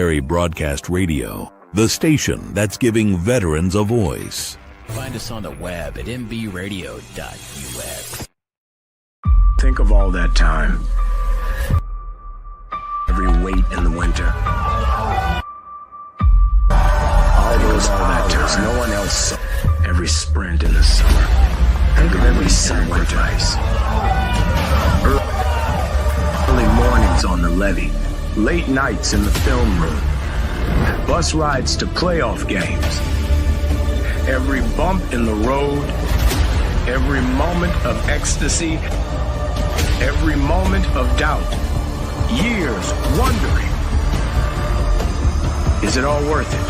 Military Broadcast Radio, the station that's giving veterans a voice. Find us on the web at mbradio.us. Think of all that time. Every wait in the winter. All those hours no one else saw. Every sprint in the summer. Think of every sacrifice. Early mornings on the levee. Late nights in the film room. Bus rides to playoff games. Every bump in the road. Every moment of ecstasy. Every moment of doubt. Years wondering. Is it all worth it?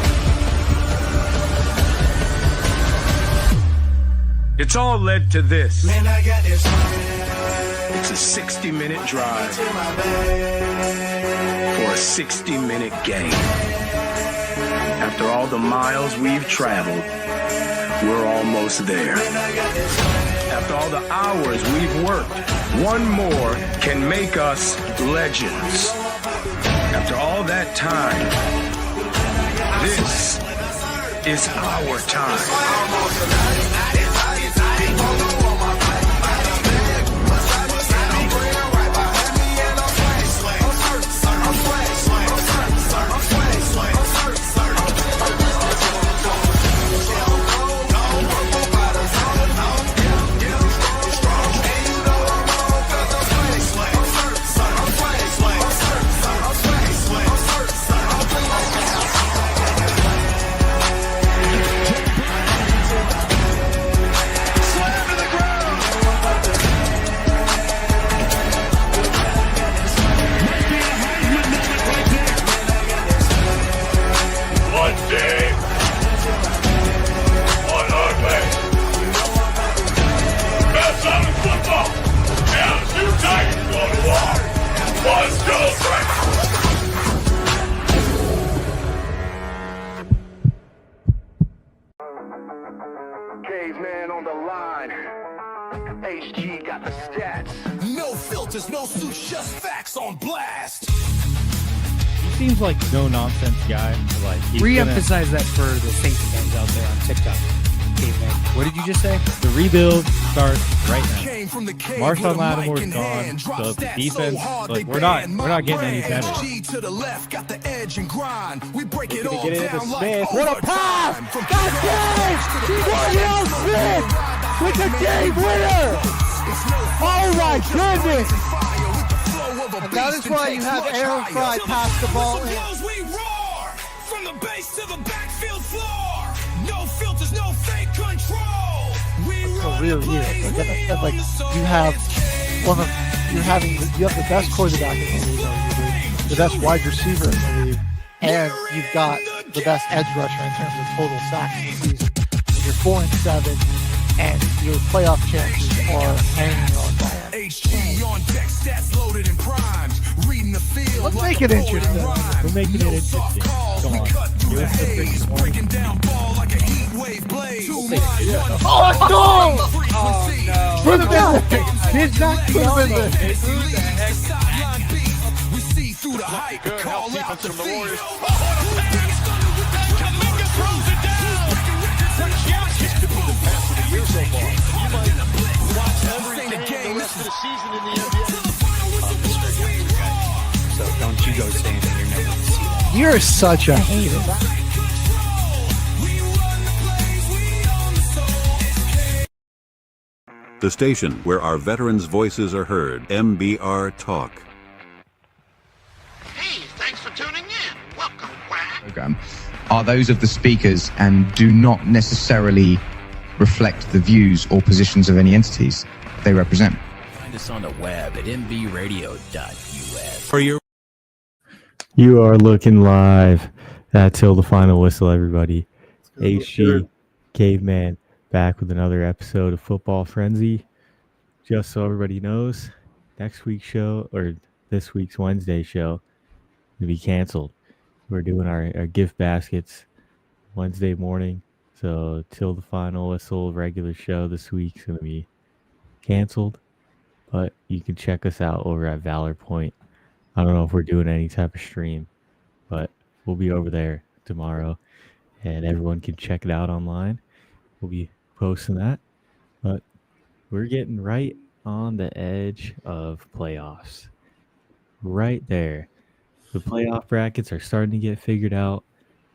It's all led to this. Man, I got this. It's a 60-minute drive for a 60-minute game. After all the miles we've traveled, we're almost there. After all the hours we've worked, one more can make us legends. After all that time, this is our time. Caveman on the line. HG got the stats. No filters, no suits, just facts on blast. He seems like no nonsense guy. Like re-emphasize that for the Saints fans out there on TikTok. Caveman. What did you just say? The rebuild starts right now. Marshawn Lattimore's gone, so the defense, like we're not getting any better. To the left, got the edge and grind. We break it all Get it into down Smith. like What a pass! That's it! Daniel Smith with the game winner! Oh my goodness! And that is why you have Aaron Fry pass the ball in. We roar from the base to the backfield floor. No filters, no fake control. We For real here. Like you have you have the best quarterback in the league, arguably, the best wide receiver in the league, and you've got the best edge rusher in terms of total sacks in the season. You're 4-7, and your playoff chances are hanging on by it. HG on deck, stats loaded and primed. Reading the field. Let's make it interesting. We're making it interesting. Come on. Give us the freaking one. Breaking down ball like a heat wave blade. Oh, let's go! Oh, no. Put him in there. He's not put him in there. We see through the hype. Call out the Warriors. So don't you go saying that you're never going to see that. You're such a hater. The station where our veterans' voices are heard, MBR Talk. Hey, thanks for tuning in. Welcome, Quack. Program are those of the speakers and do not necessarily reflect the views or positions of any entities they represent. Find us on the web at mbradio.us. For your You are looking live at Till the Final Whistle, everybody. HG Caveman back with another episode of Football Frenzy. Just so everybody knows, next week's show, or this week's Wednesday show, will be canceled. We're doing our gift baskets Wednesday morning. So Till the Final Whistle regular show this week's going to be canceled. But you can check us out over at Valor Point. I don't know if we're doing any type of stream, but we'll be over there tomorrow, and everyone can check it out online. We'll be posting that. But we're getting right on the edge of playoffs. Right there. The playoff brackets are starting to get figured out.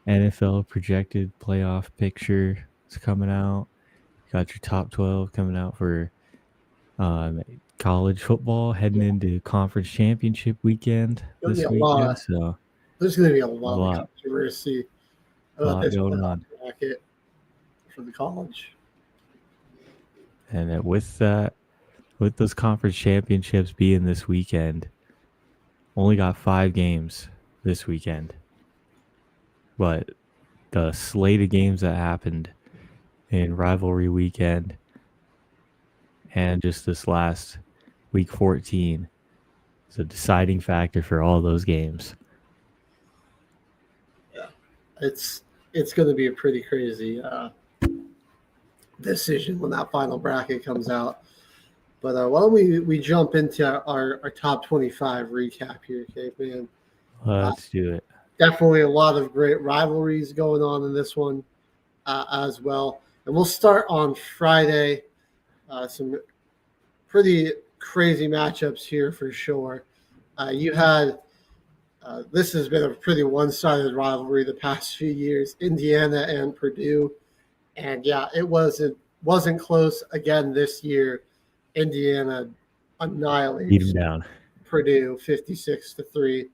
NFL projected playoff picture is coming out. Got your top 12 coming out for college football heading into conference championship weekend There's this gonna be a lot. weekend. So There's going to be a a lot of lot, controversy a about lot this going playoff on. bracket for the college. And then with that, with those conference championships being this weekend, only got 5 games this weekend. But the slate of games that happened in rivalry weekend and just this last week 14 is a deciding factor for all those games. It's going to be a pretty crazy decision when that final bracket comes out. But why don't we jump into our top 25 recap here, Caveman? Let's do it. Definitely a lot of great rivalries going on in this one as well. And we'll start on Friday. Some pretty crazy matchups here for sure. You had this has been a pretty one-sided rivalry the past few years, Indiana and Purdue. And yeah, it wasn't close again this year. Indiana annihilates Beat him down. Purdue 56-3.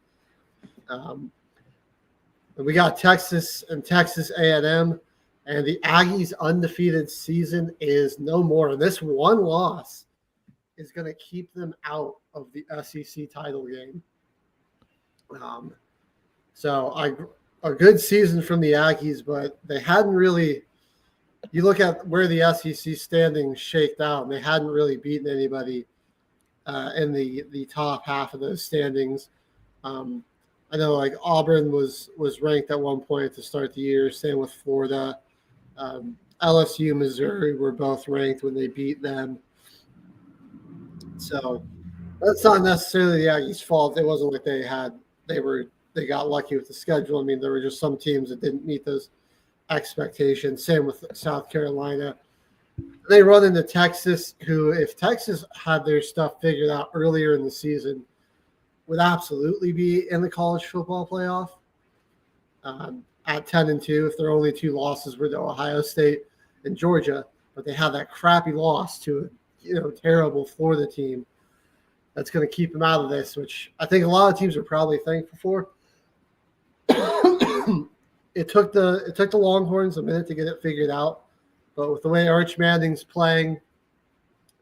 We got Texas and Texas A&M, and the Aggies' undefeated season is no more. And this one loss is going to keep them out of the SEC title game. So a good season from the Aggies, but they hadn't really – you look at where the SEC standings shaked out, and they hadn't really beaten anybody in the top half of those standings. I know like Auburn was ranked at one point to start the year, same with Florida. LSU, Missouri were both ranked when they beat them. So that's not necessarily the Aggies' fault. It wasn't like they got lucky with the schedule. I mean, there were just some teams that didn't meet those expectations. Same with South Carolina. They run into Texas, who, if Texas had their stuff figured out earlier in the season, would absolutely be in the college football playoff at 10-2. If their only 2 losses were to Ohio State and Georgia, but they have that crappy loss to a terrible Florida team that's going to keep them out of this, which I think a lot of teams are probably thankful for. It took the Longhorns a minute to get it figured out, but with the way Arch Manning's playing,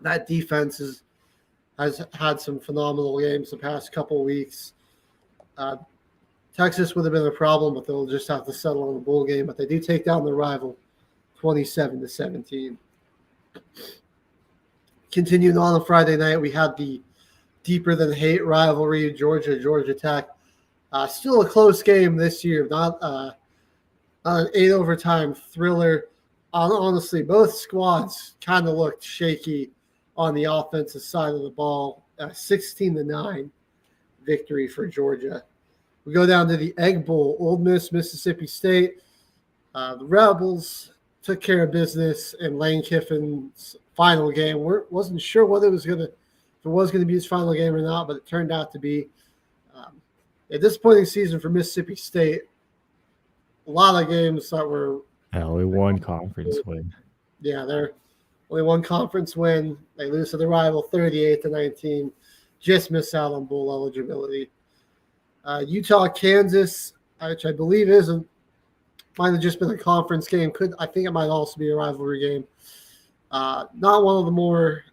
that defense has had some phenomenal games the past couple weeks. Texas would have been a problem, but they'll just have to settle on the bowl game. But they do take down their rival 27-17. Continuing on Friday night, we had the deeper than hate rivalry, Georgia Tech. Still a close game this year, not an 8 overtime thriller. Honestly, both squads kind of looked shaky on the offensive side of the ball. 16-9 victory for Georgia. We go down to the Egg Bowl, Ole Miss, Mississippi State. The Rebels took care of business in Lane Kiffin's final game. Wasn't sure whether if it was going to be his final game or not, but it turned out to be a disappointing season for Mississippi State. A lot of games that were only one conference win. Yeah, they're only one conference win. They lose to the rival 38-19. Just miss out on bowl eligibility. Utah, Kansas, which I believe might have just been a conference game. I think it might also be a rivalry game. Not one of the more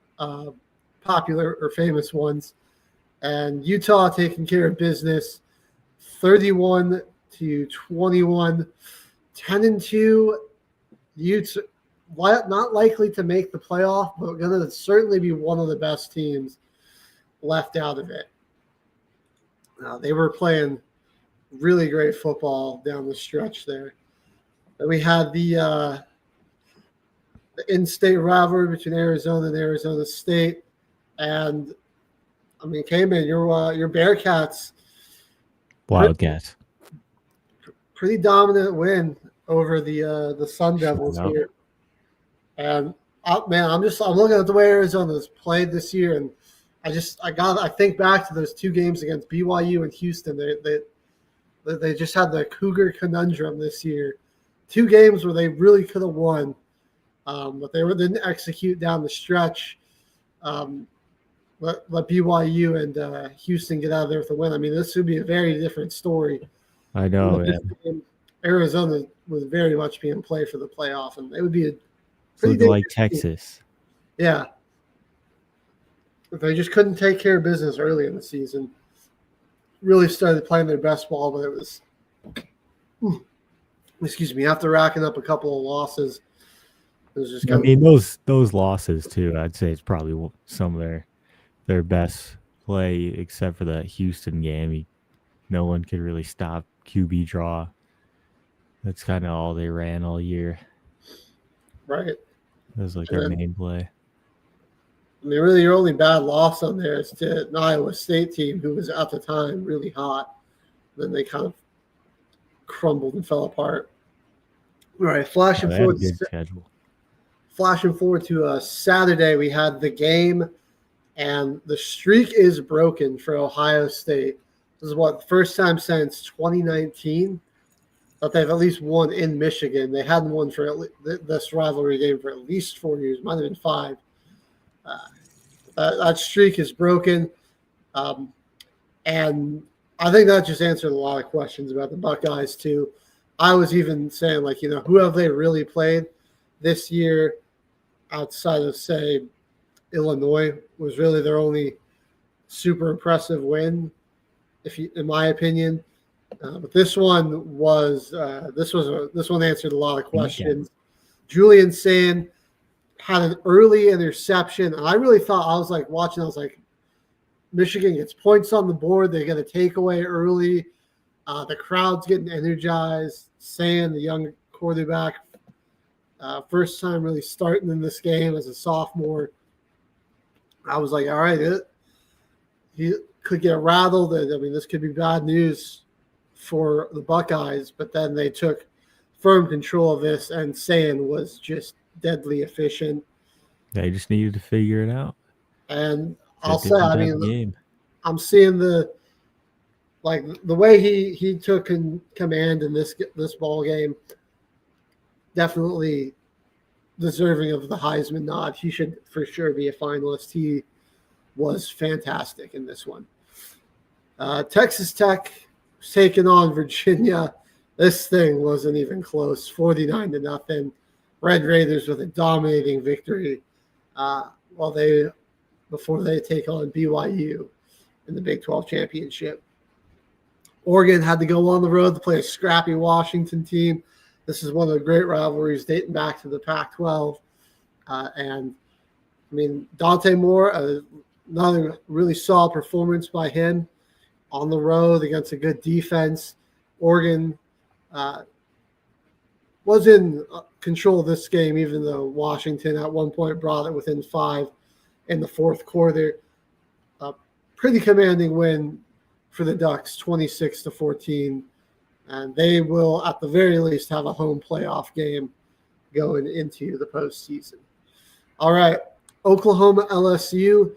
popular or famous ones. And Utah taking care of business, 31-21, 10-2. Utes not likely to make the playoff, but going to certainly be one of the best teams left out of it. They were playing really great football down the stretch there. And we had the in-state rivalry between Arizona and Arizona State. And, I mean, Cayman, your Bearcats. Wildcats. pretty dominant win over the Sun Devils Yep. here. And man, I'm looking at the way Arizona's played this year, and I think back to those 2 games against BYU and Houston. They just had the Cougar conundrum this year. 2 games where they really could have won, but they didn't execute down the stretch. Let BYU and Houston get out of there with a win. I mean, this would be a very different story. I know, This man. game, Arizona would very much be in play for the playoff, and it would be a It's looking like dangerous team. Texas. Yeah. If they just couldn't take care of business early in the season. Really started playing their best ball, but it was after racking up a couple of losses. It was just I mean, those losses too, I'd say it's probably some of their best play, except for the Houston game. No one could really stop QB draw. That's kind of all they ran all year. right. That was like And their then- main play. I mean, really, your only bad loss on there is to an Iowa State team who was at the time really hot. Then they kind of crumbled and fell apart. All right, flashing They had a forward. good schedule. Flashing forward to Saturday, we had the game, and the streak is broken for Ohio State. This is the first time since 2019 that they've at least won in Michigan. They hadn't won for this rivalry game for at least 4 years, might have been 5. That streak is broken, and I think that just answered a lot of questions about the Buckeyes too. I was even saying, like, who have they really played this year outside of, say, Illinois was really their only super impressive win, in my opinion. But this one answered a lot of questions. Julian Sand had an early interception, and I really thought, I was like, Michigan gets points on the board, they get a takeaway early. The crowd's getting energized. Sand, the young quarterback, first time really starting in this game as a sophomore. I was like, all right, he could get rattled. I mean, this could be bad news for the Buckeyes, but then they took firm control of this, and Sand was just deadly efficient. They just needed to figure it out. And They I'll say, didn't I have mean, the game. I'm seeing the way he took in command in this ball game. Definitely deserving of the Heisman nod. He should for sure be a finalist. He was fantastic in this one. Texas Tech was taking on Virginia. This thing wasn't even close. 49-0. Red Raiders with a dominating victory. Before they take on BYU in the Big 12 championship. Oregon had to go on the road to play a scrappy Washington team. This is one of the great rivalries dating back to the Pac-12. And, I mean, Dante Moore, another really solid performance by him on the road against a good defense. Oregon was in control of this game, even though Washington at one point brought it within 5 in the fourth quarter. Pretty commanding win for the Ducks, 26-14. And they will, at the very least, have a home playoff game going into the postseason. All right, Oklahoma LSU.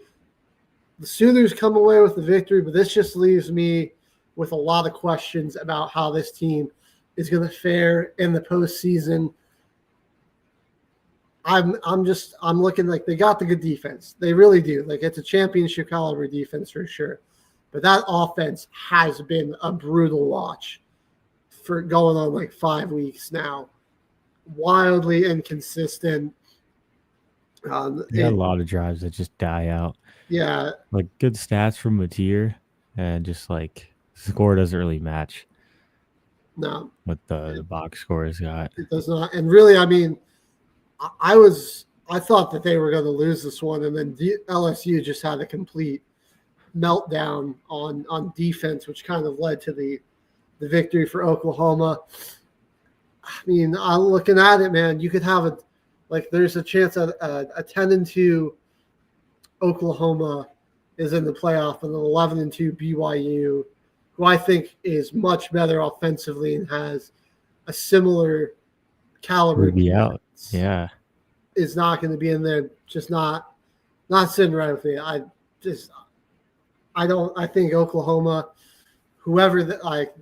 The Sooners come away with the victory, but this just leaves me with a lot of questions about how this team is going to fare in the postseason. I'm looking like they got the good defense. They really do. Like, it's a championship caliber defense for sure. But that offense has been a brutal watch for going on like 5 weeks now. Wildly inconsistent. They had a lot of drives that just die out. Yeah. Like, good stats from Mateer, and just like score doesn't really match No, what the box score has got. it does not. And really, I mean, I thought that they were going to lose this one, and then LSU just had a complete meltdown on defense, which kind of led to the victory for Oklahoma. I mean, I'm looking at it, man. You could have there's a chance that a 10-2 Oklahoma is in the playoff, and an 11-2 BYU who I think is much better offensively and has a similar caliber, Would be out. Yeah. is not going to be in there. Just not sitting right with me. I think Oklahoma, whoever that, like,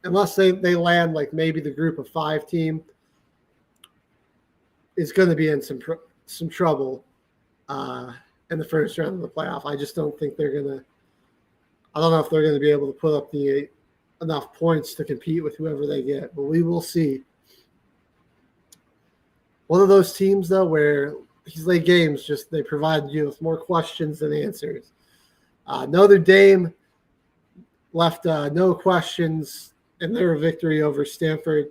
unless they land like maybe the group of 5 team, is going to be in some trouble in the first round of the playoff. I just don't think they're going to. I don't know if they're going to be able to put up enough points to compete with whoever they get, but we will see. One of those teams, though, where these late games just they provide you with more questions than answers. Notre Dame left no questions in their victory over Stanford.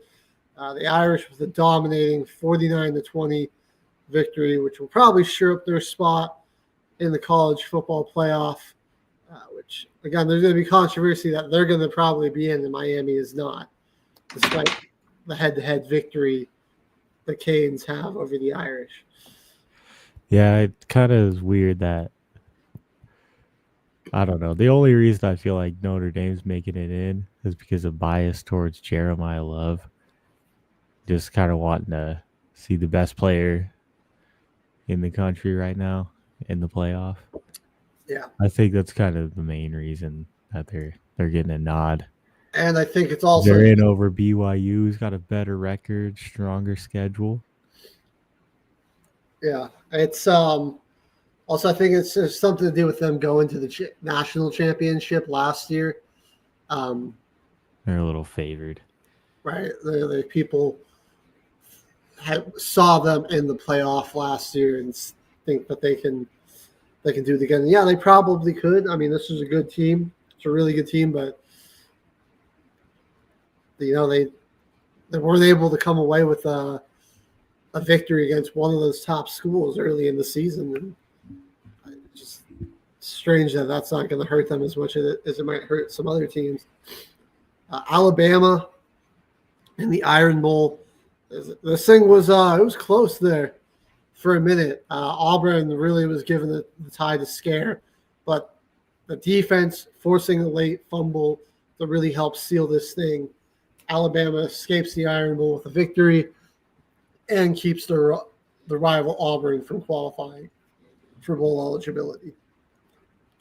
The Irish with a dominating 49-20 victory, which will probably sure up their spot in the college football playoff, which, again, there's going to be controversy that they're going to probably be in, and Miami is not, despite the head-to-head victory the Canes have over the Irish. Yeah, it kind of is weird that, I don't know. The only reason I feel like Notre Dame's making it in is because of bias towards Jeremiah Love. Just kind of wanting to see the best player in the country right now in the playoff. Yeah. I think that's kind of the main reason that they're getting a nod. And I think it's also they're in over BYU, who's got a better record, stronger schedule. Yeah, it's also, I think it's something to do with them going to the national championship last year. They're a little favored, right? The people saw them in the playoff last year and think that they can do it again. Yeah, they probably could. I mean, this is a good team. It's a really good team, but they weren't able to come away with a victory against one of those top schools early in the season. And just strange that that's not going to hurt them as much as it might hurt some other teams. Alabama in the Iron Bowl. This thing was it was close there for a minute. Auburn really was given the Tide a scare, but the defense forcing a late fumble to really help seal this thing. Alabama escapes the Iron Bowl with a victory and keeps the rival Auburn from qualifying for bowl eligibility.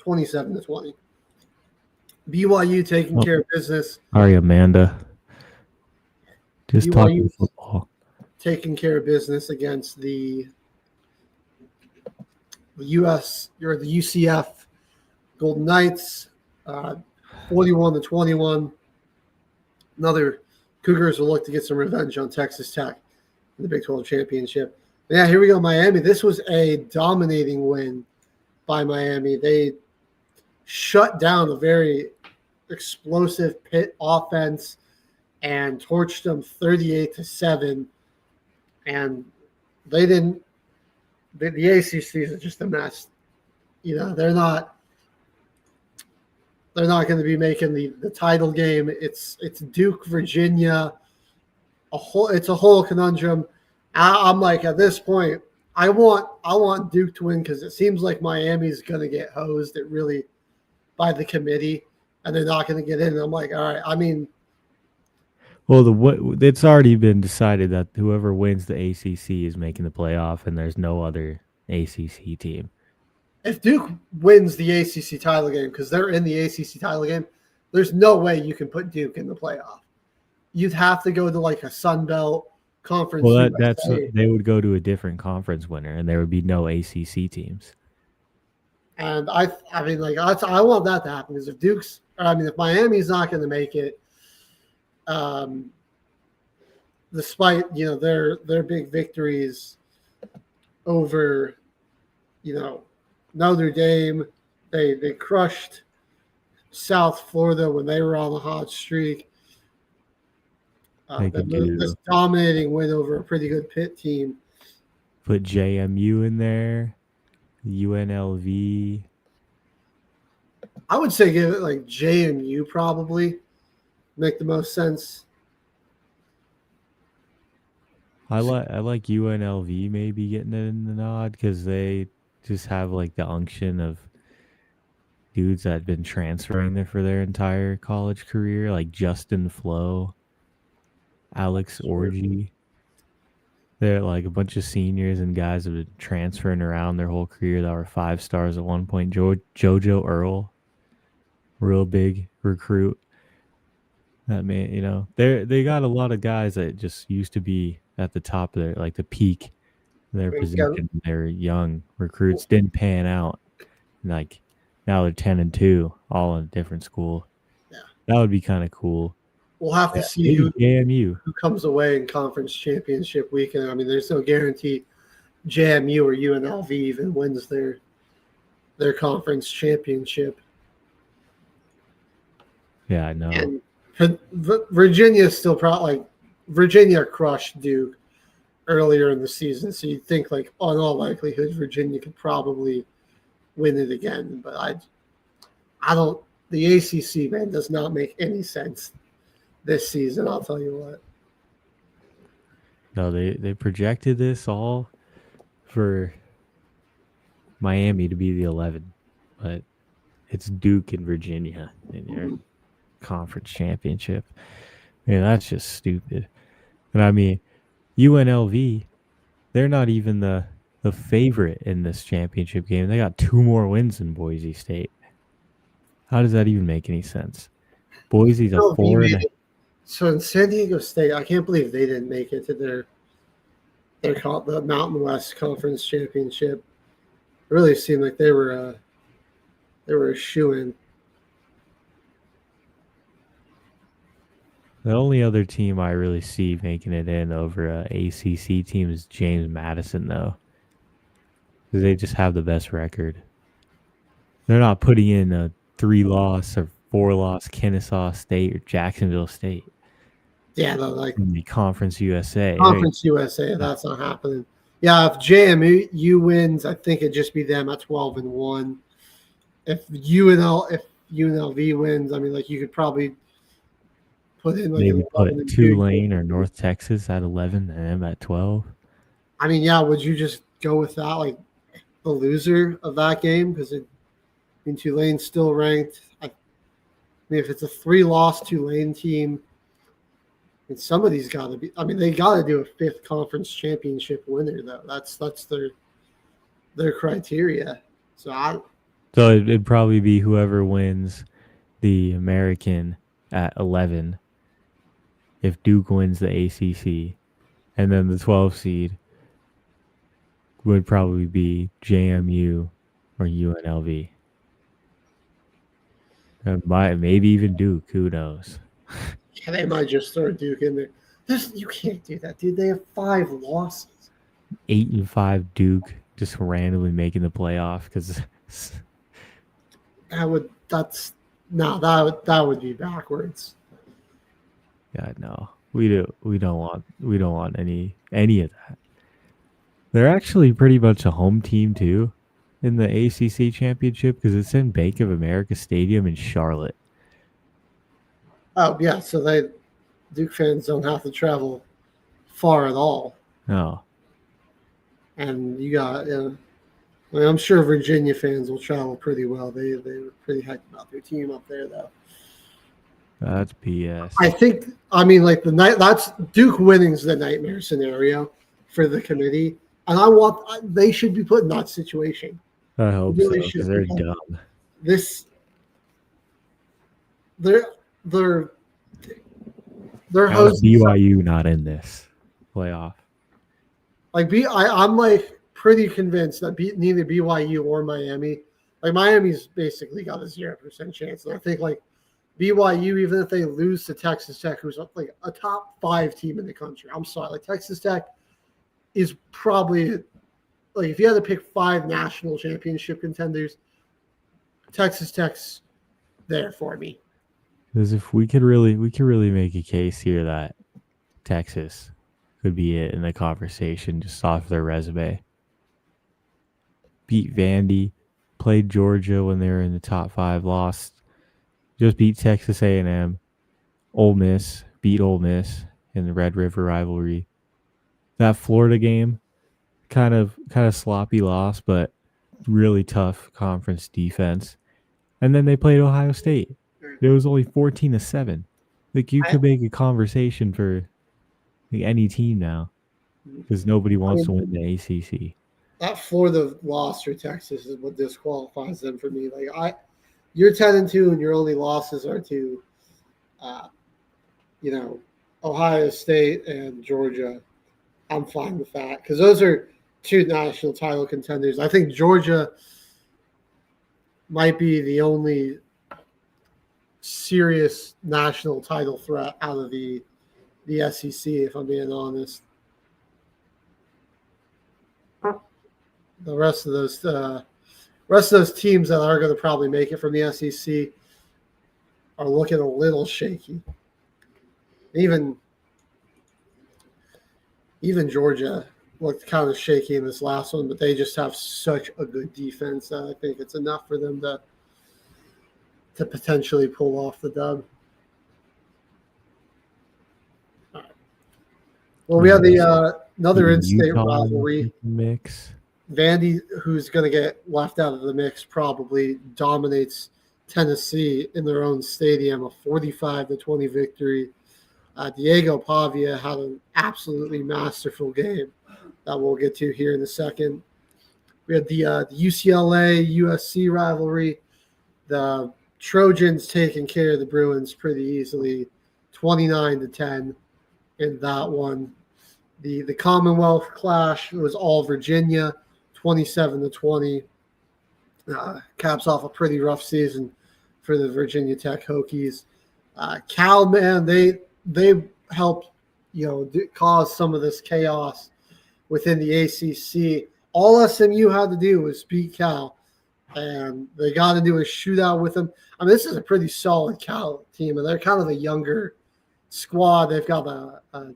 27-20. BYU taking care of business. Sorry, Amanda. Just BYU talking football. Taking care of business against the UCF Golden Knights, 41-21. Another Cougars will look to get some revenge on Texas Tech in the Big 12 championship. Yeah, here we go, Miami. This was a dominating win by Miami. They shut down a very explosive Pitt offense and torched them 38-7. And they didn't. The ACC is just a mess. They're not going to be making the title game. It's Duke, Virginia. It's a whole conundrum. I'm like, at this point, I want Duke to win because it seems like Miami's going to get hosed by the committee, and they're not going to get in. And I'm like, all right. I mean, well, it's already been decided that whoever wins the ACC is making the playoff, and there's no other ACC team. If Duke wins the ACC title game, because they're in the ACC title game, there's no way you can put Duke in the playoff. You'd have to go to like a Sun Belt conference. Well, they would go to a different conference winner, and there would be no ACC teams. And I mean, like, I want that to happen because if Miami's not going to make it, despite their big victories over, Notre Dame, they crushed South Florida when they were on the hot streak. This dominating win over a pretty good Pitt team. Put JMU in there, UNLV. I would say give it like JMU probably make the most sense. I like UNLV maybe getting it in the nod because they just have like the unction of dudes that had been transferring there for their entire college career, like Justin Flo, Alex Orgy. They're like a bunch of seniors and guys have been transferring around their whole career that were 5 stars at one point. Jojo Earl, real big recruit. That man, they got a lot of guys that just used to be at the top of their, like, the peak of their position. They're young recruits, didn't pan out. Like, now they're 10-2, all in a different school. Yeah, that would be kind of cool. We'll have to see JMU who comes away in conference championship weekend. I mean, there's no guarantee JMU or UNLV even wins their conference championship. Yeah, I know. And Virginia still probably, like, Virginia crushed Duke earlier in the season, so you'd think, like, on all likelihood Virginia could probably win it again. But I don't. The ACC, man, does not make any sense this season. I'll tell you what. No, they projected this all for Miami to be the 11, but it's Duke and Virginia in your conference championship. Man, that's just stupid. And I mean, UNLV, they're not even the favorite in this championship game. They got 2 more wins than Boise State. How does that even make any sense? Boise's a 4. So in San Diego State, I can't believe they didn't make it to their called the Mountain West Conference Championship. It really seemed like they were a shoo-in. The only other team I really see making it in over a ACC team is James Madison, though, because they just have the best record. They're not putting in a 3-loss or 4-loss Kennesaw State or Jacksonville State. Yeah, like in the Conference USA. Conference USA, that's not happening. Yeah, if JMU wins, I think it'd just be them at 12-1. If UNLV wins, I mean, like, you could probably put in, like, maybe put Tulane or North Texas at 11 and them at 12. I mean, yeah, would you just go with that, like, the loser of that game? Because Tulane's still ranked. I mean, if it's a 3-loss Tulane team, and somebody's got to be. I mean, they got to do a 5th conference championship winner, though. That's their criteria. So it'd probably be whoever wins the American at 11. If Duke wins the ACC, and then the 12 seed would probably be JMU or UNLV. And maybe even Duke. Who knows? Yeah, they might just throw Duke in there. You can't do that, dude. They have 5 losses. 8-5 Duke just randomly making the playoff because that would be backwards. Yeah, no, we don't want any of that. They're actually pretty much a home team too in the ACC championship because it's in Bank of America Stadium in Charlotte. Oh yeah, so Duke fans don't have to travel far at all. No. And you got, I'm sure Virginia fans will travel pretty well. They were pretty hyped about their team up there, though. That's BS. I think, I mean, like that's Duke winning's the nightmare scenario for the committee, and they should be put in that situation. I hope so because they're dumb. They're hosting BYU not in this playoff. Like I'm like pretty convinced that neither BYU or Miami, like Miami's basically got a 0% chance, and I think like BYU, even if they lose to Texas Tech, who's like a top 5 team in the country, I'm sorry, like Texas Tech is probably like if you had to pick 5 national championship contenders, Texas Tech's there for me. Because if we could really make a case here that Texas could be it in the conversation just off their resume. Beat Vandy, played Georgia when they were in the top 5, lost. Just beat Texas A&M. Ole Miss, beat Ole Miss in the Red River rivalry. That Florida game, kind of sloppy loss, but really tough conference defense. and then they played Ohio State. It was only 14-7. Like you could make a conversation for any team now because nobody wants to win the ACC. That Florida loss for Texas is what disqualifies them for me. Like you're 10-2 and your only losses are to, Ohio State and Georgia. I'm fine with that because those are two national title contenders. I think Georgia might be the only serious national title threat out of the SEC, if I'm being honest. The rest of those teams that are going to probably make it from the SEC are looking a little shaky. Even Georgia looked kind of shaky in this last one, but they just have such a good defense that I think it's enough for them to potentially pull off the dub. All right. Well, we have the another in-state rivalry mix. Vandy, who's going to get left out of the mix, probably dominates Tennessee in their own stadium, a 45-20 victory. Diego Pavia had an absolutely masterful game that we'll get to here in a second. We had the UCLA-USC rivalry. The Trojans taking care of the Bruins pretty easily, 29-10 in that one. The Commonwealth clash was all Virginia, 27-20. Caps off a pretty rough season for the Virginia Tech Hokies. Cal, man, they helped cause some of this chaos within the ACC. All SMU had to do was beat Cal, and they got to do a shootout with them. I mean, this is a pretty solid Cal team, and they're kind of a younger squad. They've got a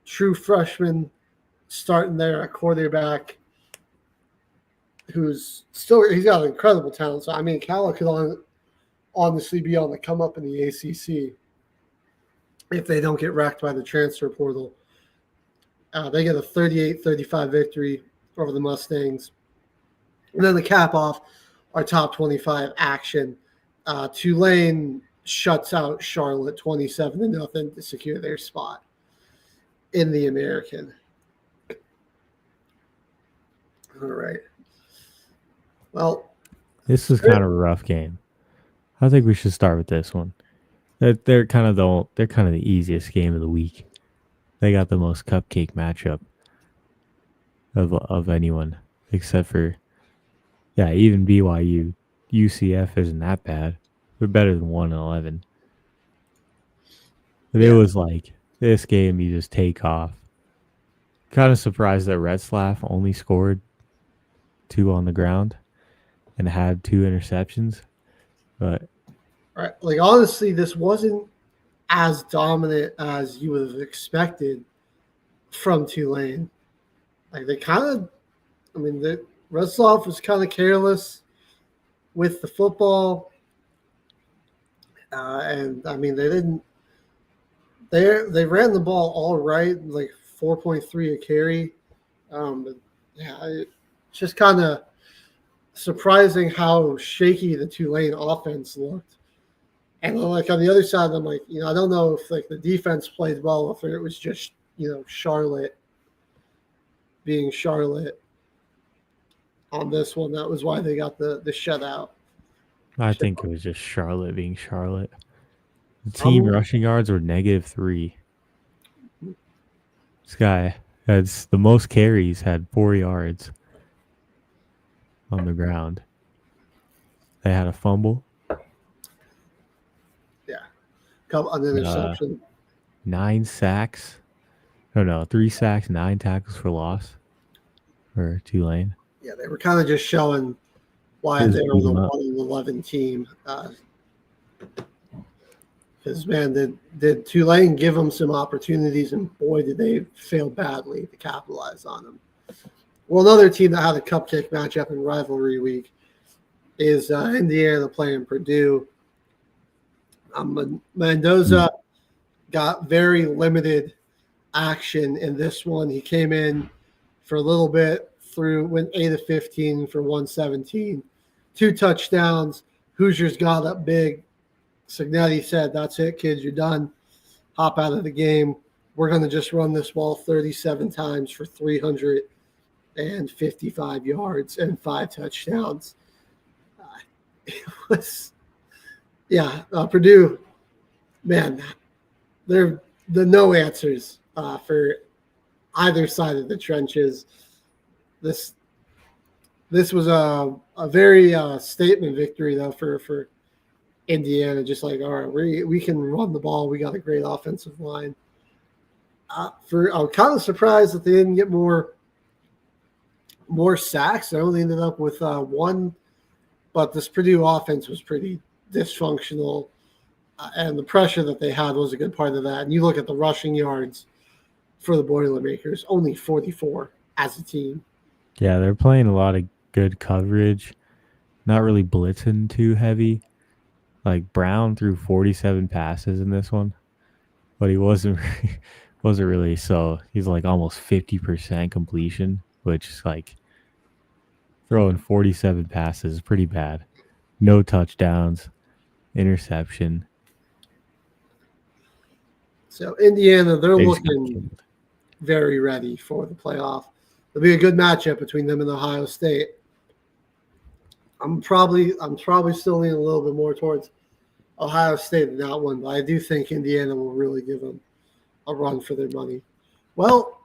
true freshman starting there at quarterback he's got incredible talent. So, I mean, Cal could honestly be on the come up in the ACC if they don't get wrecked by the transfer portal. They get a 38-35 victory over the Mustangs. And then the cap off our top 25 action. Tulane shuts out Charlotte 27-0 to secure their spot in the American. All right. Well, this was kind of a rough game. I think we should start with this one. They're kind of the easiest game of the week. They got the most cupcake matchup of anyone, except for even BYU. UCF isn't that bad. They're better than 1-11. But it was like this game you just take off. Kind of surprised that Retzlaff only scored 2 on the ground and had 2 interceptions. But right, like honestly, this wasn't as dominant as you would have expected from Tulane. Like the Retzlaff was kind of careless with the football. And I mean, they ran the ball all right, like 4.3 a carry. But it's just kind of surprising how shaky the Tulane offense looked. And like on the other side, I'm like, I don't know if like the defense played well, if it was just, Charlotte being Charlotte on this one. That was why they got the shutout. I think it was just Charlotte being Charlotte. The team rushing yards were -3. This guy has the most carries, had 4 yards on the ground. They had a fumble. Yeah. Couple an interception. 9 sacks. Oh no, 3 sacks, 9 tackles for loss for Tulane. Yeah, they were kind of just showing why they were the 1-11 team. Because, man, did Tulane give them some opportunities, and boy, did they fail badly to capitalize on them. Well, another team that had a cupcake matchup in rivalry week is Indiana playing Purdue. Mendoza got very limited action in this one. He came in for a little bit, went 8 of 15 for 117, 2 touchdowns. Hoosiers got up big. Signetti said, "That's it, kids. You're done. Hop out of the game. We're going to just run this ball 37 times for 355 yards and 5 touchdowns." It was, Purdue, man, they're the no answers for either side of the trenches. This was a very statement victory, though, for Indiana. Just like, all right, we can run the ball. We got a great offensive line. I'm kind of surprised that they didn't get more sacks. They only ended up with one, but this Purdue offense was pretty dysfunctional, and the pressure that they had was a good part of that. And you look at the rushing yards for the Boilermakers, only 44 as a team. Yeah, they're playing a lot of good coverage, not really blitzing too heavy. Like Brown threw 47 passes in this one, but he wasn't really, so he's like almost 50% completion, which is like throwing 47 passes is pretty bad. No touchdowns, interception. So Indiana, they're They just got looking killed. very ready for the playoff. It'll be a good matchup between them and Ohio State. I'm probably still leaning a little bit more towards Ohio State in that one, but I do think Indiana will really give them a run for their money. Well,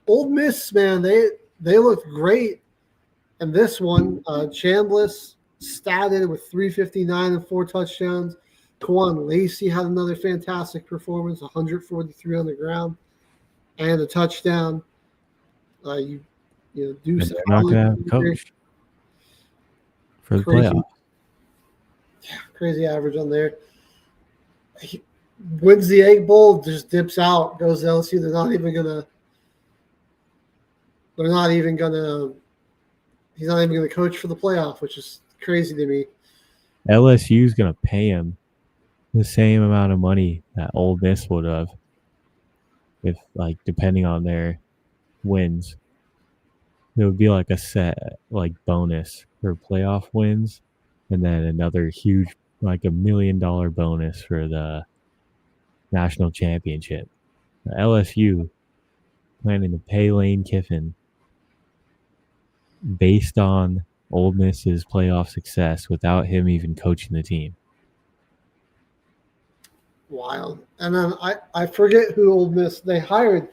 Ole Miss, man, they looked great in this one. Chambliss statted with 359 and 4 touchdowns. Kwan Lacey had another fantastic performance, 143 on the ground and a touchdown. Deuce. They're not going to have a coach for the playoffs. Yeah, crazy average on there. He wins the Egg Bowl, just dips out, goes to LSU. He's not even gonna coach for the playoff, which is crazy to me. LSU is going to pay him the same amount of money that Ole Miss would have, if like depending on their wins. It would be like a set bonus for playoff wins, and then another huge like $1 million bonus for the national championship. LSU planning to pay Lane Kiffin based on Ole Miss's playoff success without him even coaching the team. Wild. And then I forget who Ole Miss, they hired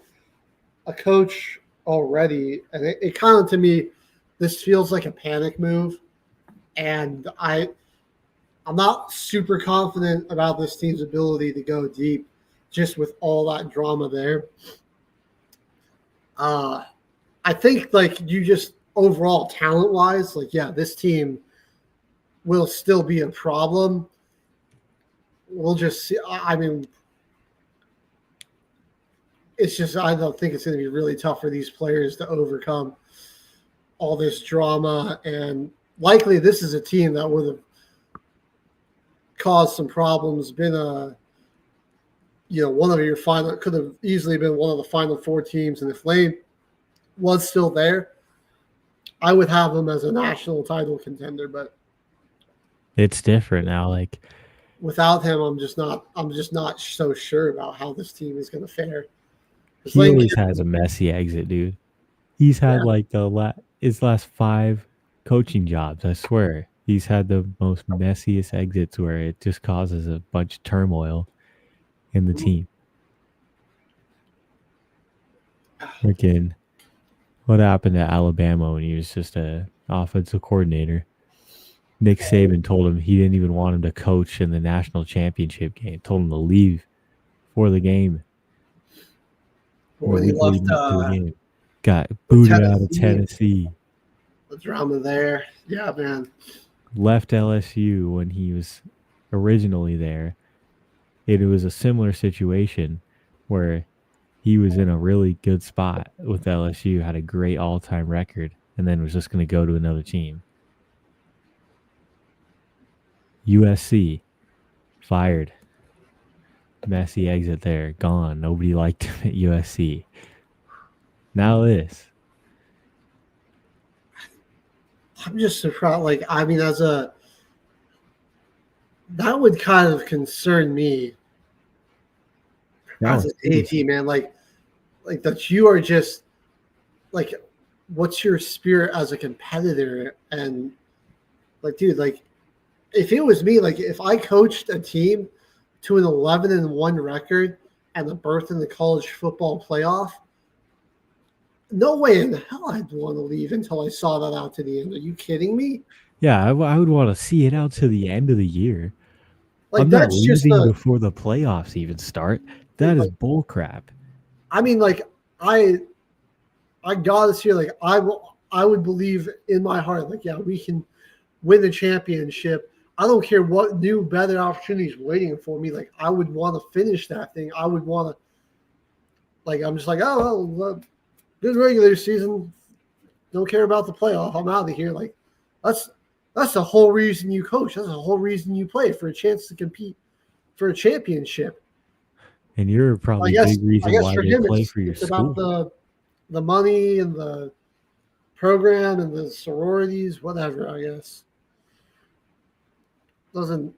a coach already, and it kind of, to me, this feels like a panic move, and I'm not super confident about this team's ability to go deep just with all that drama there. I think you just overall talent wise, this team will still be a problem. We'll just see. I mean, it's just, I don't think it's going to be really tough for these players to overcome all this drama. And likely this is a team that would have caused some problems, been one of your final, could have easily been one of the final 4 teams. And if Lane was still there, I would have them as a national title contender. But it's different now. Without him, I'm just not so sure about how this team is going to fare. He always has a messy exit, dude. He's had his last 5 coaching jobs. I swear, he's had the most messiest exits where it just causes a bunch of turmoil in the team. Freaking, what happened to Alabama when he was just a offensive coordinator? Nick Saban told him he didn't even want him to coach in the national championship game. Told him to leave for the game. When he left, got booted out of Tennessee. The drama there. Yeah, man. Left LSU when he was originally there. It was a similar situation where he was in a really good spot with LSU, had a great all-time record, and then was just going to go to another team. USC, fired. Messy exit there, gone. Nobody liked him at USC. Now this. I'm just surprised. that would kind of concern me as an AT, man. Like that you are just like, what's your spirit as a competitor? And like, dude, like if it was me, like if I coached a team to an 11-1 record and the berth in the college football playoff, no way in hell I'd want to leave until I saw that out to the end. Are you kidding me? Yeah, I would want to see it out to the end of the year. Like I'm not that's just leaving before the playoffs even start. That is bull crap. I mean, like I got this here. Like I would believe in my heart, like, yeah, we can win the championship. I don't care what new, better opportunities waiting for me. Like I would want to finish that thing. I would want to, like, I'm just like, oh, well, good regular season. Don't care about the playoff. I'm out of here. Like that's the whole reason you coach. That's the whole reason you play, for a chance to compete for a championship. And you're probably a big reason why for you him, play for your it's school. about the money and the program and the sororities, whatever, I guess. I'm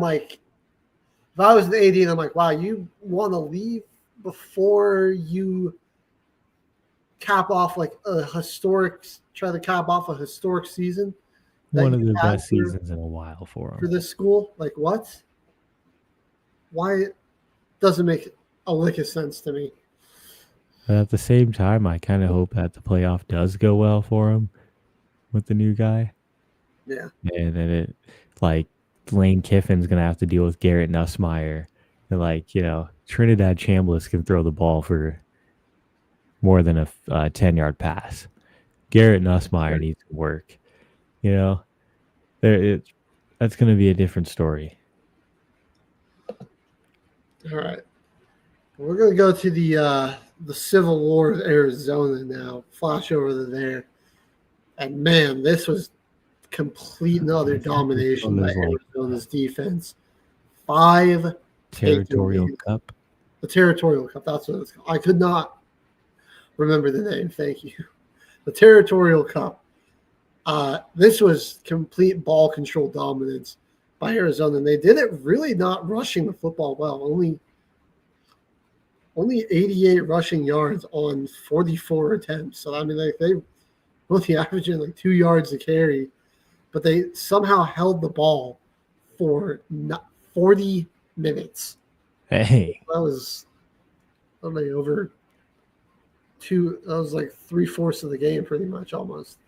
like, if I was an AD and I'm like, wow, you want to leave before you cap off like try to cap off a historic season? One of the best seasons in a while for them. For this school? Like what? Why? Doesn't make a lick of sense to me. But at the same time, I kind of hope that the playoff does go well for him with the new guy. Yeah. And then it, like, Lane Kiffin's going to have to deal with Garrett Nussmeier. And, like, Trinidad Chambliss can throw the ball for more than a 10-yard pass. Garrett Nussmeier needs to work. That's going to be a different story. All right. We're going to go to the Civil War of Arizona now. Flash over to there. And, man, this was complete and utter domination by Arizona's defense. 5 Territorial Cup. The Territorial Cup. That's what it's called. I could not remember the name. Thank you. The Territorial Cup. This was complete ball control dominance by Arizona. And they did it really not rushing the football well. Only 88 rushing yards on 44 attempts. So, I mean, like they only averaging like 2 yards a carry, but they somehow held the ball for 40 minutes. Hey. That was over two. That was like 3/4 of the game, pretty much almost.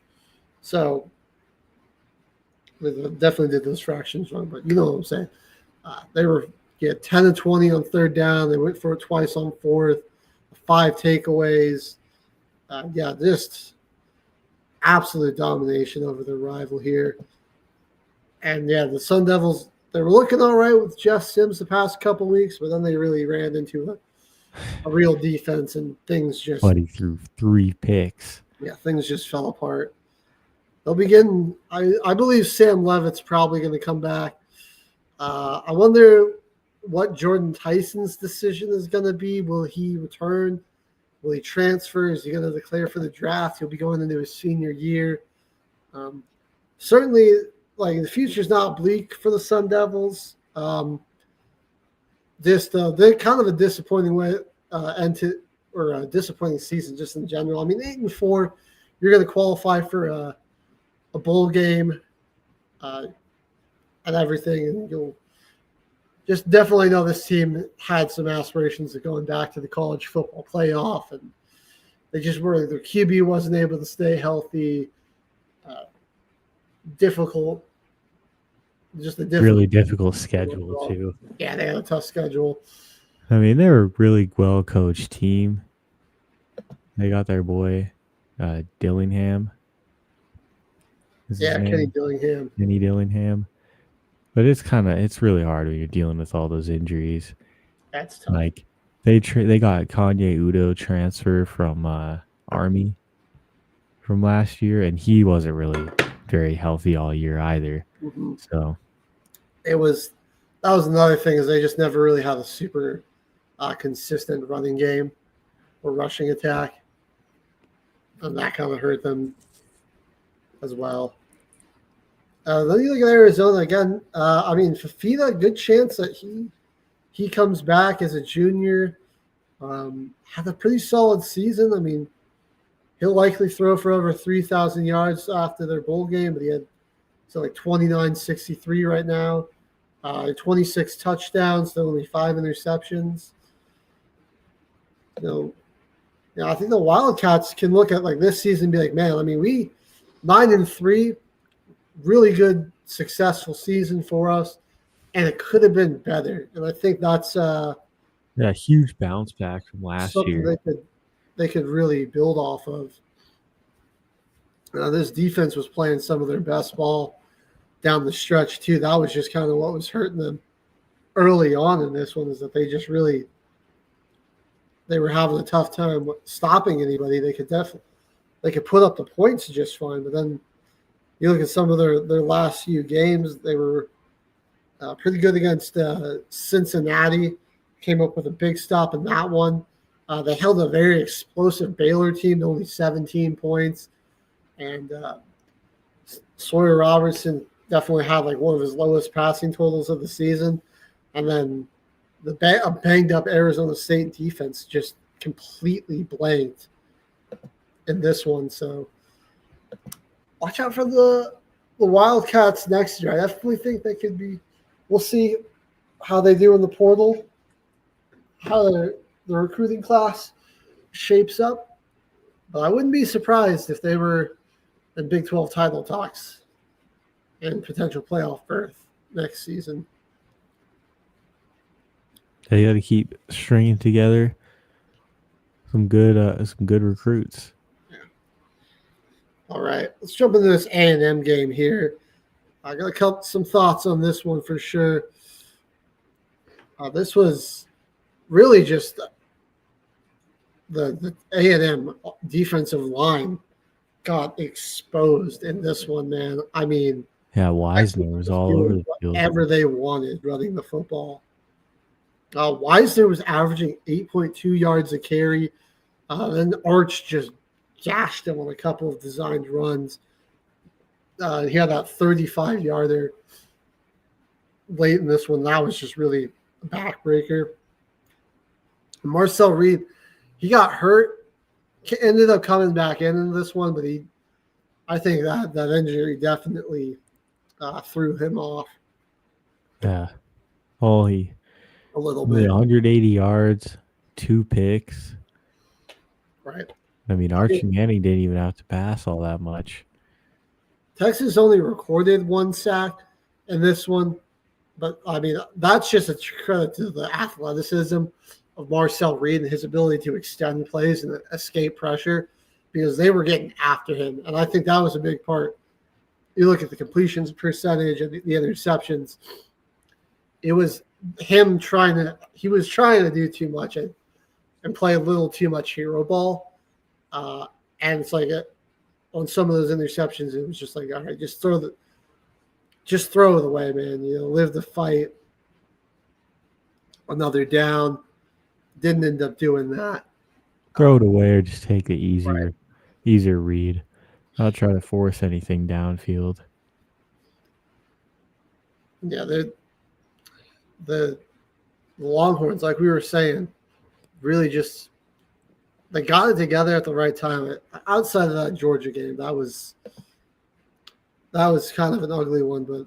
So, they definitely did those fractions wrong, but you know what I'm saying. They were 10 of 20 on third down. They went for it twice on fourth. 5 takeaways. Just absolute domination over their rival here. And the Sun Devils, they were looking all right with Jeff Sims the past couple weeks, but then they really ran into a real defense and things just. But he threw 3 picks. Yeah, things just fell apart. They'll begin. I believe Sam Levitt's probably going to come back. I wonder what Jordan Tyson's decision is going to be. Will he return? Will he transfer? Is he going to declare for the draft? He'll be going into his senior year. Certainly, like the future's not bleak for the Sun Devils. They're kind of a disappointing a disappointing season just in general. I mean, 8-4, you're going to qualify for a bowl game and everything, and you'll just definitely know this team had some aspirations of going back to the college football playoff, and they just were. Their QB wasn't able to stay healthy. Really difficult schedule too. Yeah, they had a tough schedule. I mean, they're a really well-coached team. They got their boy Dillingham. Kenny Dillingham. Kenny Dillingham. But it's really hard when you're dealing with all those injuries. That's tough. Like they got Kanye Udo transfer from Army from last year, and he wasn't really very healthy all year either. Mm-hmm. So that was another thing, is they just never really had a super consistent running game or rushing attack, and that kind of hurt them as well. Then you look at Arizona again. Fafita, good chance that he comes back as a junior. Had a pretty solid season. I mean, he'll likely throw for over 3,000 yards after their bowl game, but he had 29-63 right now. 26 touchdowns, so only 5 interceptions. I think the Wildcats can look at this season and be like, man, we 9-3, really good, successful season for us, and it could have been better. And I think that's huge bounce back from last year. They could really build off of. This defense was playing some of their best ball down the stretch too. That was just kind of what was hurting them early on in this one, is that they just really they were having a tough time stopping anybody. They could put up the points just fine, but then you look at some of their last few games, they were pretty good against Cincinnati. Came up with a big stop in that one. They held a very explosive Baylor team to only 17 points. And Sawyer Robertson definitely had one of his lowest passing totals of the season. And then a banged-up Arizona State defense just completely blanked in this one. So watch out for the Wildcats next year. I definitely think they could be – we'll see how they do in the portal, how the recruiting class shapes up. But I wouldn't be surprised if they were in Big 12 title talks and potential playoff berth next season. They got to keep stringing together some good recruits. Yeah. All right, let's jump into this A&M game here. I got some thoughts on this one for sure. This was really just the A&M defensive line got exposed in this one, man. I mean, Wisner was all over the field. Whatever they wanted running the football. Wisner was averaging 8.2 yards a carry. Then Arch just gashed him on a couple of designed runs. He had that 35-yarder late in this one. That was just really a backbreaker. Marcel Reed, he got hurt, ended up coming back in this one, but I think that injury definitely threw him off. Yeah. A little bit. 180 yards, 2 picks. Right. I mean, Archie Manning didn't even have to pass all that much. Texas only recorded 1 sack in this one, but that's just a credit to the athleticism of Marcel Reed and his ability to extend plays and escape pressure, because they were getting after him. And I think that was a big part. You look at the completions percentage and the interceptions. It was him trying to do too much and play a little too much hero ball. And it's on some of those interceptions, it was just all right, just throw it away, man. Live the fight. Another down. Didn't end up doing that. Throw it away or just take the easier read. Not try to force anything downfield. Yeah, the Longhorns, like we were saying, really just they got it together at the right time. Outside of that Georgia game, that was kind of an ugly one. But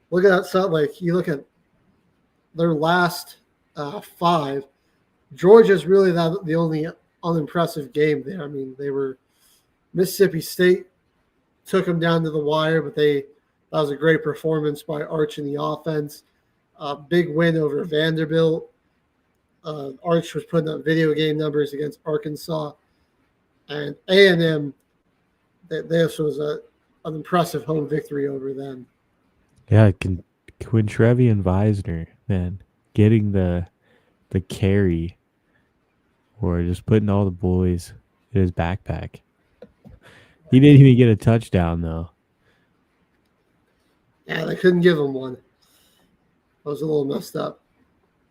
look at that stuff. You look at their last 5. Georgia's really the only unimpressive game there. I mean, they were Mississippi State took them down to the wire, but that was a great performance by Arch in the offense. Big win over Vanderbilt. Arch was putting up video game numbers against Arkansas. And A&M, this was an impressive home victory over them. Yeah, Quintrevious and Wisner, man, getting the carry or just putting all the boys in his backpack. He didn't even get a touchdown, though. Yeah, they couldn't give him one. That was a little messed up.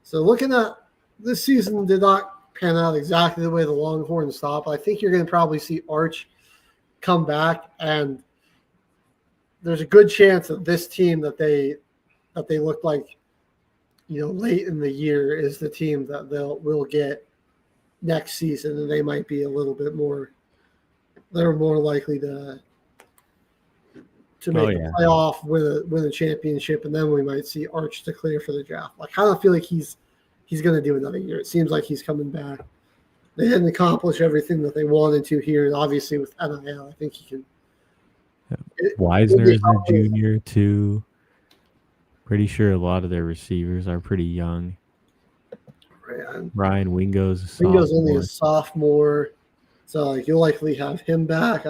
So looking at this season did not pan out exactly the way the Longhorns thought. I think you're going to probably see Arch come back and there's a good chance that this team that they looked like, late in the year is the team that will get next season, and they might be a little bit more. They're more likely to make the playoff, win a championship, and then we might see Arch declare for the draft. I kind of feel like he's going to do another year. It seems like he's coming back. They didn't accomplish everything that they wanted to here, and obviously with NIL, I think he can. Wisner is a junior too. Pretty sure a lot of their receivers are pretty young. Ryan Wingo's a sophomore. Wingo's only a sophomore, so you'll likely have him back.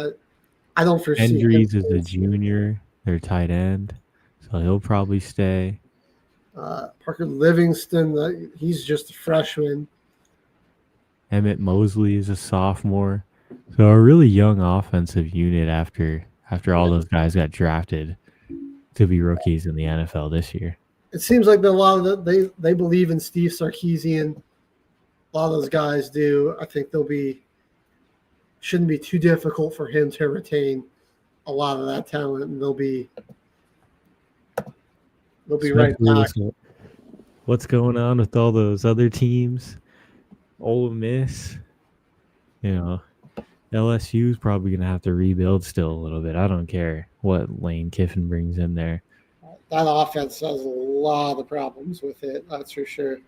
I don't foresee Hendries is a junior. Their tight end, so he'll probably stay. Parker Livingston, he's just a freshman. Emmett Mosley is a sophomore. So a really young offensive unit after all those guys got drafted to be rookies in the NFL this year. It seems like a lot of they believe in Steve Sarkisian. A lot of those guys do. I think shouldn't be too difficult for him to retain a lot of that talent, and they'll be right back. What's going on with all those other teams? Ole Miss, LSU's probably going to have to rebuild still a little bit. I don't care what Lane Kiffin brings in there. That offense has a lot of problems with it, that's for sure.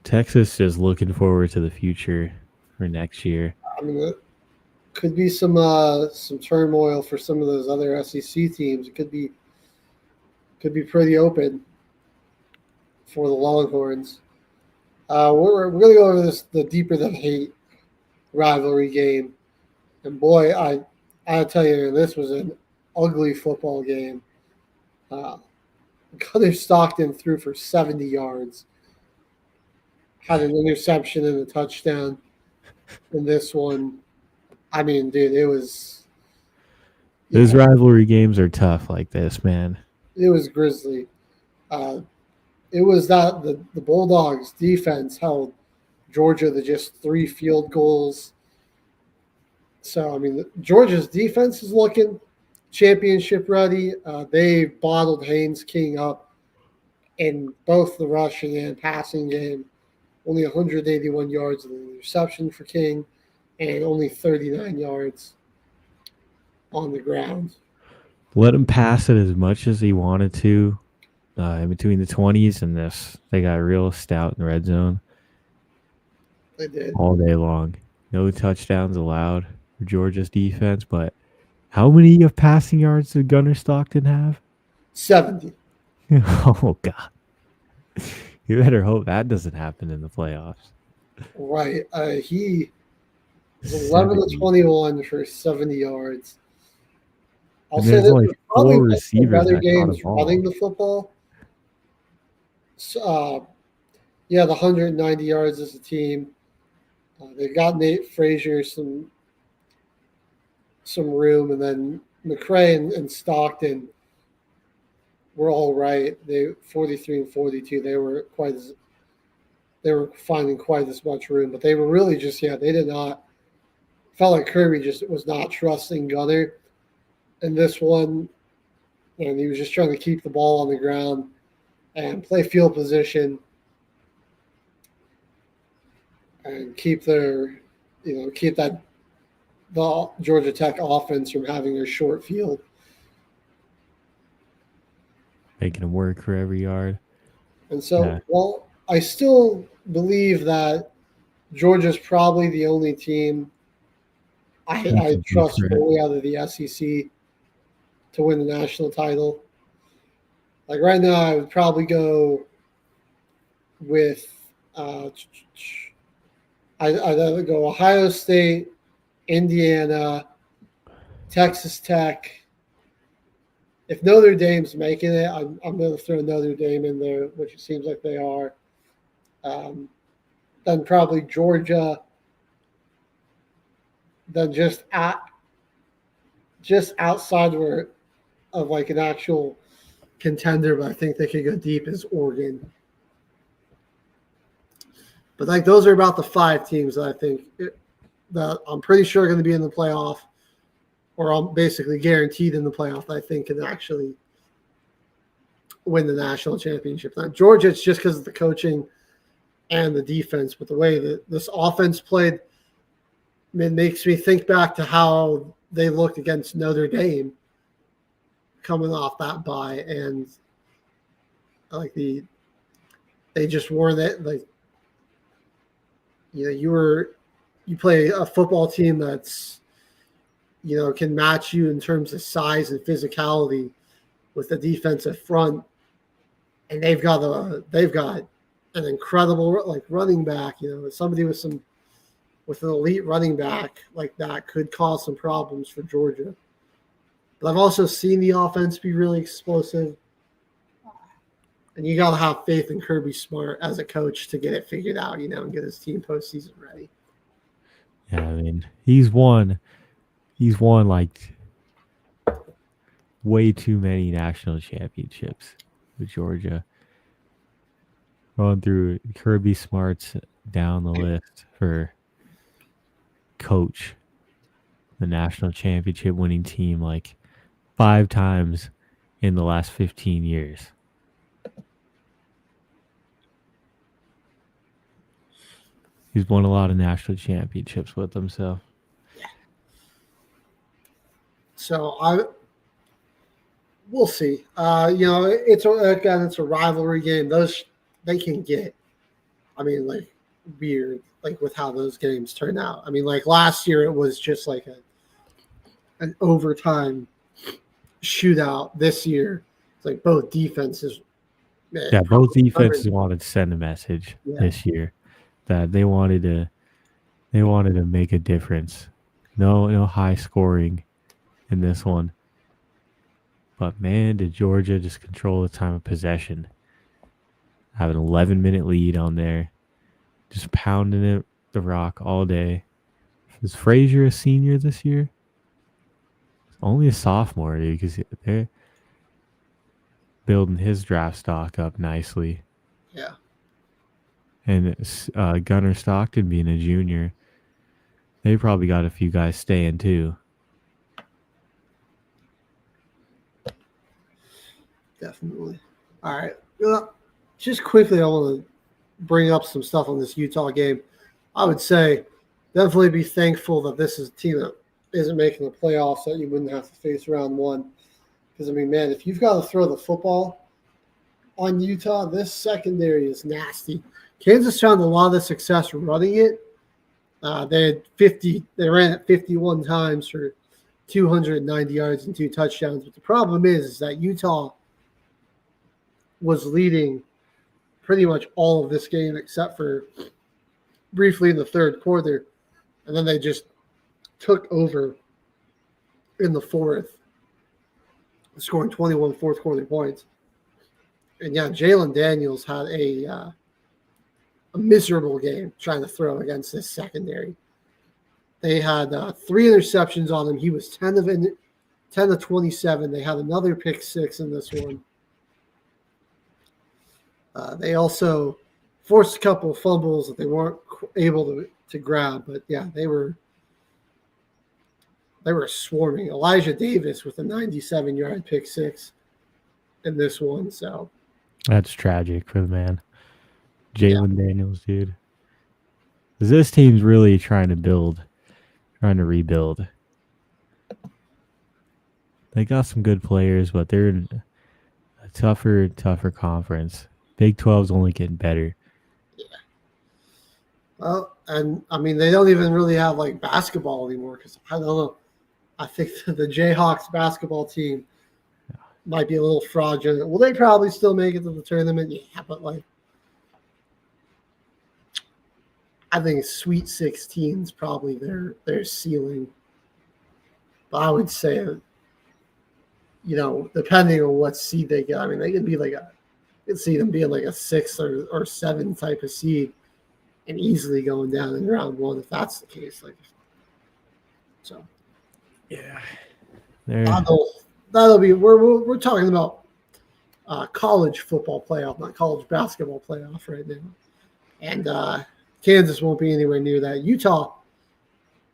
Texas is looking forward to the future for next year. I mean, it could be some turmoil for some of those other SEC teams. It could be pretty open for the Longhorns. We're going to go over the deeper than hate rivalry game, and boy, I tell you, this was an ugly football game. Gunnar Stockton threw for 70 yards, had an interception and a touchdown in this one. I mean, dude, it was. Those rivalry games are tough like this, man. It was grisly. It was that the Bulldogs defense held Georgia to just 3 field goals. So, I mean, Georgia's defense is looking championship ready. They bottled Haynes King up in both the rushing and passing game. Only 181 yards of the reception for King and only 39 yards on the ground. Let him pass it as much as he wanted to in between the 20s and this. They got real stout in the red zone. They did. All day long. No touchdowns allowed for Georgia's defense, but how many of passing yards did Gunnar Stockton have? 70. Oh, God. You better hope that doesn't happen in the playoffs. Right. He was 11 to 21 for 70 yards. I'll say this was probably better games running the football. So, the 190 yards as a team. They got Nate Frazier some room, and then McCray and Stockton were all right. They 43 and 42. They were finding quite as much room, but they were really just they did not. Felt like Kirby just was not trusting Gunnar in this one, and he was just trying to keep the ball on the ground and play field position and keep the Georgia Tech offense from having a short field. Making them work for every yard. And so, I still believe that Georgia's probably the only team I trust fully out of the SEC to win the national title. Like right now, I would probably go with I'd either go Ohio State, Indiana, Texas Tech. If Notre Dame's making it, I'm going to throw Notre Dame in there, which it seems like they are. Then probably Georgia. Then just outside of like an actual contender, but I think they could go deep as Oregon. But like those are about the 5 teams that I think that I'm pretty sure are going to be in the playoff. or basically guaranteed in the playoff, I think can actually win the national championship. Now, Georgia, it's just because of the coaching and the defense, but the way that this offense played, it makes me think back to how they looked against Notre Dame coming off that bye, and like they just wore that, like, you know, you play a football team that's, you know, can match you in terms of size and physicality with the defensive front, and they've got an incredible like running back. You know, somebody with an elite running back like that could cause some problems for Georgia. But I've also seen the offense be really explosive, and you got to have faith in Kirby Smart as a coach to get it figured out, you know, and get his team postseason ready. Yeah, I mean, he's won like way too many national championships with Georgia. Going through Kirby Smart's down the list for coach, the national championship winning team like 5 times in the last 15 years. He's won a lot of national championships with them, so. So we'll see. You know, it's a rivalry game. They can get, I mean, like, weird, like with how those games turn out. I mean, like last year it was just like an overtime shootout. This year it's like both defenses. Yeah, both defenses wanted to send a message this year that they wanted to make a difference. No high scoring in this one. But man, did Georgia just control the time of possession. Have an 11-minute lead on there. Just pounding it, the rock all day. Is Frazier a senior this year? Only a sophomore, dude, because they're building his draft stock up nicely. Yeah. And Gunnar Stockton being a junior, they probably got a few guys staying too. Definitely. All right. Just quickly, I want to bring up some stuff on this Utah game. I would say definitely be thankful that this is a team that isn't making the playoffs, that you wouldn't have to face round one. Because, I mean, man, if you've got to throw the football on Utah, this secondary is nasty. Kansas found a lot of the success running it. They ran it 51 times for 290 yards and 2 touchdowns. But the problem is that Utah was leading pretty much all of this game except for briefly in the third quarter. And then they just took over in the fourth, scoring 21 fourth quarter points. And yeah, Jalen Daniels had a miserable game trying to throw against this secondary. They had 3 interceptions on him. He was 10 of 27. They had another pick 6 in this one. They also forced a couple of fumbles that they weren't able to grab. But yeah, they were swarming. Elijah Davis with a 97-yard pick 6 in this one. So that's tragic for the man. Jalen Daniels, dude. Because this team's really trying to rebuild. They got some good players, but they're in a tougher conference. Big 12's only getting better. Yeah. Well, and I mean, they don't even really have like basketball anymore because I don't know. I think the Jayhawks basketball team might be a little fraudulent. Will they probably still make it to the tournament? Yeah, but like, I think Sweet 16 is probably their ceiling. But I would say, you know, depending on what seed they get, I mean, they could be like you could see them being like a 6 or 7 type of seed and easily going down in round 1 if that's the case. Like, so yeah, that'll be we're talking about college football playoff, not college basketball playoff right now, and Kansas won't be anywhere near that. Utah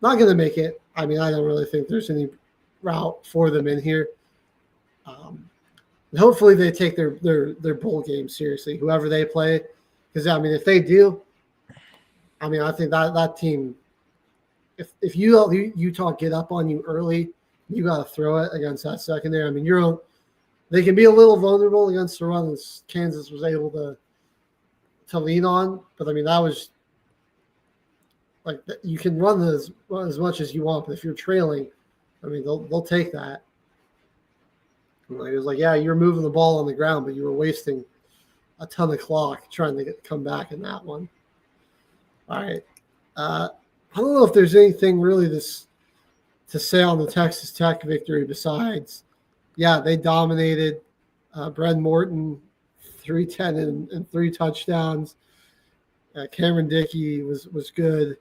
not going to make it. I mean, I don't really think there's any route for them in here. And hopefully they take their bowl game seriously, whoever they play. Because, I mean, if they do, I mean, I think that team, if Utah get up on you early, you got to throw it against that secondary. I mean, they can be a little vulnerable against the run, as Kansas was able to lean on. But, I mean, that was like you can run as much as you want, but if you're trailing, I mean, they'll take that. It was like, yeah, you're moving the ball on the ground, but you were wasting a ton of clock trying to come back in that one. All right. I don't know if there's anything really to say on the Texas Tech victory besides, yeah, they dominated. Brent Morton, 310 and 3 touchdowns. Cameron Dickey was good.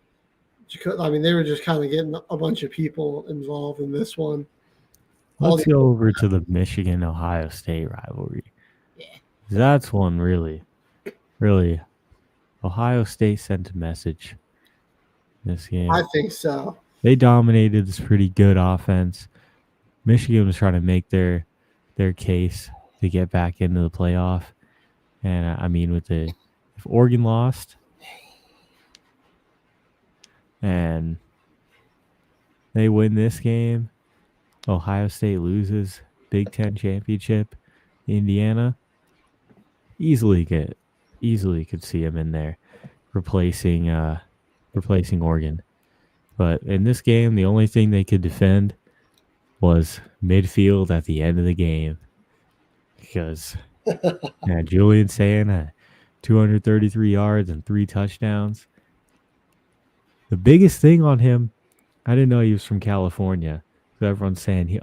I mean, they were just kind of getting a bunch of people involved in this one. Let's go over to the Michigan-Ohio State rivalry. Yeah. That's one really. Ohio State sent a message this game. I think so. They dominated this pretty good offense. Michigan was trying to make their case to get back into the playoff. And, I mean, if Oregon lost and they win this game, Ohio State loses Big Ten championship. Indiana easily could see them in there replacing Oregon. But in this game, the only thing they could defend was midfield at the end of the game because Julian Sand had 233 yards and 3 touchdowns. The biggest thing on him, I didn't know he was from California. So everyone's saying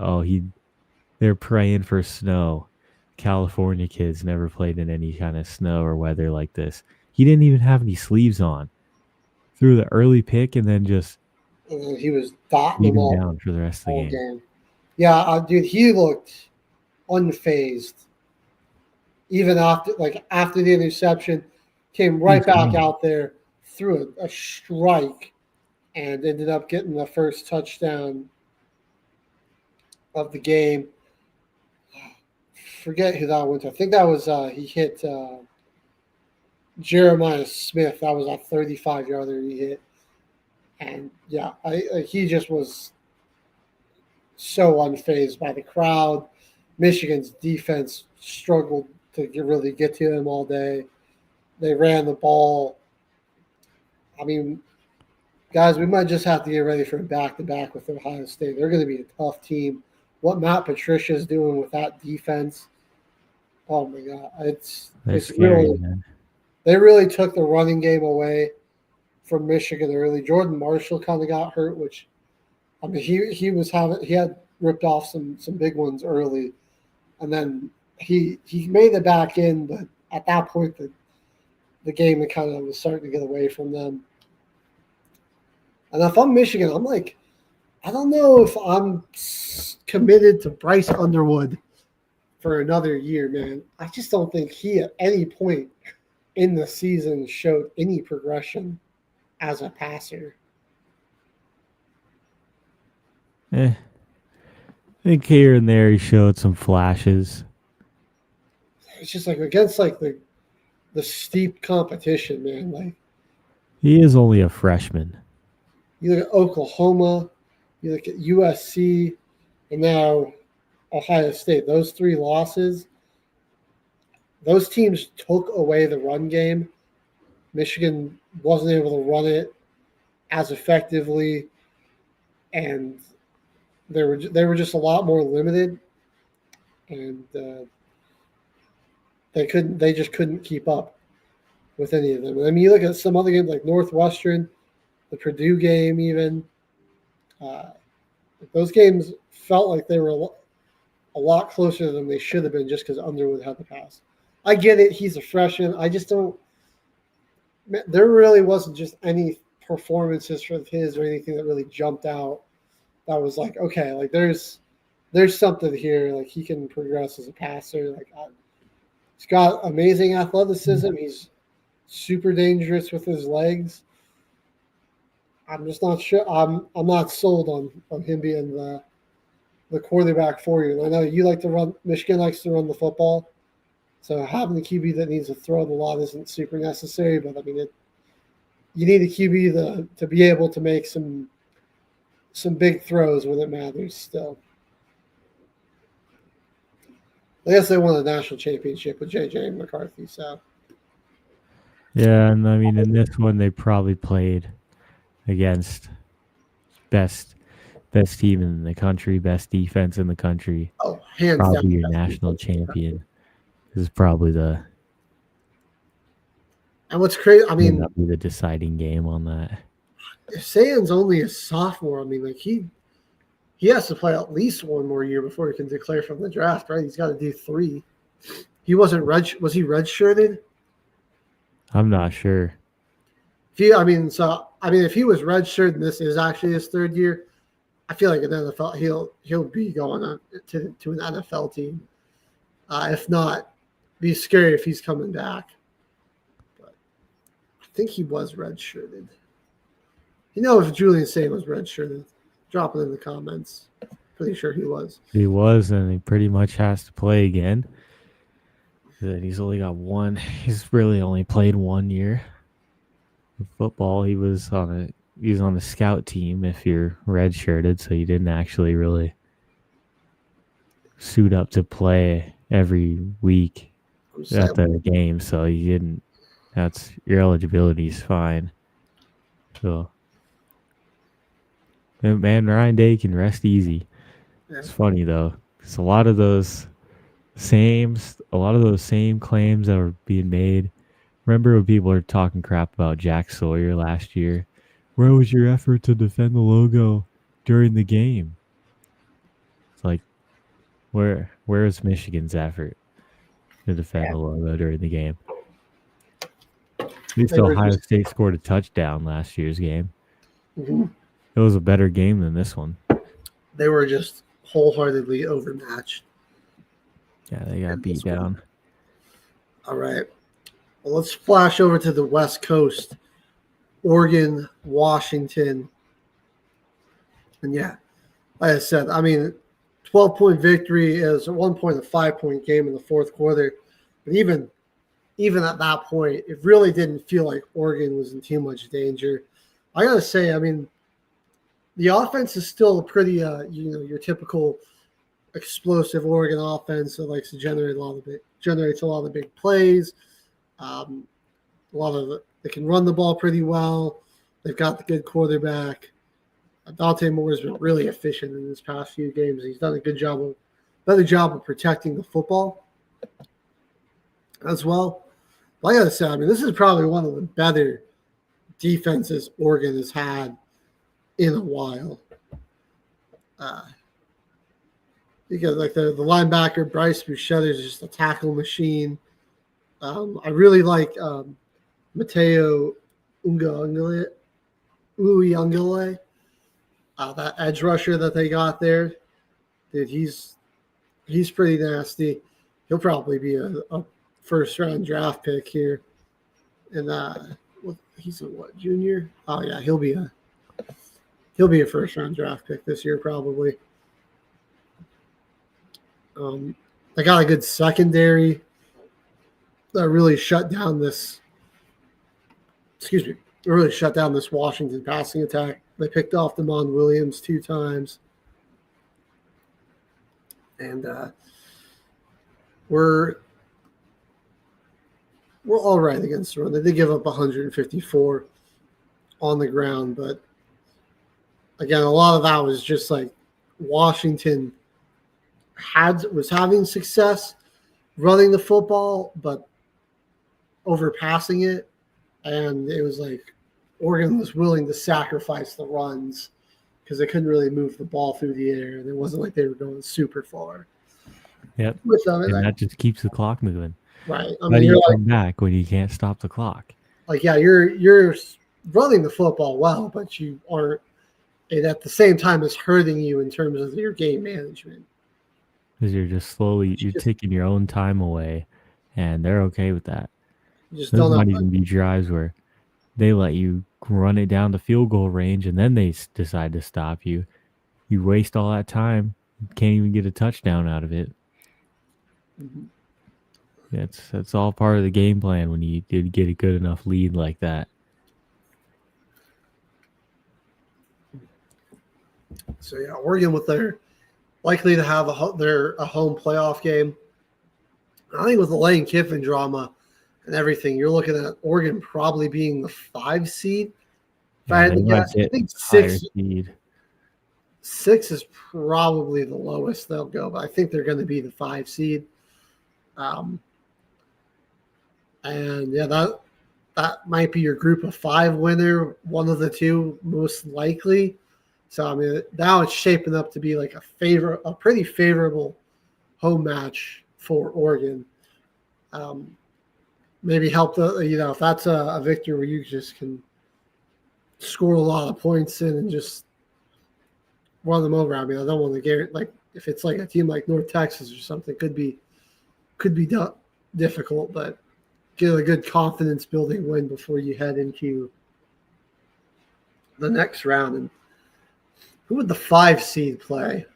they're praying for snow. California kids never played in any kind of snow or weather like this. He didn't even have any sleeves on. Threw the early pick and then just he was dotting them all down for the rest of the game. Yeah, dude, he looked unfazed. Even after the interception, came right back out there, threw a strike, and ended up getting the first touchdown of the game. Forget who that went to. I think that was he hit Jeremiah Smith. That was a 35-yarder he hit. And, yeah, he just was so unfazed by the crowd. Michigan's defense struggled to really get to him all day. They ran the ball. I mean, guys, we might just have to get ready for a back-to-back with Ohio State. They're going to be a tough team. What Matt Patricia is doing with that defense, oh, my God. It's scary, really man. They really took the running game away from Michigan early. Jordan Marshall kind of got hurt, which, I mean, he had ripped off some big ones early, and then he made it back in, but at that point the game kind of was starting to get away from them. And if I'm Michigan, I'm like, I don't know if I'm committed to Bryce Underwood for another year, man. I just don't think he at any point in the season showed any progression as a passer. I think here and there he showed some flashes. It's just like against like the steep competition, man. Like He is only a freshman. you look at Oklahoma, you look at USC, and now Ohio State. Those 3 losses, those teams took away the run game. Michigan wasn't able to run it as effectively, and they were just a lot more limited, and they just couldn't keep up with any of them. I mean, you look at some other games like Northwestern, the Purdue game, even those games felt like they were a lot closer than they should have been just because Underwood had the pass. I get it; he's a freshman. I just don't. There really wasn't just any performances from his or anything that really jumped out. That was like, okay, like there's something here. Like he can progress as a passer. Like he's got amazing athleticism. He's super dangerous with his legs. I'm just not sure. I'm not sold on him being the quarterback for you. And I know you like to run. Michigan likes to run the football, so having a QB that needs to throw it a lot isn't super necessary. But I mean, you need a QB to be able to make some big throws when it matters. Still, I guess they won a national championship with JJ McCarthy. So Yeah, and I mean, in this one, they probably played against best team in the country, best defense in the country. oh, hands Probably down, your best national defense in the country. champion. This is probably And what's crazy, I mean, that'll be the deciding game on that. if Sands only a sophomore, I mean, like he has to play at least one more year before he can declare from the draft, right? He's got to do 3. He wasn't was he redshirted? I'm not sure. If he was redshirted and this is actually his 3rd year, I feel like in NFL he'll be going on to an NFL team. If not, be scary if he's coming back. But I think he was redshirted. You know, if Julian Saint was redshirted, drop it in the comments. Pretty sure he was. He was, and he pretty much has to play again. He's only got one. He's really only played 1 year of football. He was on a scout team if you're redshirted, so you didn't actually really suit up to play every week at the game. So you didn't. Your eligibility is fine. So, man, Ryan Day can rest easy. Yeah. It's funny though, because a lot of those same claims that were being made. Remember when people were talking crap about Jack Sawyer last year? Where was your effort to defend the logo during the game? It's like, where is Michigan's effort to defend the logo during the game? At least Ohio State scored a touchdown last year's game. Mm-hmm. It was a better game than this one. They were just wholeheartedly overmatched. Yeah, they got beat down. All right. Well, let's flash over to the West Coast. Oregon, Washington. And yeah, like I said, I mean, 12-point victory is at one point a 5-point game in the 4th quarter. But even at that point, it really didn't feel like Oregon was in too much danger. I got to say, I mean, the offense is still pretty, your typical explosive Oregon offense that likes to generates a lot of big plays. They can run the ball pretty well. They've got the good quarterback. Dante Moore has been really efficient in his past few games. He's done a better job of protecting the football as well. Like I said, I mean, this is probably one of the better defenses Oregon has had in a while. Because like the linebacker Bryce Buchetter is just a tackle machine. I really like Mateo Uyungale, that edge rusher that they got there. Dude, he's pretty nasty. He'll probably be a first-round draft pick here. And he's a junior? Oh yeah, he'll be a first-round draft pick this year probably. They got a good secondary that really shut down this Washington passing attack. They picked off Damon Williams 2 times. And we're all right against the run. They did give up 154 on the ground, but again, a lot of that was just like Washington was having success running the football, but overpassing it. And it was like Oregon was willing to sacrifice the runs because they couldn't really move the ball through the air. And it wasn't like they were going super far. Yep. And that just keeps the clock moving. Right. I How mean, do you you're come back when you can't stop the clock? like, yeah, you're running the football well, but you aren't. And at the same time, it's hurting you in terms of your game management. Because you're just you're taking your own time away, and they're okay with that. You just There don't might know. even be drives where they let you run it down the field goal range, and then they decide to stop you. You waste all that time Can't even get a touchdown out of it. That's all part of the game plan when you did get a good enough lead like that. So yeah, Oregon with their likely to have a home playoff game. I think with the Lane Kiffin drama and everything, you're looking at Oregon probably being the 5 seed. If I had to guess, I think six is probably the lowest they'll go, but I think they're going to be the 5 seed. And yeah, that might be your group of 5 winner, one of the two most likely. So I mean, now it's shaping up to be like a pretty favorable home match for Oregon. Maybe help if that's a victory where you just can score a lot of points in and just run them over. I mean, I don't want to guarantee, like if it's like a team like North Texas or something, could be difficult, but get a good confidence building win before you head into the next round. And who would the 5 seed play?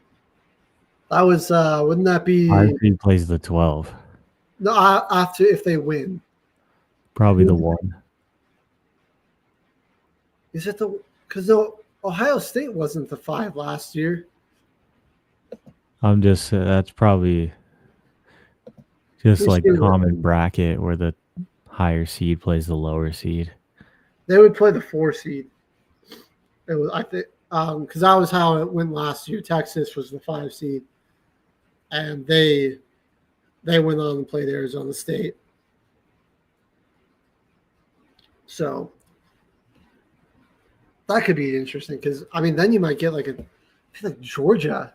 That was wouldn't that be 5 seed plays the 12? No, after if they win. Probably the 1. Is it because Ohio State wasn't the 5 last year? I'm just that's probably just like common bracket where the higher seed plays the lower seed. They would play the 4 seed. It was, I think, because that was how it went last year. Texas was the 5 seed, and they went on and played Arizona State. So that could be interesting because I mean, then you might get I feel like Georgia.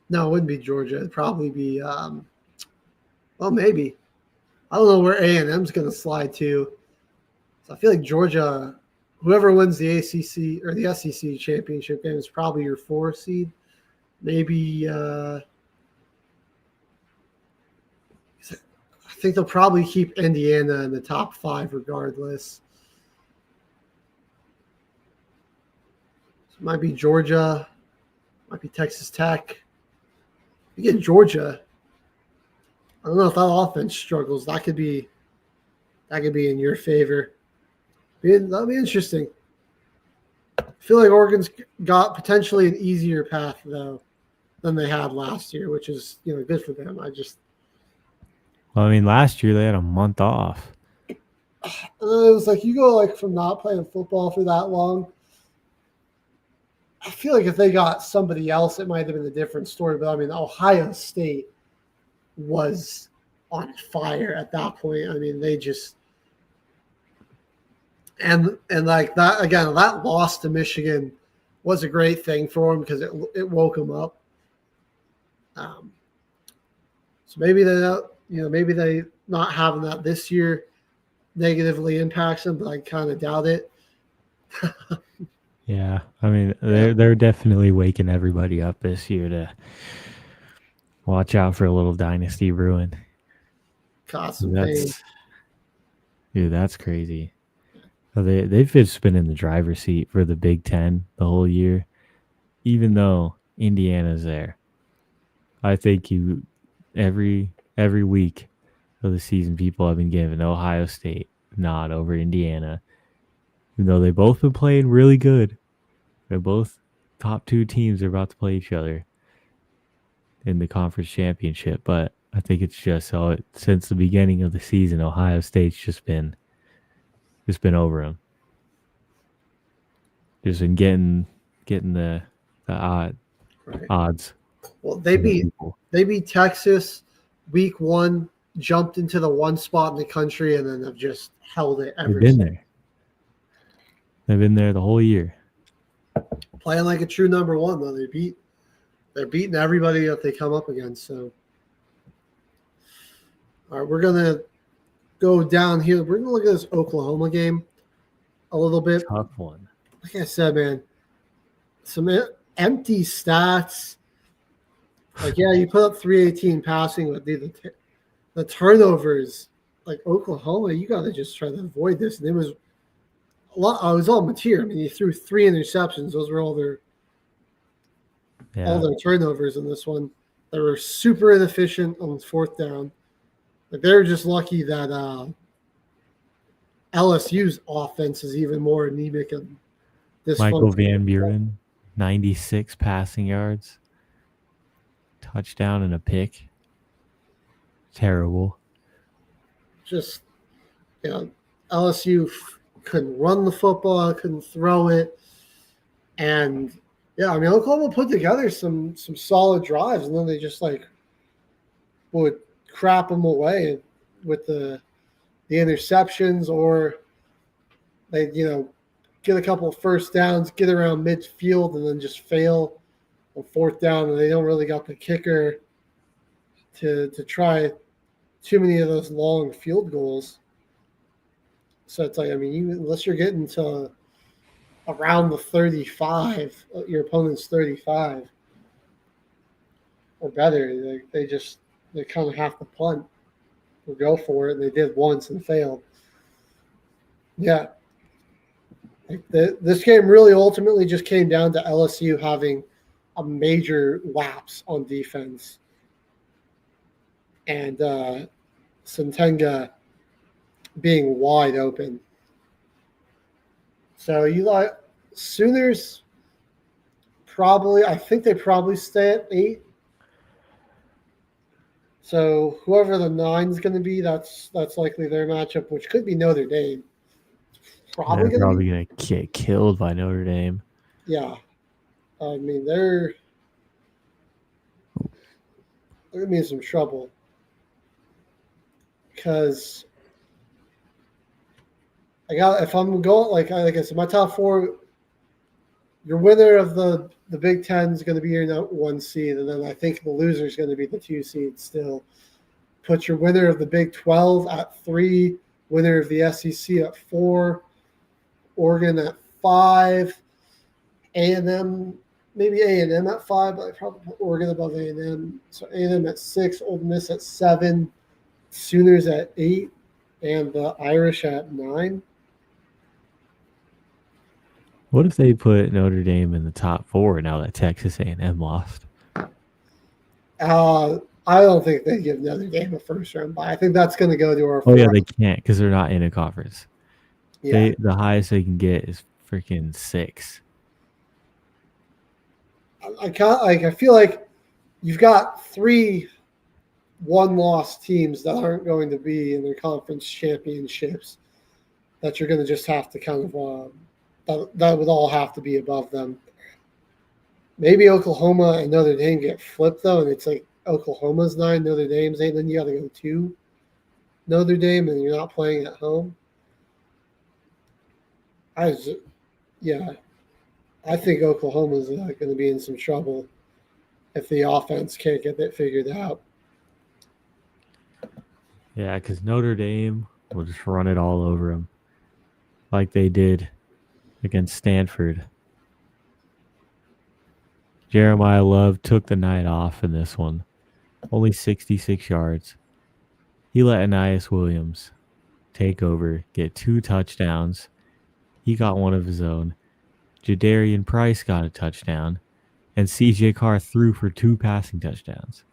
No, it wouldn't be Georgia. It'd probably be well, maybe. I don't know where A&M's going to slide to. So I feel like Georgia, whoever wins the ACC or the SEC championship game is probably your 4 seed. Maybe I think they'll probably keep Indiana in the top 5 regardless. So it might be Georgia, might be Texas Tech. You get Georgia. I don't know if that offense struggles. That could be in your favor. That'll be interesting. I feel like Oregon's got potentially an easier path though than they had last year, which is good for them. Well, I mean, last year they had a month off. It was like you go from not playing football for that long. I feel like if they got somebody else, it might have been a different story. But I mean, Ohio State was on fire at that point. I mean, they just and like that again. That loss to Michigan was a great thing for them because it woke them up. So maybe they not having that this year negatively impacts them, but I kind of doubt it. Yeah, I mean they're definitely waking everybody up this year to watch out for a little dynasty brewing. Cause some pain. Dude, that's crazy. They've just been in the driver's seat for the Big Ten the whole year, even though Indiana's there. I think every week of the season, people have been giving Ohio State nod over Indiana. Even though they both been playing really good. They're both top 2 teams are about to play each other in the conference championship. But I think it's just since the beginning of the season, Ohio State's just been over them. Just been getting the odds. Well, they beat Texas week 1, jumped into the 1 spot in the country, and then have just held it ever since. They've been there the whole year. Playing like a true number 1, though. They're beating everybody that they come up against. So, all right, we're gonna go down here. We're gonna look at this Oklahoma game a little bit. Tough one. Like I said, man, some empty stats. Like, yeah, you put up 318 passing, but the turnovers, like Oklahoma, you got to just try to avoid this. And it was a lot. It was all material. I mean, he threw 3 interceptions. Those were all all their turnovers in this one. They were super inefficient on fourth down. Like they were just lucky that LSU's offense is even more anemic and dysfunctional. Michael Van Buren, 96 passing yards, touchdown and a pick. Terrible. Just, LSU couldn't run the football, couldn't throw it. And, Oklahoma put together some solid drives, and then they just, would crap them away with the interceptions, or they, get a couple of first downs, get around midfield, and then just fail on fourth down, and they don't really got the kicker to try too many of those long field goals. So it's unless you're getting to around the 35, your opponent's 35 or better, they kind of have to punt or go for it, and they did once and failed. Yeah. This game really ultimately just came down to LSU having a major lapse on defense. And Sentenga being wide open. So Sooners I think they probably stay at 8. So whoever the 9 is going to be, that's likely their matchup, which could be Notre Dame. They're probably going to get killed by Notre Dame. Yeah. They're going to be in some trouble. Because if I'm going like I said, my top 4, your winner of the Big Ten is going to be your 1 seed, and then I think the loser is going to be the 2 seed still. Put your winner of the Big 12 at 3, winner of the SEC at 4, Oregon at 5, A&M, maybe A&M at 5, but I probably put Oregon above A&M. So A&M at 6, Ole Miss at 7, Sooners at 8, and the Irish at 9. What if they put Notre Dame in the top 4 now that Texas A&M lost? I don't think they give Notre Dame a first round bye. I think that's going to go to our. Oh yeah, they can't because they're not in a conference. Yeah. The highest they can get is freaking 6. I feel like you've got 3 one-loss teams that aren't going to be in their conference championships that you're going to just have to kind of that would all have to be above them. Maybe Oklahoma and Notre Dame get flipped though, and it's like Oklahoma's 9, Notre Dame's 8, then you got to go to Notre Dame, and you're not playing at home. I think Oklahoma's going to be in some trouble if the offense can't get that figured out. Yeah, because Notre Dame will just run it all over them like they did against Stanford. Jeremiah Love took the night off in this one. Only 66 yards. He let Anais Williams take over, get 2 touchdowns. He got one of his own. Jadarian Price got a touchdown. And C.J. Carr threw for 2 passing touchdowns.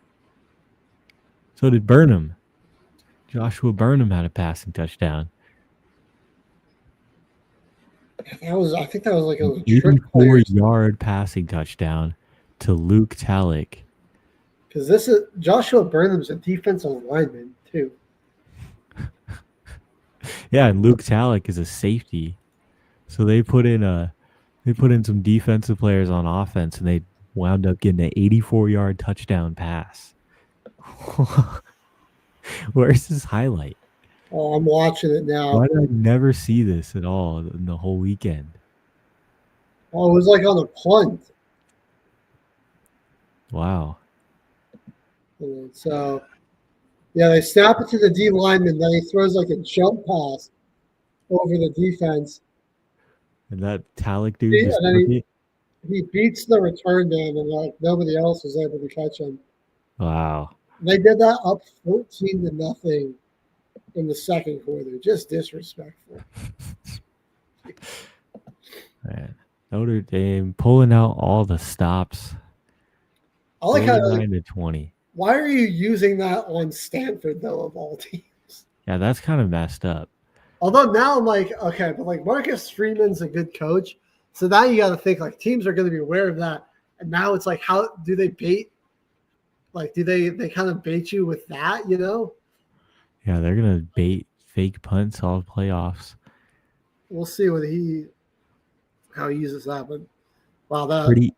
So did Burnham. Joshua Burnham had a passing touchdown. I think that was like a 84-yard passing touchdown to Luke Talek. Because this is Joshua Burnham's a defensive lineman too. Yeah, and Luke Talek is a safety. So they put in some defensive players on offense, and they wound up getting an 84-yard touchdown pass. Where's this highlight? Oh, I'm watching it now. Why did I never see this at all in the whole weekend? Oh, it was like on a punt. Wow. So, yeah, they snap it to the D lineman, then he throws like a jump pass over the defense. And that Talek dude he beats the return man, and like nobody else was able to catch him. Wow. They did that up 14-0 in the second quarter. Just disrespectful. Man, Notre Dame pulling out all the stops. I like how 49-20. why are you using that on Stanford though of all teams? Yeah, that's kind of messed up. Although now I'm like, okay, but like Marcus Freeman's a good coach, so now you got to think like teams are going to be aware of that, and now it's like, how do they bait? Like, do they kind of bait you with that? You know, Yeah, they're gonna bait fake punts all playoffs. we'll see how he uses that. But wow, that Pretty.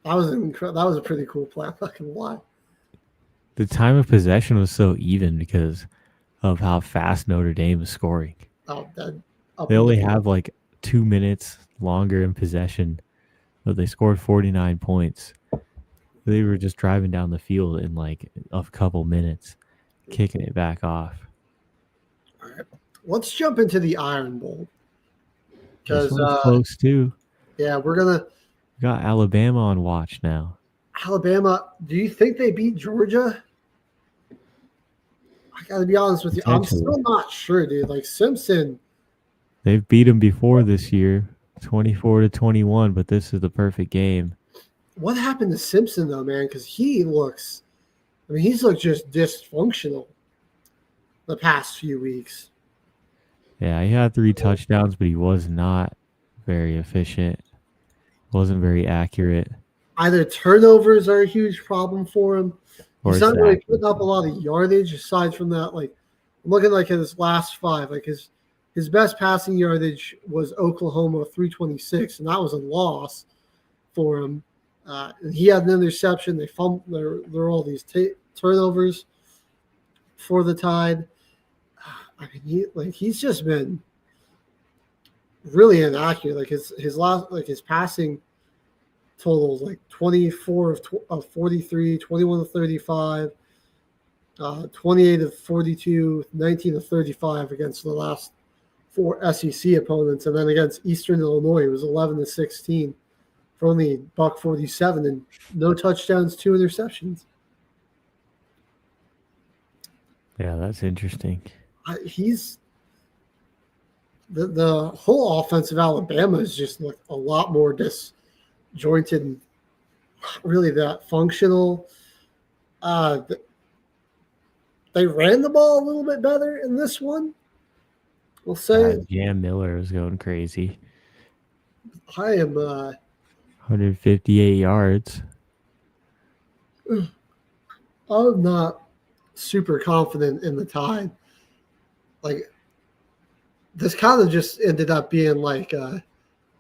was that was a pretty cool play. I'm not gonna lie. The time of possession was so even because of how fast Notre Dame is scoring. Oh, that They only have like 2 minutes longer in possession, but they scored 49 points. They were just driving down the field in like a couple minutes, kicking it back off. All right, let's jump into the Iron Bowl This because one's close too. yeah, we're gonna We got Alabama on watch now. Alabama. Do you think they beat Georgia? I got to be honest with you. I'm still not sure, dude. Like Simpson. They've beat them before this year, 24-21, but this is the perfect game. What happened to Simpson though, man? Because he's looked just dysfunctional the past few weeks. Yeah, he had 3 touchdowns, but he was not very efficient. Wasn't very accurate. Either turnovers are a huge problem for him. He's not really Exactly. putting up a lot of yardage aside from that. Like I'm looking like at his last 5. Like his best passing yardage was Oklahoma 326, and that was a loss for him. And he had an interception. They fumbled. There were all these turnovers for the Tide. I mean, he's just been really inaccurate. Like his passing totals like 24 of 43, 21 of 35, 28 of 42, 19 of 35 against the last 4 SEC opponents, and then against Eastern Illinois it was 11 to 16 for only $147 and no touchdowns, 2 interceptions. Yeah, that's interesting. He's the whole offensive Alabama is just like a lot more disjointed and not really that functional. They ran the ball a little bit better in this one. We'll say Jam Miller was going crazy. I am 158 yards. I'm not super confident in the Tide. Like this kind of just ended up being like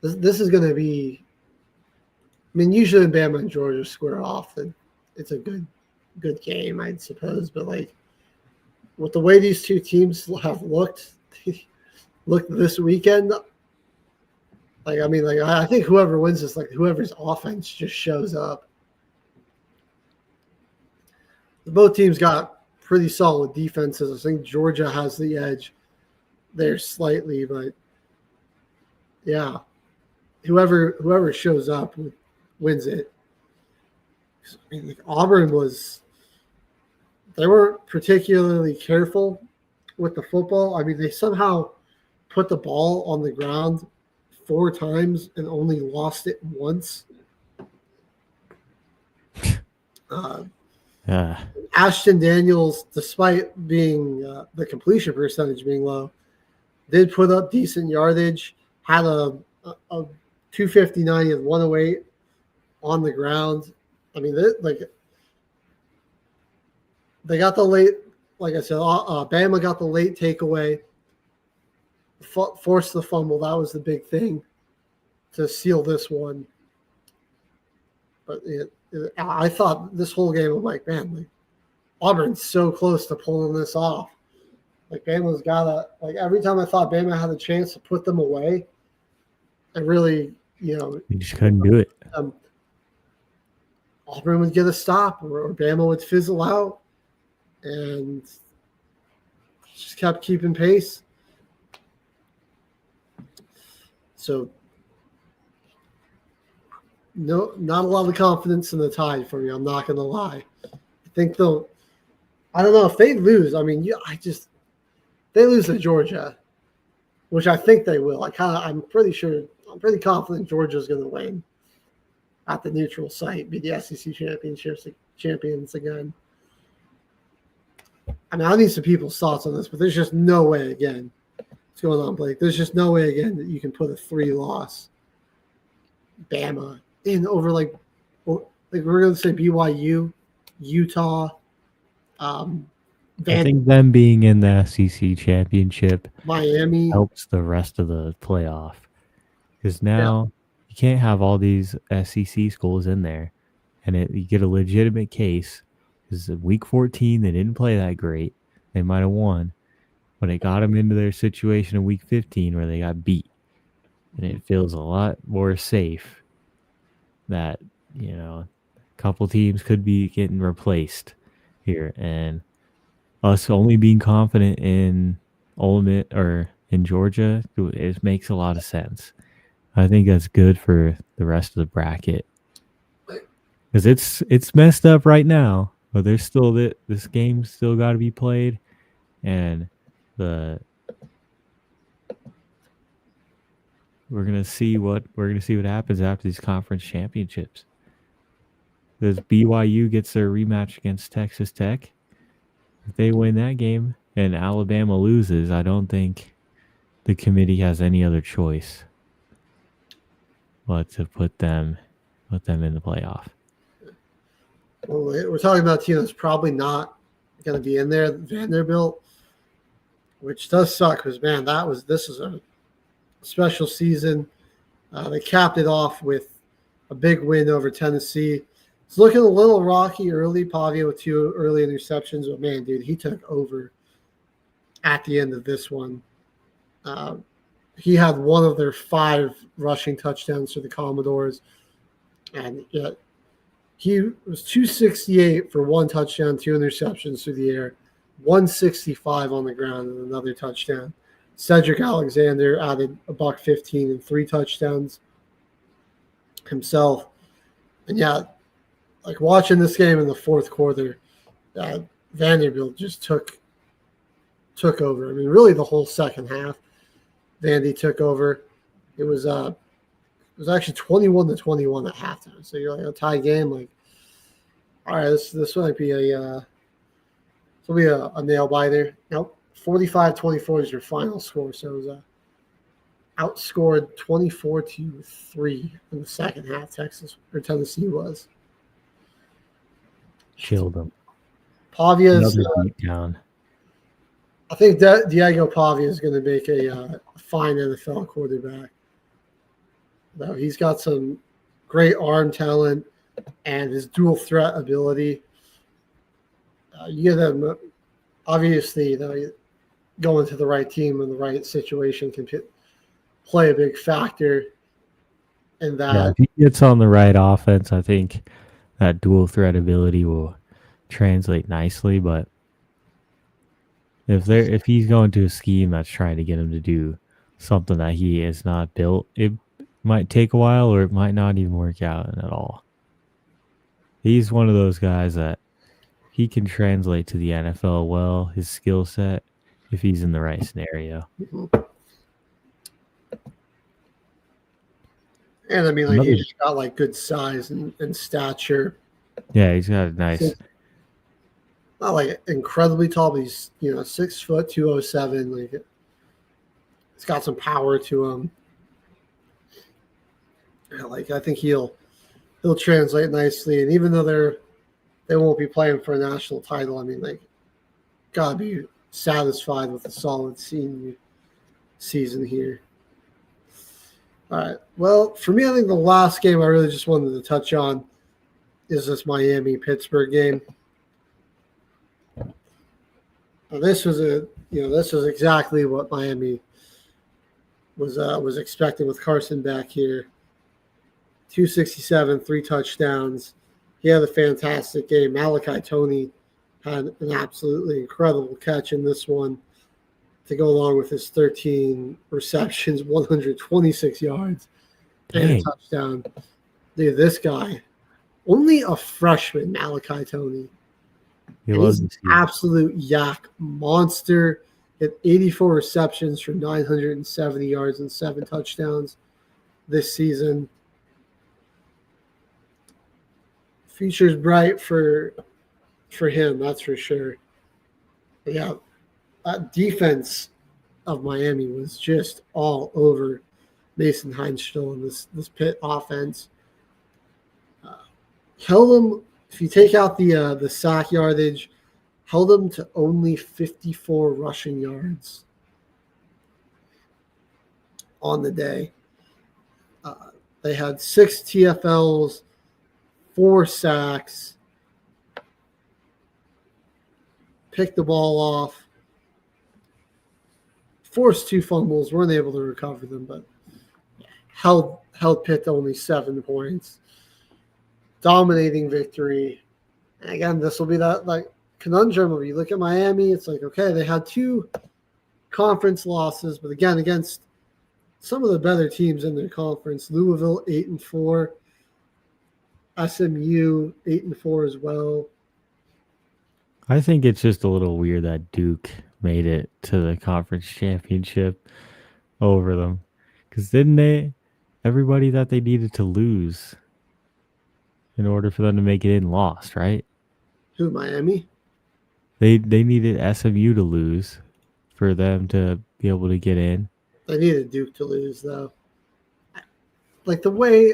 this is going to be. I mean, usually Bama and Georgia square off, and it's a good game, I suppose. But like with the way these two teams have looked this weekend, like I mean, like I think whoever wins this, like whoever's offense just shows up. Both teams got pretty solid defenses. I think Georgia has the edge there slightly, but yeah, whoever shows up wins it. I mean, like Auburn they weren't particularly careful with the football. I mean, they somehow put the ball on the ground 4 times and only lost it once. Ashton Daniels, despite being the completion percentage being low, did put up decent yardage, had a 259 and 108 on the ground. I mean, they got the late, like I said, Bama got the late takeaway, forced the fumble. That was the big thing to seal this one. But I thought this whole game, I'm like, man, like, Auburn's so close to pulling this off. Like Bama's like every time I thought Bama had a chance to put them away, I really, you just couldn't do it. Auburn would get a stop or Bama would fizzle out, and just kept keeping pace. So no, not a lot of confidence in the Tide for me. I'm not going to lie. I think I don't know if they lose. I mean, they lose to Georgia, which I think they will. I'm pretty confident Georgia's going to win. at the neutral site, be the SEC champions again. I mean, I need some people's thoughts on this, but there's just no way again. What's going on, Blake? There's just no way again that you can put a 3-loss Bama in over like we're going to say BYU, Utah. I think them being in the SEC championship Miami helps the rest of the playoff, because now you can't have all these SEC schools in there, and you get a legitimate case. Because week 14 they didn't play that great. They might have won, but it got them into their situation in week 15 where they got beat, and it feels a lot more safe that a couple teams could be getting replaced here, and us only being confident in Ole Miss or in Georgia, it makes a lot of sense. I think that's good for the rest of the bracket, because it's messed up right now, but there's still this game's still got to be played, and we're gonna see what happens after these conference championships. Because BYU gets their rematch against Texas Tech. If they win that game and Alabama loses, I don't think the committee has any other choice but to put them in the playoff. Well, we're talking about a team that's probably not going to be in there, Vanderbilt, which does suck because, man, this is a special season. They capped it off with a big win over Tennessee. It's looking a little rocky early. Pavia with 2 early interceptions, but man, dude, he took over at the end of this one. He had one of their 5 rushing touchdowns for the Commodores, and yet he was 268 for 1 touchdown, 2 interceptions through the air, 165 on the ground, and another touchdown. Cedric Alexander added $115 and 3 touchdowns himself. And yeah, like watching this game in the fourth quarter, Vanderbilt just took over. I mean, really the whole second half, Vandy took over. It was actually 21-21 at halftime. So you're like a tie game. Like, all right, this might be a nail biter. Nope, 45-24 is your final score. So it was outscored 24-3 in the second half. Tennessee was. Killed them. Pavia's down. I think Diego Pavia is going to make a fine NFL quarterback. Though he's got some great arm talent and his dual threat ability. You get him, obviously, going to the right team in the right situation can play a big factor in that. Yeah, if he gets on the right offense, I think that dual threat ability will translate nicely. But if he's going to a scheme that's trying to get him to do something that he is not built, it might take a while, or it might not even work out at all. He's one of those guys that he can translate to the NFL well, his skill set, if he's in the right scenario. And I mean, he's just got like good size and stature. Yeah, he's got a nice. Not like incredibly tall, but he's 6 foot 207. Like he's got some power to him. Like I think he'll translate nicely. And even though they won't be playing for a national title, I mean, like, gotta be satisfied with a solid senior season here. All right. Well, for me, I think the last game I really just wanted to touch on is this Miami-Pittsburgh game. Now, this was exactly what Miami was expecting with Carson back here. 267, 3 touchdowns. He had a fantastic game. Malachi Toney had an absolutely incredible catch in this one to go along with his 13 receptions, 126 yards, and a touchdown. Dude, this guy, only a freshman, Malachi Toney. He's an absolute yak monster. Hit 84 receptions for 970 yards and 7 touchdowns this season. future's bright for him, that's for sure. But yeah, that defense of Miami was just all over Mason Heinstall and this Pitt offense. Held them, if you take out the sack yardage, held them to only 54 rushing yards on the day. They had 6 TFLs, 4 sacks, picked the ball off, forced 2 fumbles, weren't able to recover them, but held Pitt to only 7 points. Dominating victory. And again, this will be that like conundrum of you look at Miami, it's like, okay, they had 2 conference losses, but again, against some of the better teams in their conference. Louisville 8-4, SMU 8-4 as well. I think it's just a little weird that Duke made it to the conference championship over them. Because didn't everybody that they needed to lose in order for them to make it in lost, right? Who, Miami? They needed SMU to lose for them to be able to get in. They needed Duke to lose, though. Like the way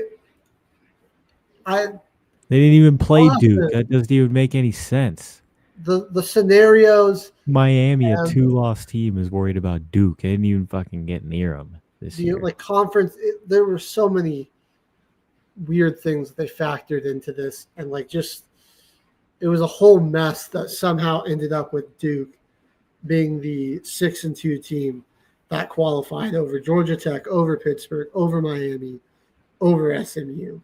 they didn't even play Austin, Duke. That doesn't even make any sense. The scenarios. Miami, a 2-loss team, is worried about Duke. They didn't even fucking get near them this year. Like conference, there were so many weird things that they factored into this, and like just it was a whole mess that somehow ended up with Duke being the 6-2 team that qualified over Georgia Tech, over Pittsburgh, over Miami, over SMU.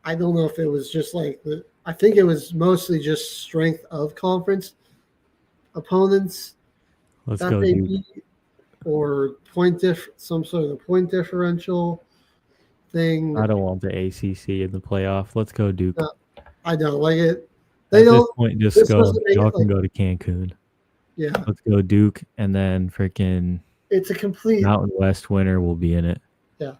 I don't know if it was just like I think it was mostly just strength of conference opponents. Let's go, Duke. Or some sort of point differential thing. I don't want the ACC in the playoff. Let's go, Duke. I don't like it. At this point, just go. Y'all can go to Cancun. Yeah. Let's go Duke, and then freaking it's a complete Mountain West winner will be in it. Yeah.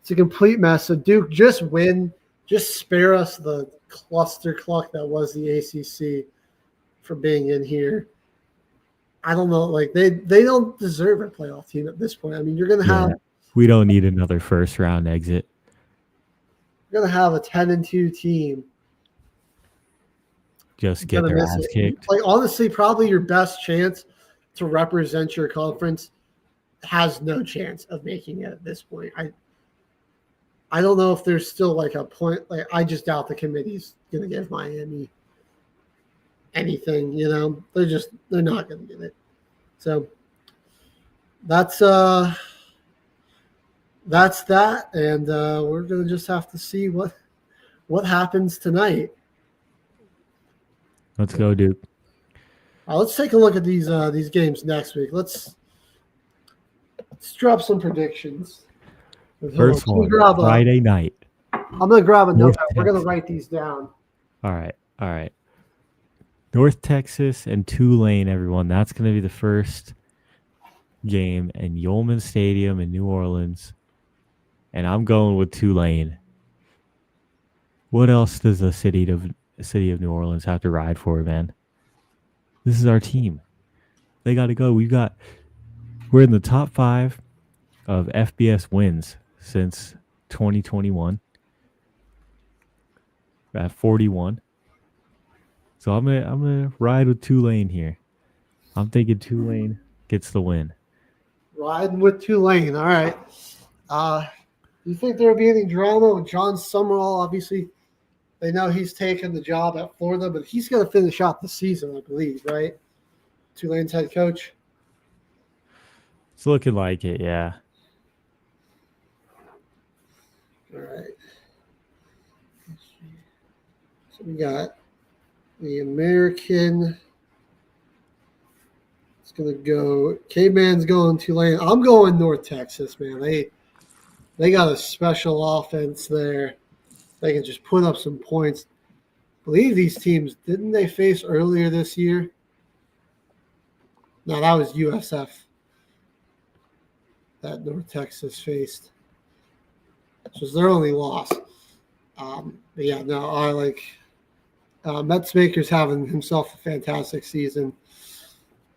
It's a complete mess. So Duke, just win. Just spare us the cluster cluck that was the ACC for being in here. I don't know. Like they don't deserve a playoff team at this point. I mean, you're going to have. We don't need another first round exit. You're going to have a 10-2 team. Just get their ass kicked. Like honestly, probably your best chance to represent your conference has no chance of making it at this point. I don't know if there's still like a point. Like I just doubt the committee's going to give Miami anything. You know, they're not going to give it. So that's that, and we're going to just have to see what happens tonight. Let's go, Duke. Let's take a look at these games next week. Let's drop some predictions. First one, Friday night. I'm going to grab a notepad. We're going to write these down. All right. North Texas and Tulane, everyone. That's going to be the first game in Yulman Stadium in New Orleans. And I'm going with Tulane. What else does the city of New Orleans have to ride for, man? This is our team. They got to go. We're in the top 5 of FBS wins since 2021 at 41. So I'm gonna ride with Tulane here. I'm thinking Tulane gets the win. Riding with Tulane. All right. Do you think there will be any drama with John Summerall? Obviously, they know he's taken the job at Florida, but he's going to finish out the season, I believe, right? Tulane's head coach. It's looking like it, yeah. All right. So we got the American. It's going to go. K-Man's going Tulane. I'm going North Texas, man. They got a special offense there. They can just put up some points. I believe these teams, didn't they face earlier this year? No, that was USF that North Texas faced. Which was their only loss. But yeah, no, I like Mets Maker's having himself a fantastic season.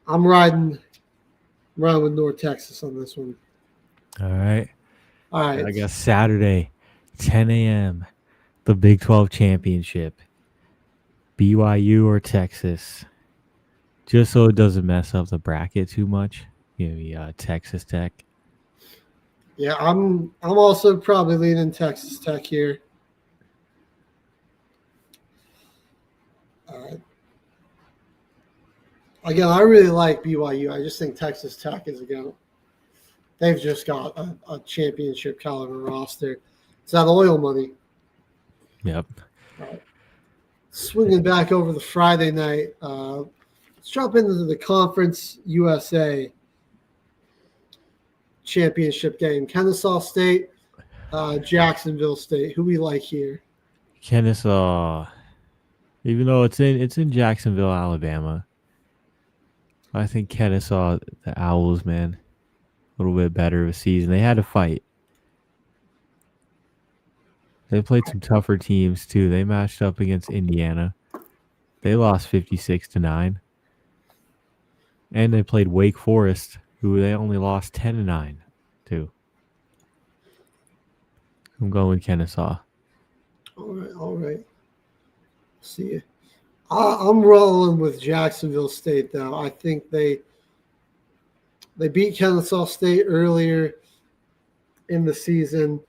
I'm riding with North Texas on this one. All right. All right. I guess Saturday, 10 a.m., the Big 12 championship. BYU or Texas. Just so it doesn't mess up the bracket too much. Give me Texas Tech. Yeah, I'm also probably leaning Texas Tech here. Again, I really like BYU. I just think Texas Tech is they've just got a championship caliber roster. It's that oil money. Yep. All right. Swinging back over the Friday night, let's jump into the Conference USA championship game. Kennesaw State, Jacksonville State. Who we like here? Kennesaw. Even though it's in Jacksonville, Alabama. I think Kennesaw, the Owls, man, a little bit better of a season. They had to fight. They played some tougher teams too. They matched up against Indiana. They lost 56-9. And they played Wake Forest, who they only lost 10-9 to. I'm going Kennesaw. All right. See you. I'm rolling with Jacksonville State, though. I think they beat Kennesaw State earlier in the season.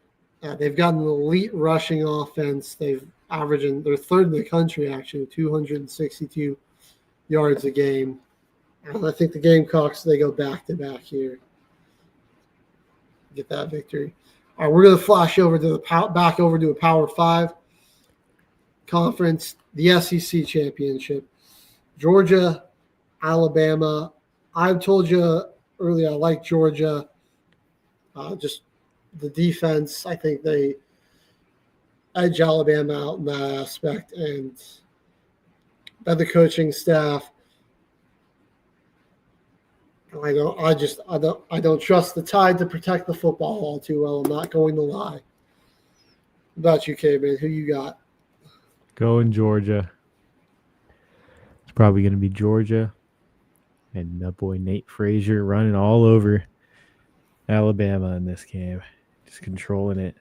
They've got an elite rushing offense. They're third in the country, actually, 262 yards a game. And I think the Gamecocks, they go back-to-back here. Get that victory. All right, we're going to flash over to back over to a Power 5 conference, the SEC championship. Georgia, Alabama. I've told you earlier I like Georgia. Just the defense, I think they edge Alabama out in that aspect, and by the coaching staff. I don't trust the Tide to protect the football all too well. I'm not going to lie. What about you, K-Man? Who you got? Going Georgia. It's probably going to be Georgia. And that boy Nate Frazier running all over Alabama in this game. Just controlling it.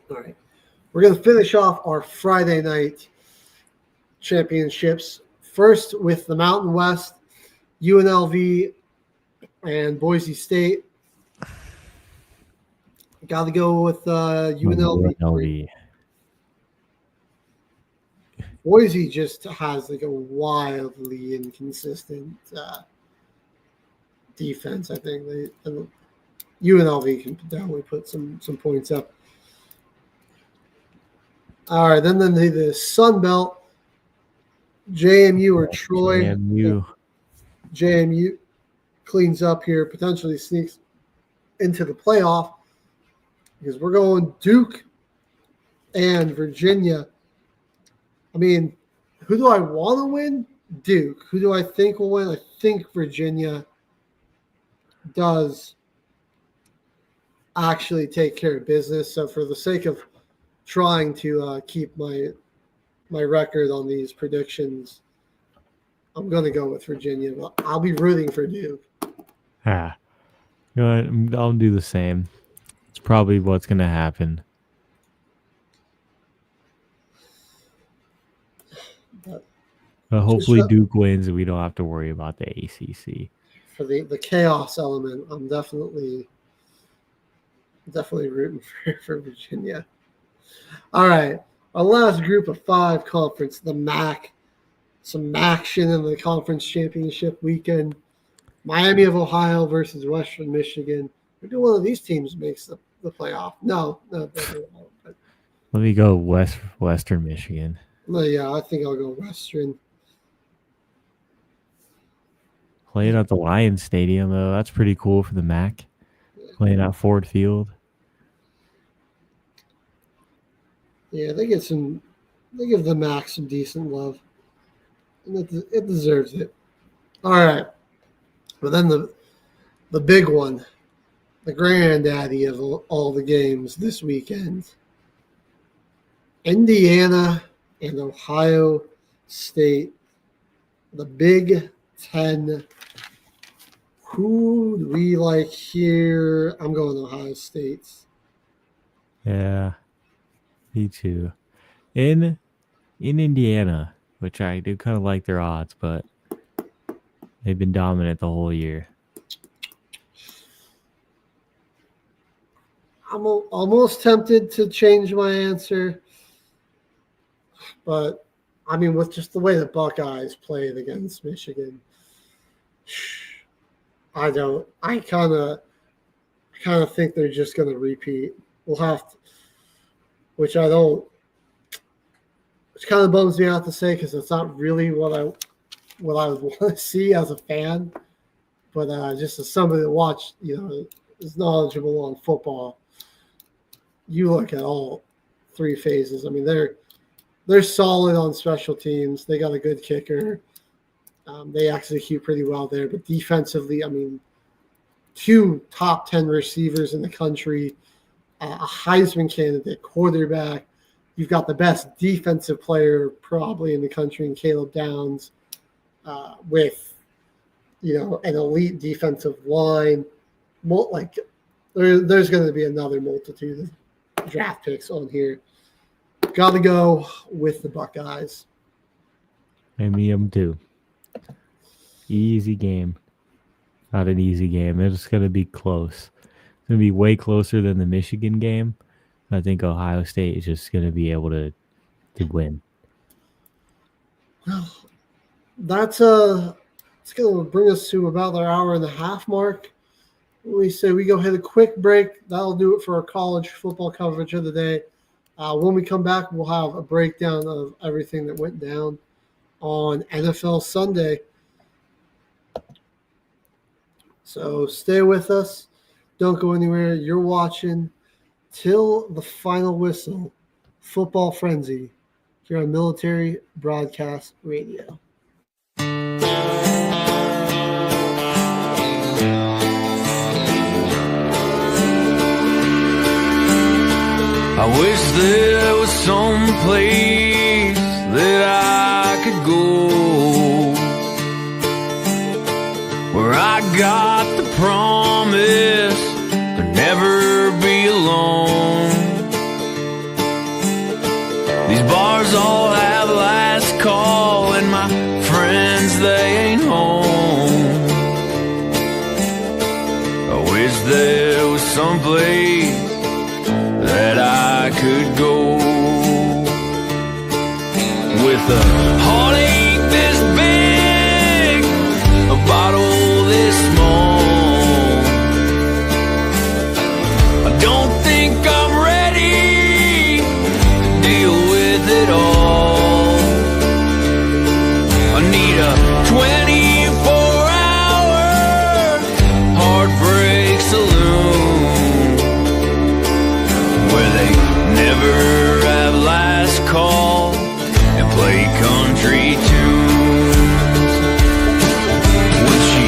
All right. We're going to finish off our Friday night championships. First with the Mountain West, UNLV and Boise State. Got to go with UNLV. Boise just has like a wildly inconsistent defense. I think UNLV can definitely put some points up. All right, then the Sun Belt. JMU or Troy. JMU cleans up here, potentially sneaks into the playoff because we're going Duke and Virginia. I mean, who do I want to win? Duke. Who do I think will win? I think Virginia does actually take care of business. So for the sake of trying to keep my record on these predictions, I'm going to go with Virginia, but I'll be rooting for Duke. I'll do the same. It's probably what's going to happen. But hopefully Duke wins and we don't have to worry about the ACC. For the chaos element, I'm definitely rooting for Virginia. All right. Our last group of 5 conference, the MAC. Some action in the conference championship weekend. Miami of Ohio versus Western Michigan. Maybe one of these teams makes the playoff. No. Let me go Western Michigan. Yeah, I think I'll go Western. Playing at the Lions Stadium, though, that's pretty cool for the MAC. Playing at Ford Field. Yeah, they give the MAC some decent love. And it deserves it. All right. But then the big one, the granddaddy of all the games this weekend. Indiana and Ohio State, the Big Ten. Who do we like here? I'm going Ohio State. Yeah, me too. In Indiana, which I do kind of like their odds, but they've been dominant the whole year. I'm almost tempted to change my answer, but I mean, with just the way the Buckeyes played against Michigan, I kind of think they're just going to repeat. We'll have to, which kind of bums me out to say because it's not really what I would want to see as a fan, but just as somebody that watched, is knowledgeable on football. You look at all three phases. I mean, they're solid on special teams. They got a good kicker. They execute pretty well there. But defensively, I mean, 2 top 10 receivers in the country, a Heisman candidate quarterback. You've got the best defensive player probably in the country in Caleb Downs, with, an elite defensive line. There's going to be another multitude of draft picks on here. Got to go with the Buckeyes. And me, too. Easy game. Not an easy game. It's going to be close. It's going to be way closer than the Michigan game. I think Ohio State is just going to be able to win. Well, it's going to bring us to about our hour and a half mark. We say we go hit a quick break. That'll do it for our college football coverage of the day. When we come back, we'll have a breakdown of everything that went down on NFL Sunday. So stay with us. Don't go anywhere. You're watching Till the Final Whistle, Football Frenzy, here on Military Broadcast Radio. I wish there was some place that I could go where I got the promise to never be alone. These bars all have last call and my friends, they ain't home. I wish there was some place that I could go with a heartache this big, a bottle this small. I don't think I'm ready to deal with it all. I need a 24-hour heartbreak saloon where they never have last call and play country tunes. When she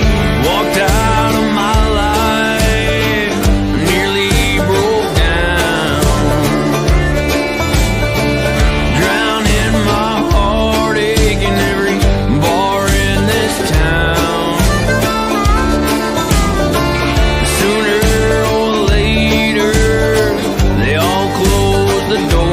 walked out of my life, I nearly broke down, drowning my heartache in every bar in this town. Sooner or later, they all close the door.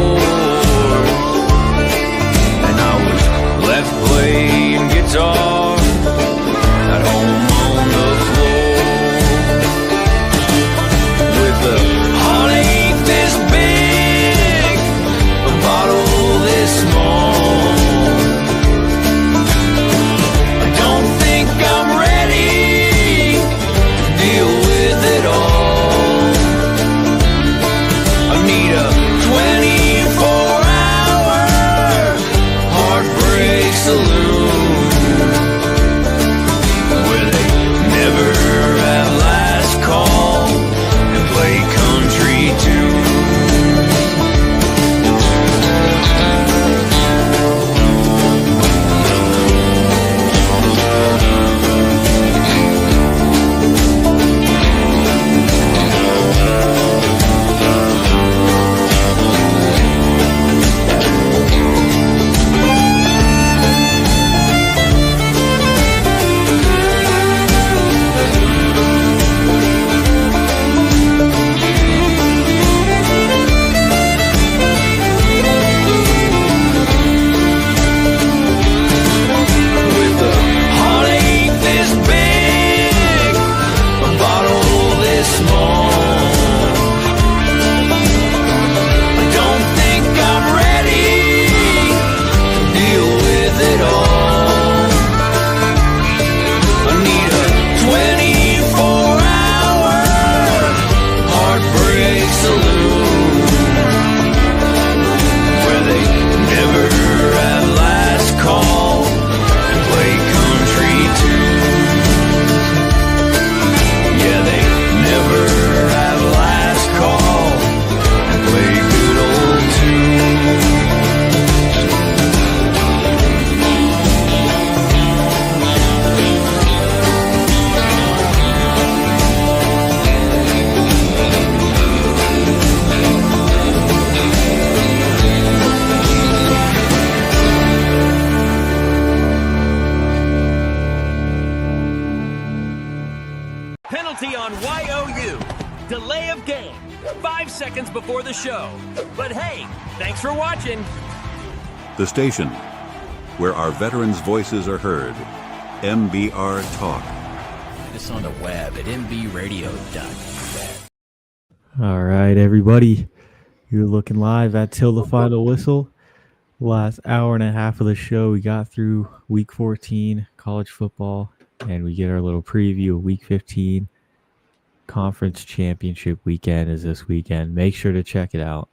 Penalty on YOU. Delay of game. 5 seconds before the show. But hey, thanks for watching. The station where our veterans' voices are heard. MBR Talk. Find us on the web at mbradio.net. All right, everybody. You're looking live at Till the Final Whistle. Last hour and a half of the show, we got through Week 14 college football, and we get our little preview of Week 15. Conference Championship weekend is this weekend. Make sure to check it out.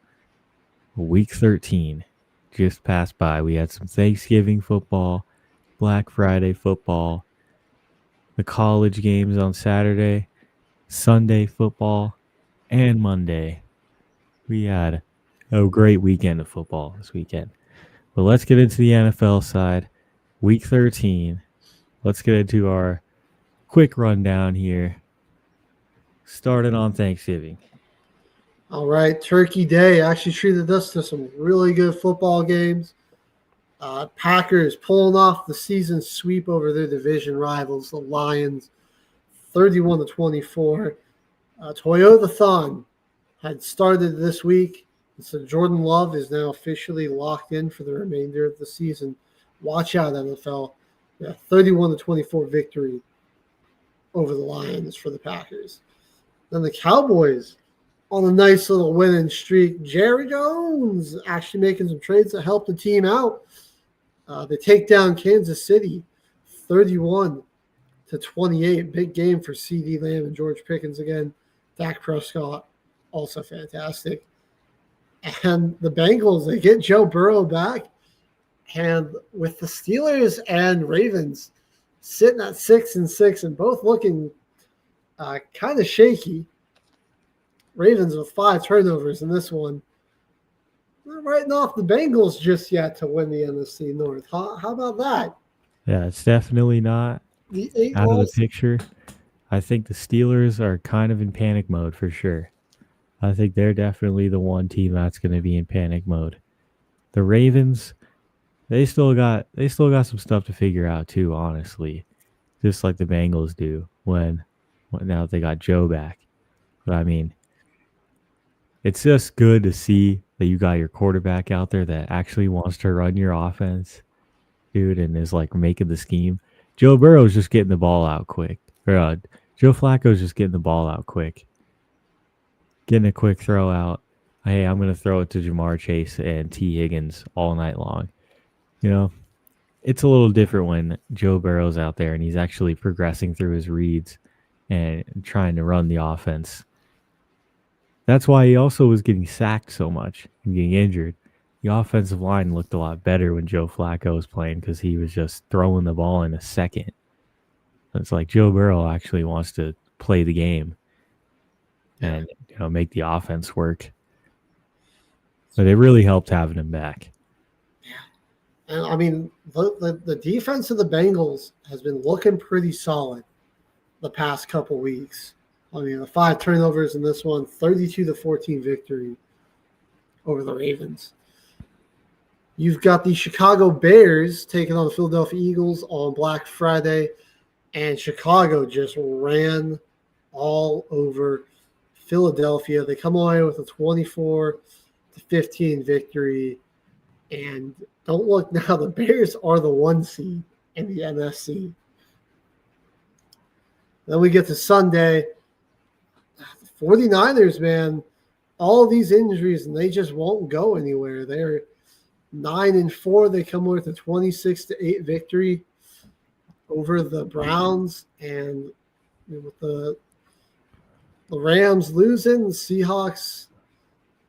Week 13 just passed by. We had some Thanksgiving football, Black Friday football, the college games on Saturday, Sunday football, and Monday. We had a great weekend of football this weekend. But let's get into the NFL side. Week 13. Let's get into our quick rundown here. Starting on Thanksgiving. All right, Turkey Day actually treated us to some really good football games. Packers pulling off the season sweep over their division rivals, the Lions, 31-24. Toyota-thon had started this week. So Jordan Love is now officially locked in for the remainder of the season. Watch out, NFL. 31-24 victory over the Lions for the Packers. Then the Cowboys on a nice little winning streak. Jerry Jones actually making some trades to help the team out. They take down Kansas City 31-28. Big game for CeeDee Lamb and George Pickens again. Dak Prescott, also fantastic. And the Bengals, they get Joe Burrow back. And with the Steelers and Ravens sitting at 6-6 and both looking kind of shaky. Ravens with 5 turnovers in this one. Not writing off the Bengals just yet to win the NFC North. How about that? Yeah, it's definitely not out of the picture. I think the Steelers are kind of in panic mode for sure. I think they're definitely the one team that's going to be in panic mode. The Ravens, they still got some stuff to figure out too, honestly. Just like the Bengals do now that they got Joe back. But I mean, it's just good to see that you got your quarterback out there that actually wants to run your offense, dude, and is like making the scheme. Joe Burrow's just getting the ball out quick. Joe Flacco's just getting the ball out quick. Getting a quick throw out. Hey, I'm going to throw it to Jamar Chase and T. Higgins all night long. You know, it's a little different when Joe Burrow's out there and he's actually progressing through his reads and trying to run the offense. That's why he also was getting sacked so much and getting injured. The offensive line looked a lot better when Joe Flacco was playing because he was just throwing the ball in a second. It's like Joe Burrow actually wants to play the game and make the offense work. But it really helped having him back. Yeah. And I mean, the defense of the Bengals has been looking pretty solid the past couple weeks. I mean, the 5 turnovers in this one, 32-14 victory over the Ravens. You've got the Chicago Bears taking on the Philadelphia Eagles on Black Friday, and Chicago just ran all over Philadelphia. They come away with a 24-15 victory. And don't look now, the Bears are the 1 seed in the NFC. Then we get to Sunday. The 49ers, man, all these injuries, and they just won't go anywhere. They're 9-4. They come with a 26-8 victory over the Browns. And with the Rams losing, the Seahawks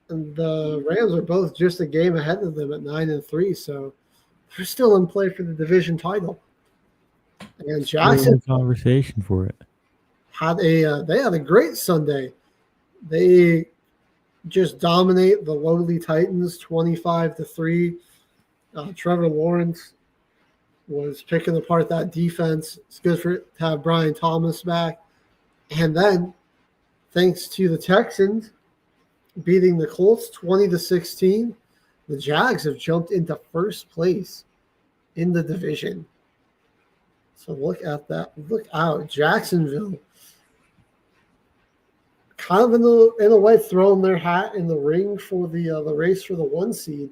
and the Rams are both just a game ahead of them at 9-3, so they're still in play for the division title. And Jackson conversation for it had a great Sunday. They just dominate the lowly Titans 25-3. Trevor Lawrence was picking apart that defense. It's good to have Brian Thomas back. And then, thanks to the Texans beating the Colts 20-16, the Jags have jumped into first place in the division. So look at that. Look out. Jacksonville kind of in a way throwing their hat in the ring for the race for the 1 seed.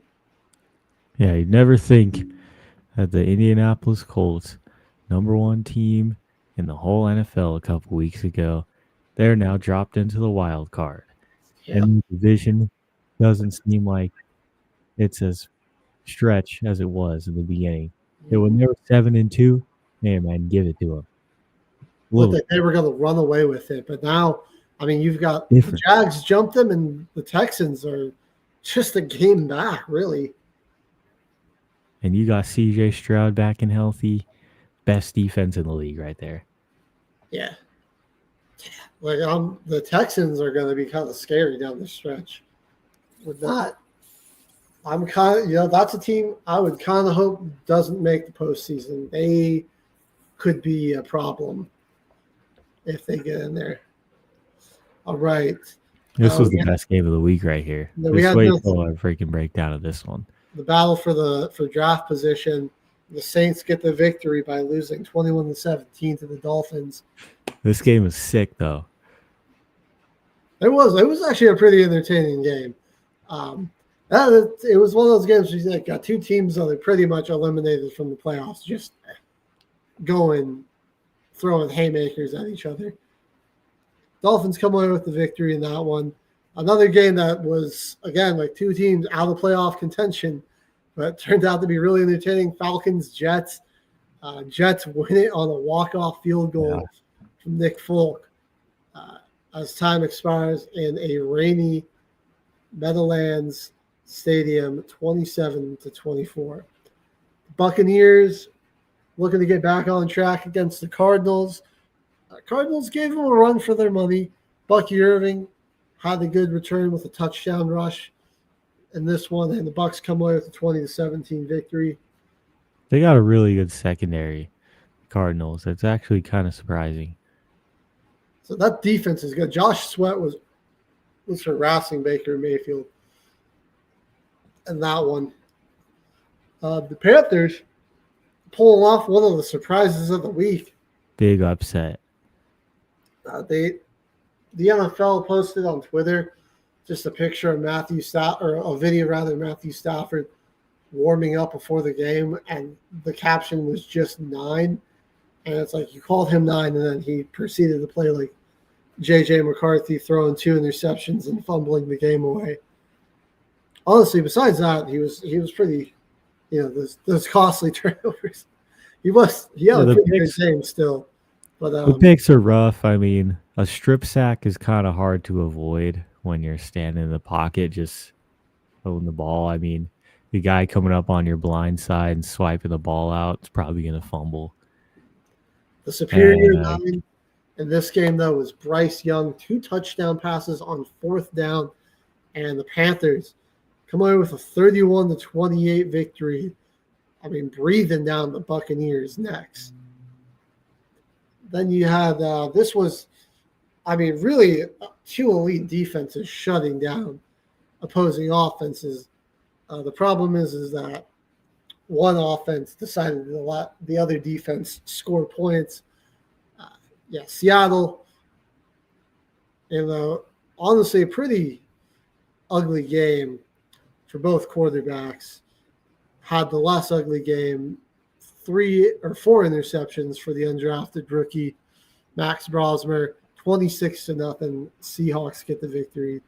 Yeah, you'd never think that the Indianapolis Colts, #1 team in the whole NFL a couple weeks ago, they're now dropped into the wild card. Yeah. And the division doesn't seem like it's as stretch as it was in the beginning. When they were 7-2, man, give it to them. Looked like they were going to run away with it, but now, I mean, you've got Different. the Jags jumped them, and the Texans are just a game back, really. And you got CJ Stroud back and healthy. Best defense in the league right there. Yeah. Like the Texans are going to be kind of scary down the stretch. With that, I'm kind of, that's a team I would kind of hope doesn't make the postseason. They could be a problem if they get in there. All right. This was the best game of the week right here. Just wait till a freaking breakdown of this one. The battle for draft position. The Saints get the victory by losing 21-17 to the Dolphins. This game was sick, though. It was actually a pretty entertaining game. It was one of those games where you got two teams that are pretty much eliminated from the playoffs, just throwing haymakers at each other. Dolphins come away with the victory in that one. Another game that was, again, like two teams out of playoff contention, but turned out to be really entertaining. Falcons-Jets. Jets win it on a walk-off field goal from Nick Folk as time expires in a rainy Meadowlands Stadium, 27-24. Buccaneers looking to get back on track against the Cardinals. Cardinals gave them a run for their money. Bucky Irving had a good return with a touchdown rush in this one, and the Bucs come away with a 20-17 victory. They got a really good secondary, Cardinals. It's actually kind of surprising. So that defense is good. Josh Sweat was harassing Baker Mayfield in that one. The Panthers pulling off one of the surprises of the week. Big upset. The NFL posted on Twitter just a picture of Matthew Stafford warming up before the game, and the caption was just 9. And it's like, you called him 9, and then he proceeded to play like J.J. McCarthy, throwing 2 interceptions and fumbling the game away. Honestly, besides that, he was pretty, those costly turnovers. He had a pretty good game still. But the picks are rough. I mean, a strip sack is kind of hard to avoid when you're standing in the pocket just throwing the ball. I mean, the guy coming up on your blind side and swiping the ball out is probably going to fumble. The superior 9 in this game, though, was Bryce Young, 2 touchdown passes on 4th down, and the Panthers come away with a 31-28 victory. I mean, breathing down the Buccaneers' necks. Then you had really 2 elite defenses shutting down opposing offenses. The problem is that one offense decided to let the other defense score points. Seattle, honestly, a pretty ugly game for both quarterbacks. Had the less ugly game, 3 or 4 interceptions for the undrafted rookie Max Brosmer, 26-0. Seahawks get the victory.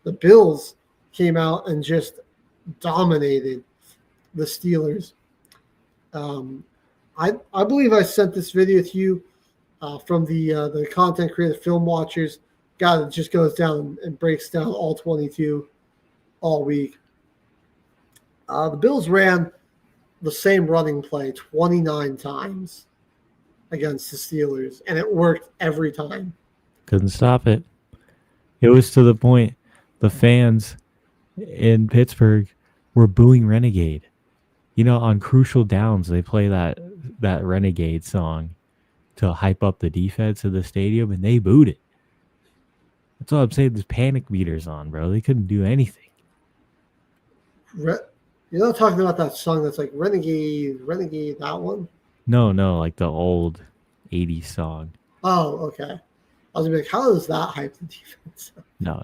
The Bills came out and just dominated the Steelers. I believe I sent this video to you from the content creator Film Watchers. God, it just goes down and breaks down all 22 all week. The Bills ran the same running play 29 times against the Steelers, and it worked every time. Couldn't stop it. It was to the point the fans in Pittsburgh were booing Renegade. On crucial downs, they play that Renegade song to hype up the defense of the stadium, and they booed it. That's all I'm saying. There's panic meters on, bro. They couldn't do anything. You're not talking about that song that's like Renegade, that one? No, like the old 80s song. Oh, okay. I was gonna be like, how does that hype the defense? No.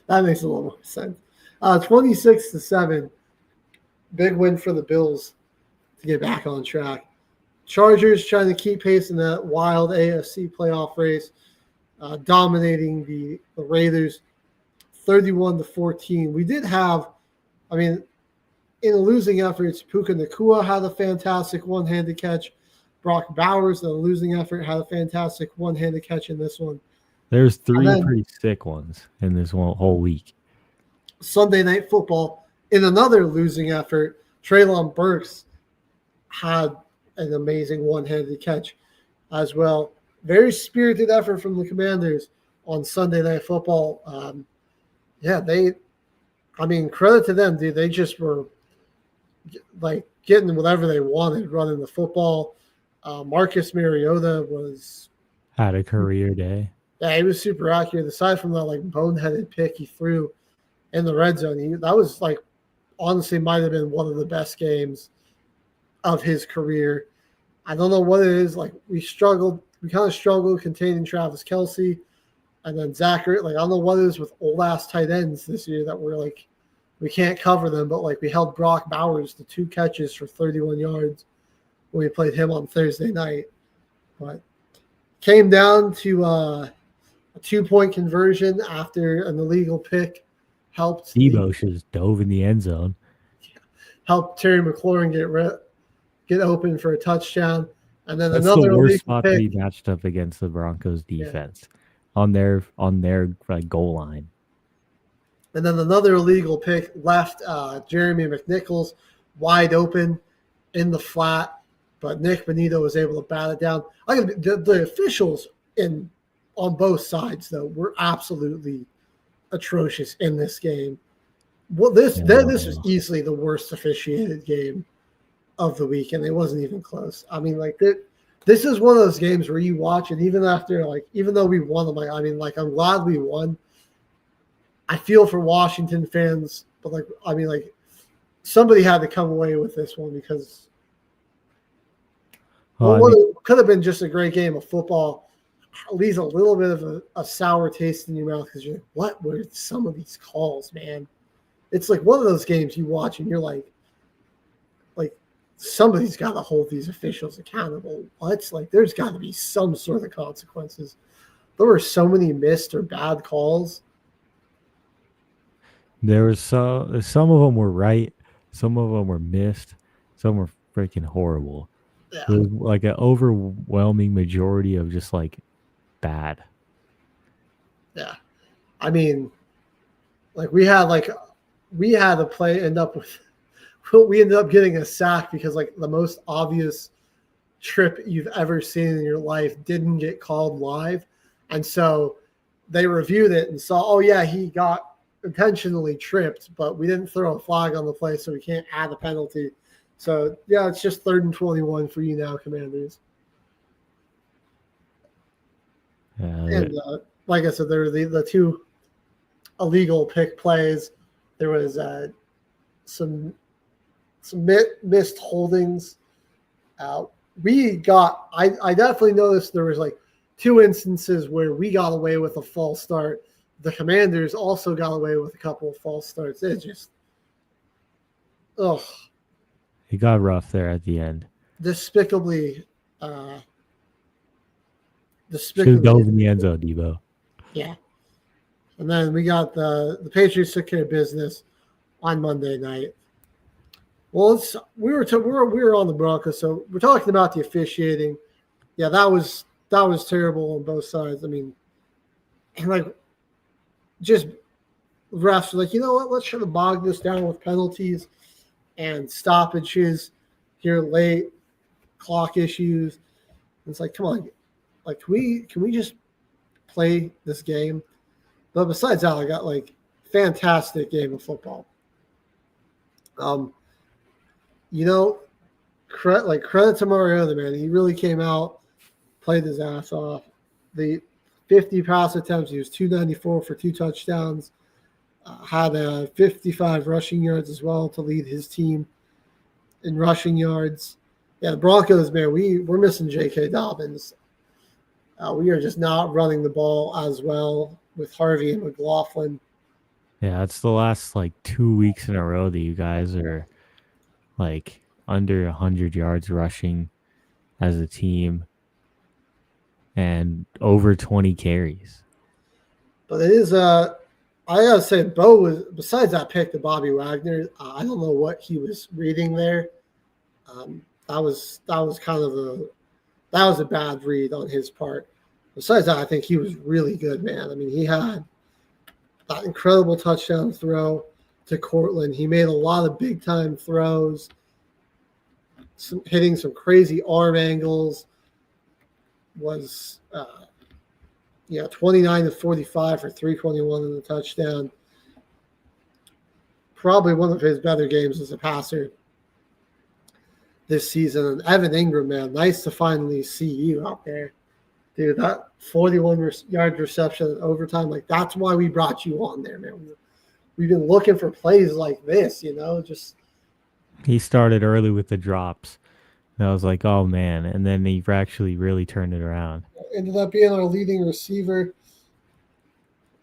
That makes a little more sense. 26-7, big win for the Bills to get back on track. Chargers trying to keep pace in that wild AFC playoff race, dominating the Raiders 31-14. We did have, in a losing efforts, Puka Nacua had a fantastic one-handed catch. Brock Bowers, in a losing effort, had a fantastic one-handed catch in this one. There's three pretty sick ones in this whole week. Sunday Night Football, in another losing effort, Treylon Burks had an amazing one-handed catch as well. Very spirited effort from the Commanders on Sunday Night Football. Credit to them, dude. They just were like getting whatever they wanted running the football. Marcus Mariota had a career day. Yeah, he was super accurate. Aside from that boneheaded pick he threw in the red zone, that was honestly might have been one of the best games of his career. I don't know what it is. We kind of struggled containing Travis Kelce, and then Zachary. I don't know what it is with old ass tight ends this year that we're we can't cover them. But we held Brock Bowers to 2 catches for 31 yards when we played him on Thursday night. But came down to a 2-point conversion after an illegal pick. Helped Debo just dove in the end zone. Helped Terry McLaurin get open for a touchdown, and then That's another the worst illegal spot pick. to be matched up against the Broncos defense on their goal line. And then another illegal pick left Jeremy McNichols wide open in the flat, but Nick Benito was able to bat it down. The officials on both sides though were absolutely atrocious in this game. Well, this was easily the worst officiated game of the week, and it wasn't even close. This is one of those games where you watch, and even after even though we won, I'm glad we won. I feel for Washington fans, but somebody had to come away with this one because could have been just a great game of football. Leaves a little bit of a sour taste in your mouth because you're like, what were some of these calls, man? It's one of those games you watch and you're like somebody's got to hold these officials accountable. What? There's got to be some sort of consequences. There were so many missed or bad calls. There was some of them were right, some of them were missed, some were freaking horrible. Yeah. It was an overwhelming majority of just bad. Yeah. We had a play end up with we ended up getting a sack because the most obvious trip you've ever seen in your life didn't get called live. And so they reviewed it and saw, oh yeah, he got intentionally tripped, but we didn't throw a flag on the play, so we can't add a penalty. So yeah, it's just 3rd and 21 for you now, Commanders. And like I said, there were the 2 illegal pick plays. There was some missed holdings. I definitely noticed there was 2 instances where we got away with a false start. The Commanders also got away with a couple of false starts. It just, it got rough there at the end. Despicably. Should have dove in the end zone, Debo. Yeah. And then we got the Patriots took care of business on Monday night. Well, we were on the Broncos, so we're talking about the officiating. Yeah, that was terrible on both sides. Just refs were you know what? Let's try to bog this down with penalties and stoppages here late, clock issues. It's come on, can we just play this game? But besides that, I got fantastic game of football. Credit to Mariota, man. He really came out, played his ass off. The 50 pass attempts, he was 294 for 2 touchdowns. Had 55 rushing yards as well to lead his team in rushing yards. Yeah, the Broncos, man, we're missing J.K. Dobbins. We are just not running the ball as well with Harvey and McLaughlin. Yeah, it's the last like 2 weeks in a row that you guys are like under 100 yards rushing as a team and over 20 carries. But it is I gotta say, Bo was, besides that pick to Bobby Wagner, I don't know what he was reading there. That was kind of a bad read on his part. Besides that, I think he was really good, man. I mean, he had that incredible touchdown throw to Cortland. He made a lot of big time throws, hitting some crazy arm angles. Was 29 to 45 for 321 in the touchdown. Probably one of his better games as a passer this season. And Evan Ingram, man, nice to finally see you out there. Dude, that 41-yard reception in overtime, like that's why we brought you on there, man. We've been looking for plays like this, just. He started early with the drops. And I was like, oh, man. And then he actually really turned it around. Ended up being our leading receiver.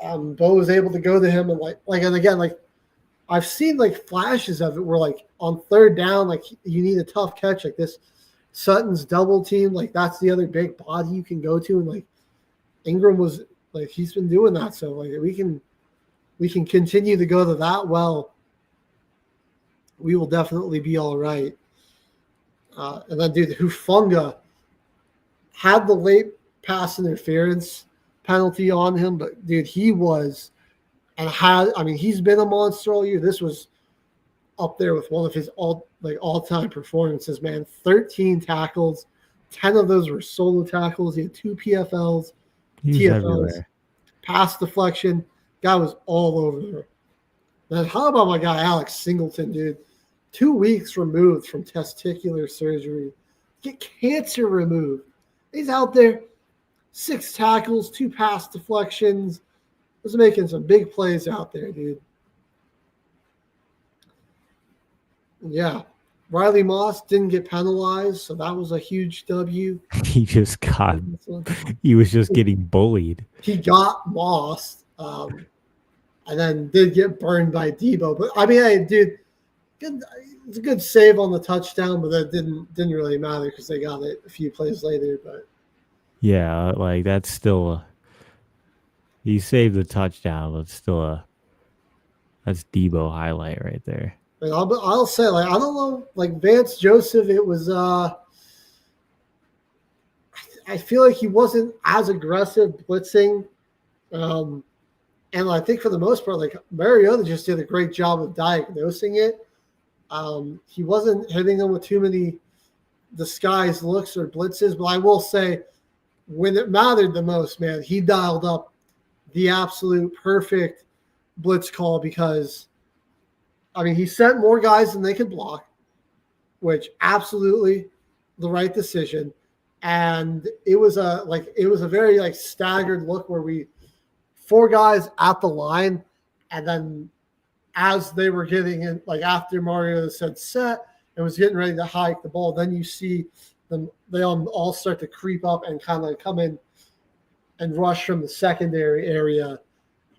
Bo was able to go to him and and again, I've seen flashes of it where on third down, you need a tough catch like this. Sutton's double team, that's the other big body you can go to, and Ingram was he's been doing that, so we can continue to go to that. Well, we will definitely be all right. And then, dude, Hufanga had the late pass interference penalty on him, but dude, he was he's been a monster all year. This was up there with one of his all-time performances, man. 13 tackles, 10 of those were solo tackles. He had 2 PFLs, TFLs, everywhere. Pass deflection. Guy was all over there. Then how about my guy Alex Singleton, dude? 2 weeks removed from testicular surgery. Get cancer removed. He's out there, 6 tackles, 2 pass deflections. Was making some big plays out there, dude. Yeah. Riley Moss didn't get penalized, so that was a huge W. He was just getting bullied. He got Moss, and then did get burned by Debo. But dude, it's a good save on the touchdown, but that didn't really matter because they got it a few plays later. But yeah, that's still he saved the touchdown, but still that's Debo highlight right there. And I'll say, I don't know, Vance Joseph, it was, I feel like he wasn't as aggressive blitzing. And I think for the most part, Mariota just did a great job of diagnosing it. He wasn't hitting them with too many disguised looks or blitzes, but I will say, when it mattered the most, man, he dialed up the absolute perfect blitz call because he sent more guys than they could block, which absolutely the right decision. And it was a very staggered look where 4 guys at the line, and then as they were getting in, after Mario said set and was getting ready to hike the ball, then you see them, they all start to creep up and kind of come in and rush from the secondary area.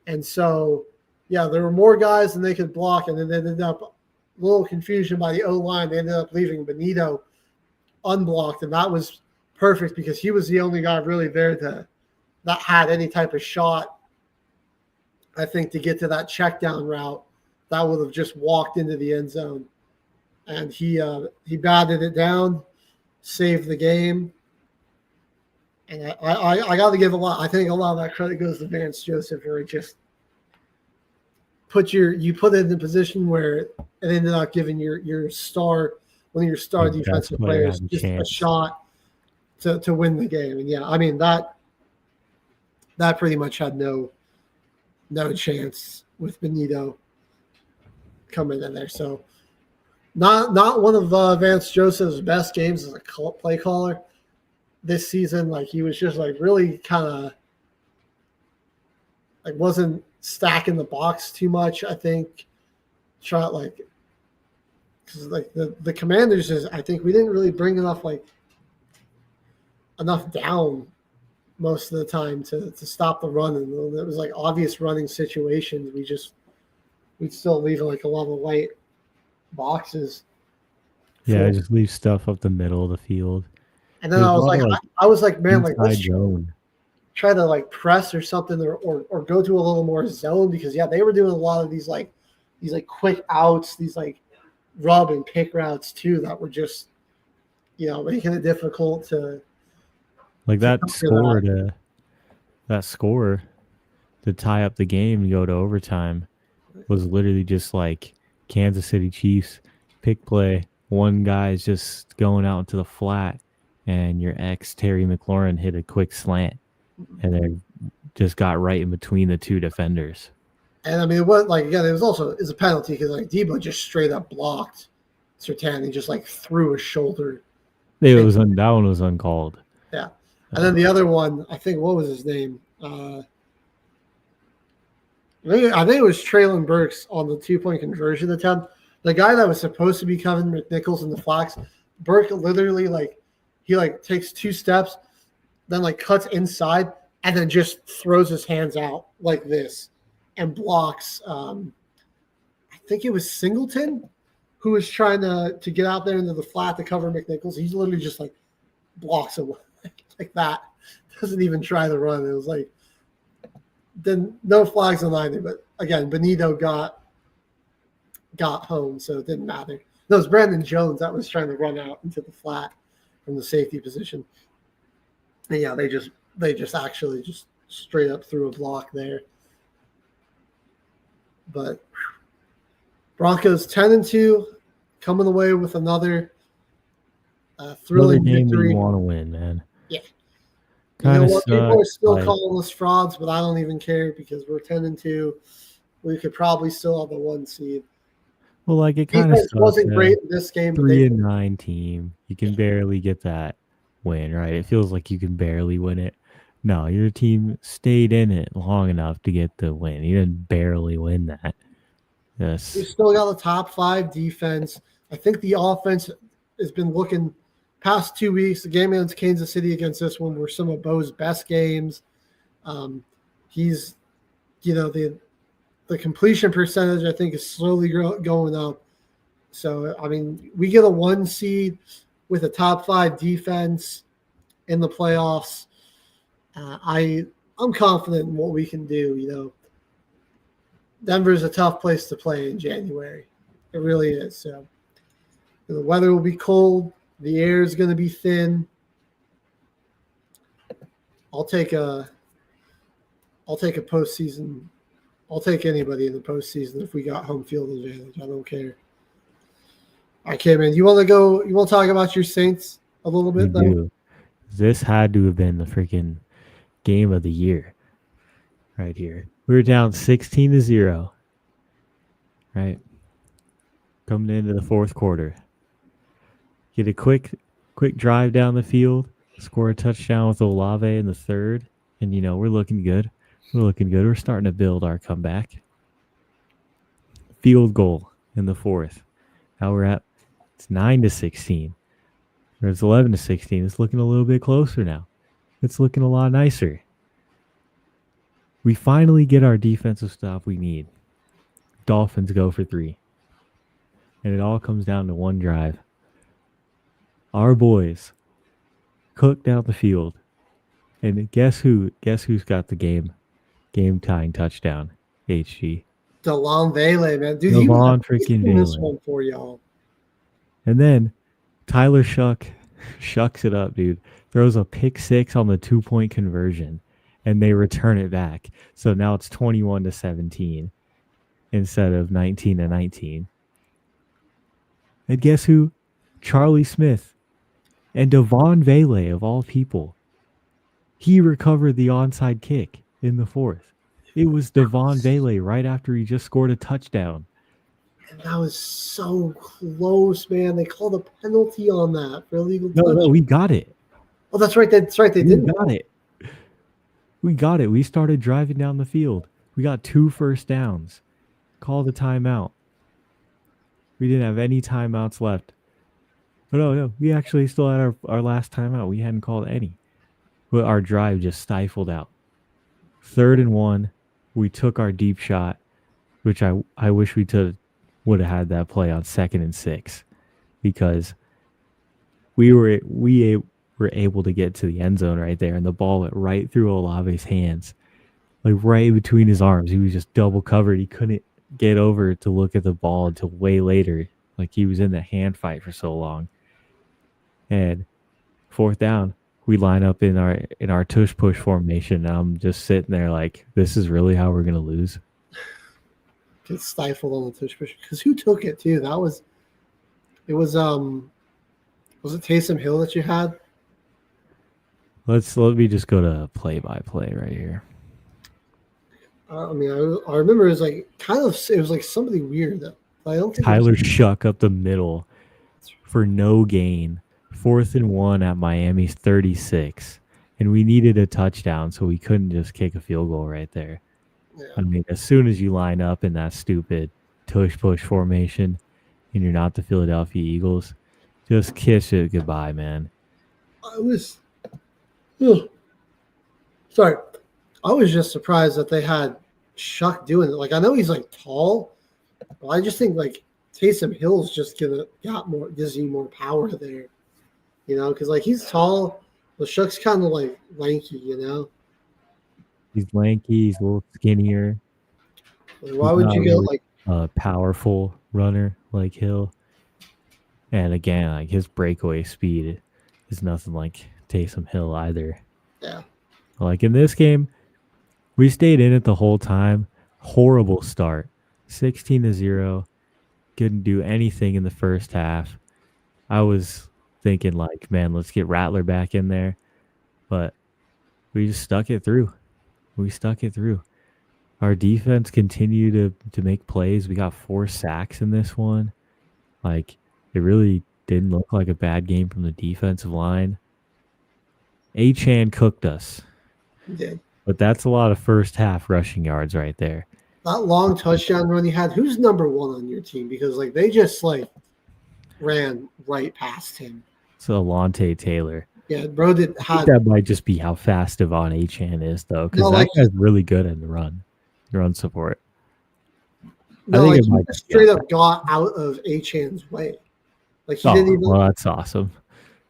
And so, yeah, there were more guys than they could block, and then they ended up a little confusion by the O-line. They ended up leaving Benito unblocked, and that was perfect because he was the only guy really there that had any type of shot, I think, to get to that check down route that would have just walked into the end zone. And he batted it down, saved the game. And I got to give I think a lot of that credit goes to Vance Joseph, where it just put it in a position where it ended up giving your star, one of your star defensive players, just a shot to win the game. And yeah, that pretty much had no chance with Benito coming in there. So not one of Vance Joseph's best games as a play caller this season. He was just really kind of wasn't stacking the box too much, I think. Shot because the Commanders I think we didn't really bring enough down most of the time to stop the run. And it was like obvious running situations. We'd still leave like a lot of white boxes. Yeah, just leave stuff up the middle of the field. And then I was like, man, like let's zone. Try to like press or something or go to a little more zone, because they were doing a lot of these quick outs, these like rub and pick routes too that were just making it difficult to like that score to tie up the game and go to overtime was literally just like Kansas City Chiefs pick play. One guy's just going out into the flat, and your ex Terry McLaurin hit a quick slant, and they just got right in between the two defenders. And I mean, it was like, again, it was a penalty because like Debo just straight up blocked Surtain. He just like threw his shoulder. That one was uncalled. Yeah. And then the other one, I think, what was his name? I think it was Traylon Burks on the 2-point conversion attempt. The guy that was supposed to be Kevin McNichols in the flats, Burke literally he takes 2 steps, then cuts inside, and then just throws his hands out like this and blocks. I think it was Singleton who was trying to get out there into the flat to cover McNichols. He's literally just blocks him like that. Doesn't even try to run. It was then no flags on either. But again, Benito got home, so it didn't matter. No, it was Brandon Jones that was trying to run out into the flat from the safety position. And yeah, they just actually just straight up threw a block there. But Broncos 10-2, coming away with another thrilling game victory. You want to win, man. Yeah. People are still calling us frauds, but I don't even care because we're 10-2. We could probably still have the 1 seed. Well, it kind of wasn't great in this game. 3-9 team, you can barely get that win, right? It feels like you can barely win it. No, your team stayed in it long enough to get the win. You didn't barely win that. Yes. We still got a top 5 defense. I think the offense has been looking past 2 weeks. The game against Kansas City against this one were some of Bo's best games. He's, the completion percentage, I think, is slowly going up. So, I mean, we get a 1 seed with a top 5 defense in the playoffs. I'm confident in what we can do. Denver's a tough place to play in January. It really is. So the weather will be cold. The air is going to be thin. I'll take a postseason. I'll take anybody in the postseason if we got home field advantage. I don't care. Okay, man. You want to talk about your Saints a little bit, though? Do. This had to have been the freaking game of the year right here. We were down 16-0, right? Coming into the fourth quarter. Get a quick drive down the field, score a touchdown with Olave in the third, and, we're looking good. We're starting to build our comeback. Field goal in the fourth. Now it's 9-16. Or it's 11-16. It's looking a little bit closer now. It's looking a lot nicer. We finally get our defensive stop we need. Dolphins go for 3. And it all comes down to one drive. Our boys cook down the field. And guess who's got the game-tying touchdown? HG. DeLon Vele, man. Dude, DeLon freaking Vele. This one for y'all. And then Tyler shucks it up, dude. Throws a pick 6 on the 2-point conversion. And they return it back. So now it's 21-17 instead of 19-19. And guess who? Charlie Smith and Devon Vele, of all people. He recovered the onside kick in the fourth. It was Devon Vele right after he just scored a touchdown. And that was so close, man. They called a penalty on that for illegal touch. No, we got it. Oh, that's right. That's right. They didn't. We got it. We started driving down the field. We got 2 first downs. Call the timeout. We didn't have any timeouts left. But no, we actually still had our last timeout. We hadn't called any. but our drive just stifled out. 3rd and 1, we took our deep shot, which I wish we would have had that play on 2nd and 6, because we were able to get to the end zone right there, and the ball went right through Olave's hands, like right between his arms. He was just double covered. He couldn't get over to look at the ball until way later. Like, he was in the hand fight for so long. And 4th down, we line up in our tush push formation. And I'm just sitting there like, this is really how we're gonna lose. Get stifled on the tush push, because who took it too? Was it Taysom Hill that you had? Let me just go to play by play right here. I remember it was like it was like somebody weird that I don't think Tyler Shuck up the middle for no gain. 4th and 1 at Miami's 36, and we needed a touchdown, so we couldn't just kick a field goal right there. Yeah. I mean, as soon as you line up in that stupid tush push formation, and you're not the Philadelphia Eagles, just kiss it goodbye, man. I was just surprised that they had Shuck doing it. Like, I know he's like tall, but I just think like Taysom Hill's just gives you more power there, because like he's tall, but Shuck's kind of like lanky, He's lanky, he's a little skinnier. Why would you go like a powerful runner like Hill? And again, like, his breakaway speed is nothing like Taysom Hill either. Yeah. Like, in this game, we stayed in it the whole time. Horrible start. 16-0. Couldn't do anything in the first half. I was thinking, like, man, let's get Rattler back in there. But we just stuck it through. Our defense continued to make plays. We got 4 sacks in this one. Like, it really didn't look like a bad game from the defensive line. Achane cooked us. He did. But that's a lot of first half rushing yards right there. That long touchdown run he had, who's number 1 on your team? Because like they just like ran right past him. So Alontae Taylor. Yeah, bro that might just be how fast Devon Achane is, though, because that guy's really good in the run support. No, I think he straight up got out of Achane's way. Like he didn't even. Well, that's awesome.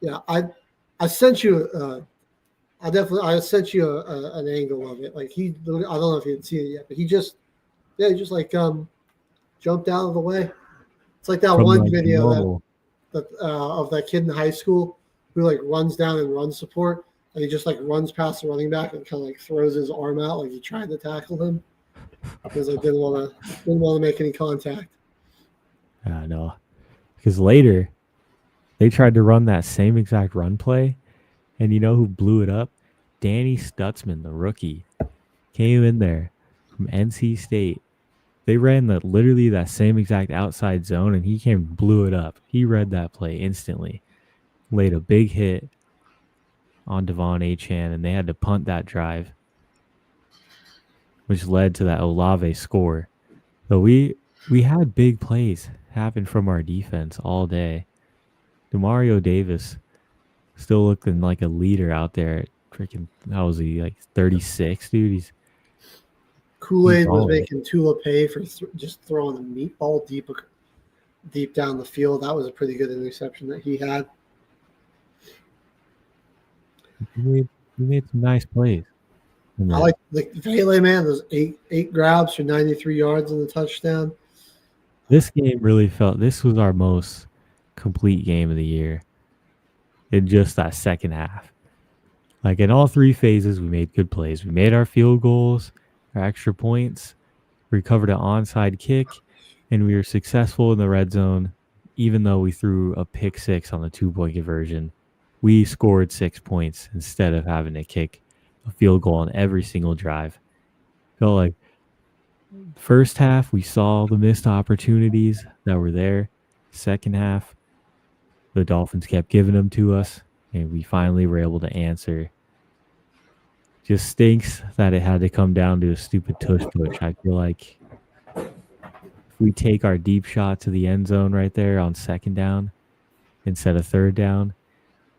Yeah, I sent you. I sent you an angle of it. Like I don't know if you had seen it yet, but he just like jumped out of the way. It's like that one video of that kid in high school who like runs down and runs support, and he just like runs past the running back and kind of like throws his arm out like he tried to tackle him because I didn't want to make any contact. I know, because later they tried to run that same exact run play, and you know who blew it up? Danny Stutzman, the rookie, came in there from NC State. They ran literally that same exact outside zone, and he came and blew it up. He read that play instantly, laid a big hit on Devon Achane, and they had to punt that drive, which led to that Olave score. So we had big plays happen from our defense all day. Demario Davis still looking like a leader out there. Freaking, how was he, like 36, dude? Kool-Aid was making Tula pay for just throwing a meatball deep down the field. That was a pretty good interception that he had. He made some nice plays. I like Vele, man. Those eight grabs for 93 yards in the touchdown. This game really this was our most complete game of the year in just that second half. Like, in all 3 phases, we made good plays. We made our field goals, our extra points, recovered an onside kick, and we were successful in the red zone, even though we threw a pick 6 on the 2-point conversion. We scored 6 points instead of having to kick a field goal on every single drive. Felt like first half, we saw the missed opportunities that were there. Second half, the Dolphins kept giving them to us, and we finally were able to answer. Just stinks that it had to come down to a stupid tush push. I feel like if we take our deep shot to the end zone right there on second down instead of third down,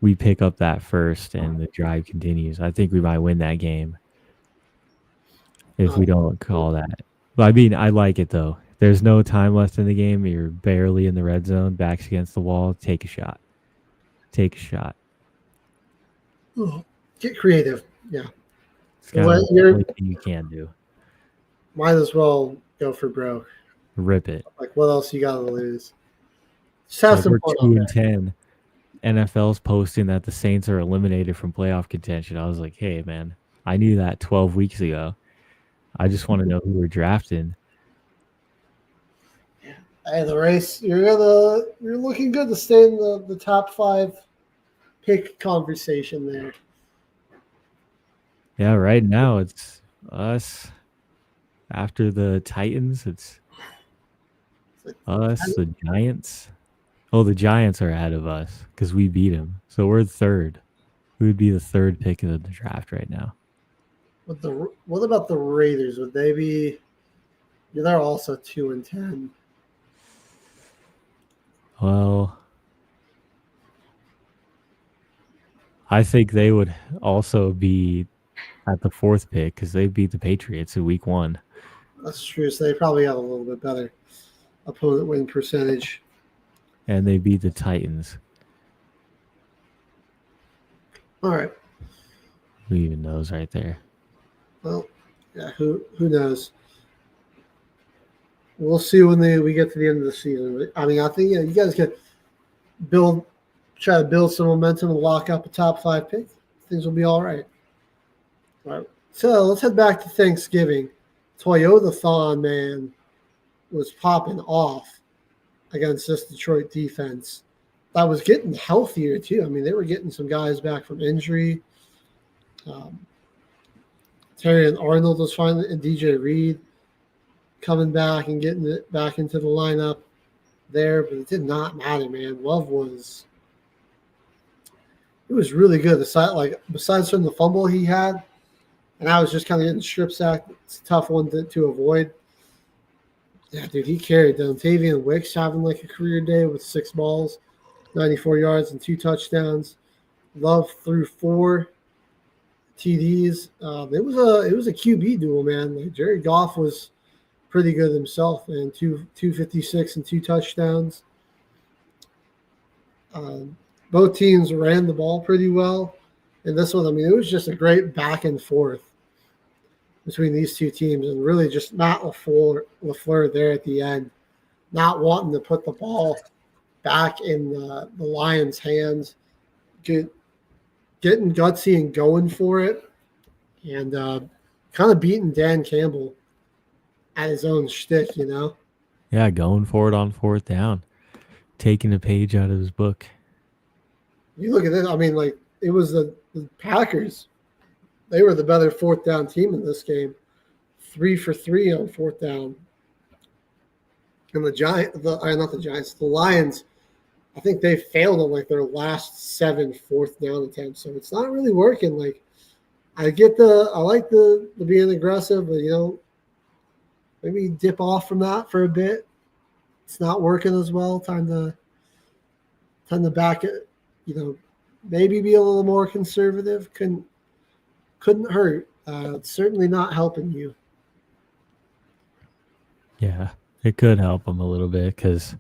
we pick up that first and the drive continues. I think we might win that game if we don't call that. But I mean, I like it though. There's no time left in the game. You're barely in the red zone, backs against the wall. Take a shot. Take a shot. Get creative. Yeah. It's kind of the only thing you can do. Might as well go for broke. Rip it. Like, what else you got to lose? Just have some we're fun. 2-10. NFL's posting that the Saints are eliminated from playoff contention. I was like, hey, man, I knew that 12 weeks ago. I just want to know who we're drafting. Hey, the race, you're looking good to stay in the top 5 pick conversation there. Yeah, right now it's us. After the Titans, it's us, the Giants. Oh, the Giants are ahead of us because we beat them. So we're third. We would be the third pick of the draft right now. What about the Raiders? Would they be? Yeah, they're also 2-10. Well, I think they would also be at the 4th pick because they beat the Patriots in week 1. That's true. So they probably have a little bit better opponent win percentage. And they beat the Titans. All right. Who even knows right there? Well, yeah, who knows? We'll see when we get to the end of the season. I mean, I think you guys can try to build some momentum and lock up a top 5 pick. Things will be all right. All right. So let's head back to Thanksgiving. Toyota-thon, man, was popping off against this Detroit defense. That was getting healthier, too. I mean, they were getting some guys back from injury. Terry and Arnold was finally, and DJ Reed coming back and getting it back into the lineup there, but it did not matter, man. Love was really good. Besides from the fumble he had, and I was just kind of getting strip sacked. It's a tough one to avoid. Yeah, dude, he carried them. Tavian Wicks having like a career day with 6 balls, 94 yards and 2 touchdowns. Love threw 4 TDs. It was a QB duel, man. Like Jared Goff was pretty good himself, and 256 and 2 touchdowns. Both teams ran the ball pretty well. And this one, I mean, it was just a great back and forth between these two teams, and really just Matt LaFleur there at the end, not wanting to put the ball back in the Lions' hands, getting gutsy and going for it, and kind of beating Dan Campbell at his own shtick, you know? Yeah, going for it on 4th down, taking a page out of his book. You look at it, I mean, like, it was the Packers. They were the better 4th down team in this game. 3 for 3 on 4th down. And the Lions, I think they failed on like their last 7 4th down attempts. So it's not really working. Like, I like the being aggressive, but maybe dip off from that for a bit. It's not working as well. Time to back it, maybe be a little more conservative. Couldn't hurt. It's certainly not helping you. Yeah, it could help them a little bit because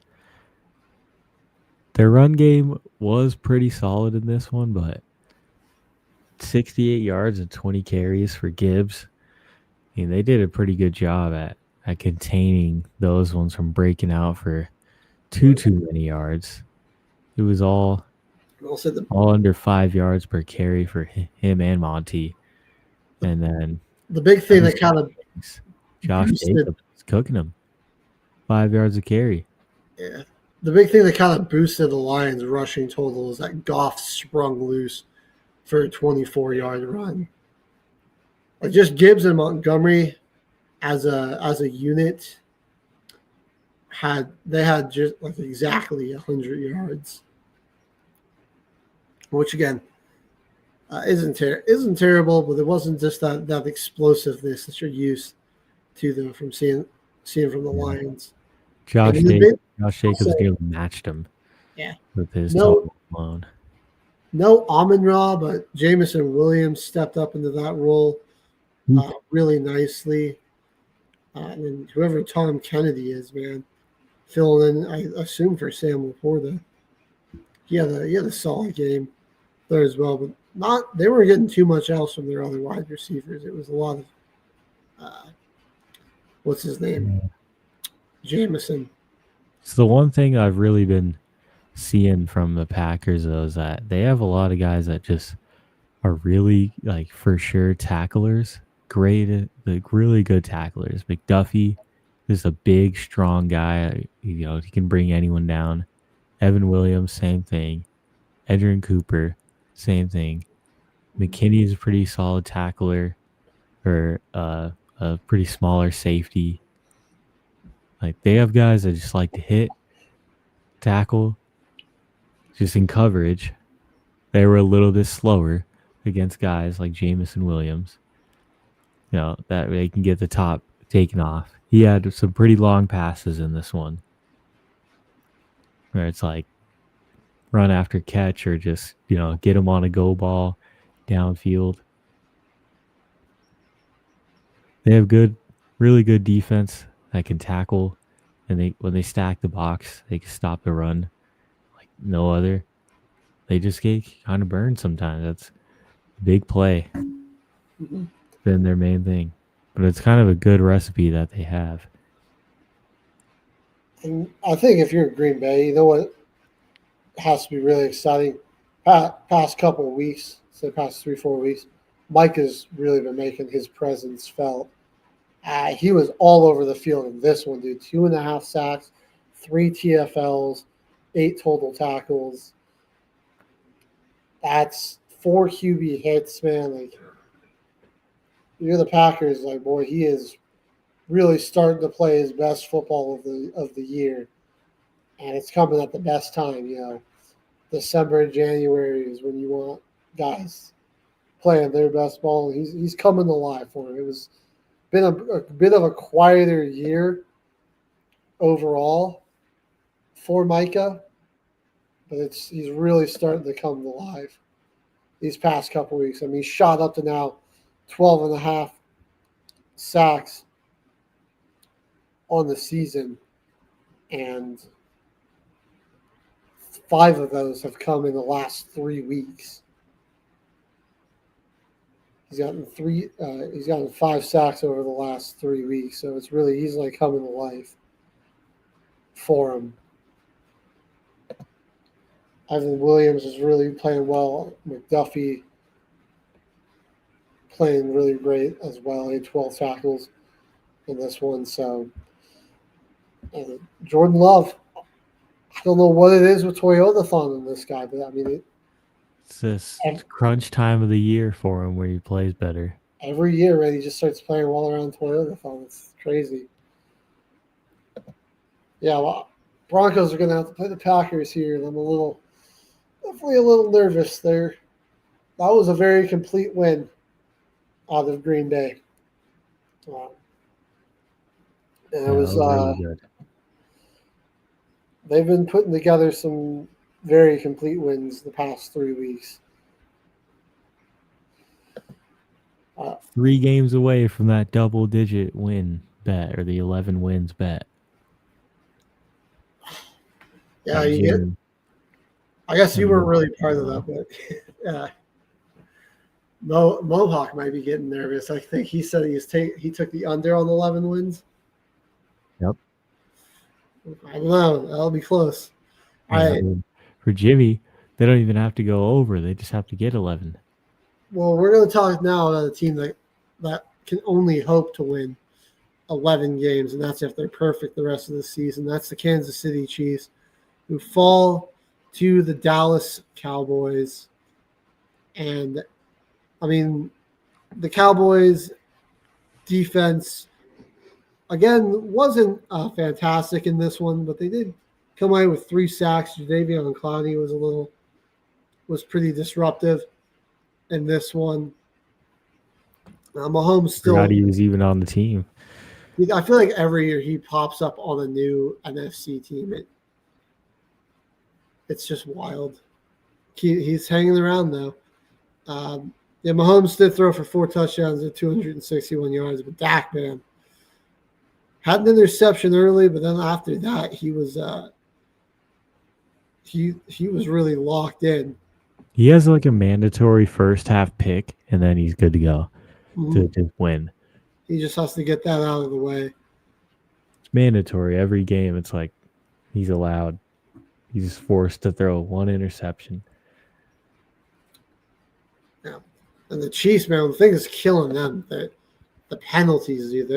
their run game was pretty solid in this one, but 68 yards and 20 carries for Gibbs. I mean, they did a pretty good job at containing those ones from breaking out for too many yards. It was all under 5 yards per carry for him and Monty. And then the big thing that kind of Josh Jacobs is cooking him 5 yards a carry. Yeah. The big thing that kind of boosted the Lions' rushing total is that Goff sprung loose for a 24-yard run. Like just Gibbs and Montgomery as a unit had just like exactly 100 yards. Which again isn't terrible, but it wasn't just that explosiveness that you're used to from seeing from the Lions. Josh Jacobs matched him. Yeah, with his total alone. no Amon-Ra, but Jamison Williams stepped up into that role really nicely. And whoever Tom Kennedy is, man, filling in, I assume, for Sam Laporta. He had a solid game there as well, but they weren't getting too much else from their other wide receivers. It was a lot of what's his name? Jamison. It's the one thing I've really been seeing from the Packers though is that they have a lot of guys that just are really like for sure tacklers. Great, like really good tacklers. McDuffie is a big, strong guy. You know, he can bring anyone down. Evan Williams, same thing. Edgerrin Cooper, same thing. McKinney is a pretty solid tackler, or a pretty smaller safety. Like they have guys that just like to hit, tackle, just in coverage. They were a little bit slower against guys like Jamison Williams. You know, that they can get the top taken off. He had some pretty long passes in this one, where it's like run after catch or just, you know, get him on a go ball downfield. They have really good defense that can tackle, and when they stack the box, they can stop the run like no other. They just get kind of burned sometimes. That's a big play. Been their main thing, but it's kind of a good recipe that they have. And I think if you're in Green Bay, you know what has to be really exciting. Past couple of weeks, so past 3-4 weeks, Mike has really been making his presence felt. He was all over the field in this one, dude. 2.5 sacks, 3 TFLs, 8 total tackles. That's 4 QB hits, man. Like, you're the Packers, like, boy, he is really starting to play his best football of the year, and it's coming at the best time. You know, December and January is when you want guys playing their best ball. He's coming alive for him. It was been a bit of a quieter year overall for Micah, but he's really starting to come alive these past couple weeks. I mean, he's shot up to now 12.5 sacks on the season, and 5 of those have come in the last 3 weeks. He's gotten 5 sacks over the last 3 weeks, so it's really he's like coming to life for him. Evan Williams is really playing well. McDuffie playing really great as well. He had 12 tackles in this one. So Jordan Love, I don't know what it is with Toyota-thon in this guy, but I mean it's this crunch time of the year for him where he plays better. Every year, right? He just starts playing well around Toyota-thon. It's crazy. Yeah, well, Broncos are going to have to play the Packers here, and I'm definitely a little nervous there. That was a very complete win out of Green Bay. And it was really good. They've been putting together some very complete wins the past 3 weeks. 3 games away from that double-digit win bet, or the 11 wins bet. Yeah, I guess you weren't really part of that, but Mohawk might be getting nervous. I think he said he took the under on 11 wins. Yep. I don't know. That'll be close. All right. For Jimmy, they don't even have to go over. They just have to get 11. Well, we're going to talk now about a team that can only hope to win 11 games, and that's if they're perfect the rest of the season. That's the Kansas City Chiefs, who fall to the Dallas Cowboys. And, I mean, the Cowboys' defense, again, wasn't fantastic in this one, but they did come away with 3 sacks. Jadeveon Clowney was pretty disruptive in this one. Mahomes still. Forgot he was even on the team. I feel like every year he pops up on a new NFC team. It's just wild He's hanging around though. Yeah, Mahomes did throw for 4 touchdowns and 261 yards, but Dak, man, had an interception early, but then after that, he was he was really locked in. He has like a mandatory first half pick, and then he's good to go to win. He just has to get that out of the way. It's mandatory every game. It's like he's allowed. He's forced to throw 1 interception. Yeah, and the Chiefs, man, the thing is killing them. The penalties, dude,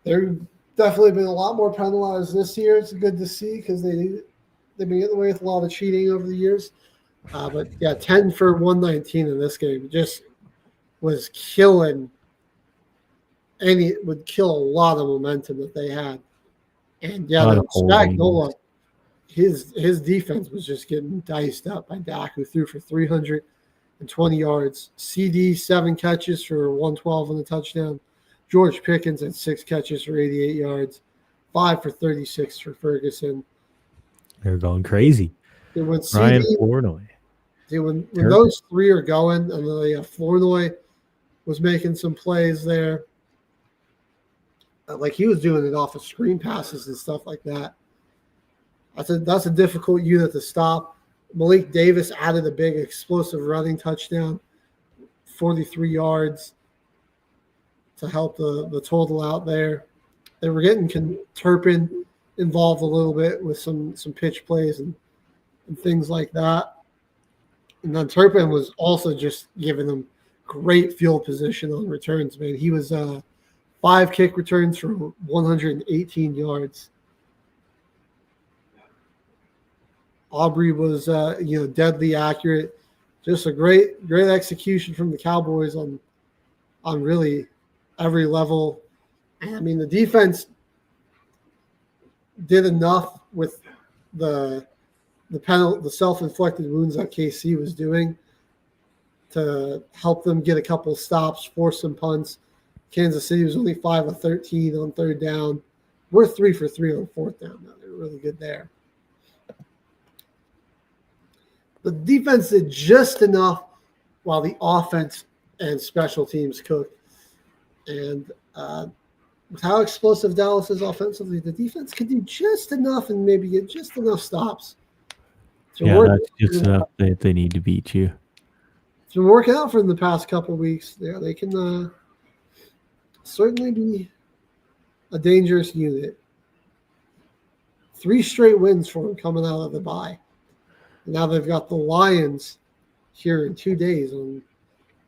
they're definitely been a lot more penalized this year. It's good to see because they've been getting away with a lot of cheating over the years. But yeah, 10 for 119 in this game just was killing. And it would kill a lot of momentum that they had. And yeah, the Spagnuolo, his defense was just getting diced up by Dak, who threw for 320 yards. CD 7 catches for 112 on the touchdown. George Pickens had 6 catches for 88 yards, 5 for 36 for Ferguson. They're going crazy. When Ryan Flournoy. When those 3 are going, and then Flournoy was making some plays there. Like he was doing it off of screen passes and stuff like that. That's a difficult unit to stop. Malik Davis added a big explosive running touchdown, 43 yards to help the total out there. They were getting Turpin involved a little bit with some pitch plays and things like that. And then Turpin was also just giving them great field position on returns, man. He was 5 kick returns for 118 yards. Aubrey was, deadly accurate. Just a great execution from the Cowboys on really every level. I mean, the defense did enough with the self-inflicted wounds that KC was doing to help them get a couple stops, force some punts. Kansas City was only 5 of 13 on 3rd down. We're 3 for 3 on 4th down. Now. They're really good there. The defense did just enough while the offense and special teams cooked. And with how explosive Dallas is offensively, the defense could do just enough and maybe get just enough stops. That's just enough that they need to beat you. It's been working out for them the past couple of weeks. Yeah, they can certainly be a dangerous unit. 3 straight wins for them coming out of the bye. And now they've got the Lions here in 2 days on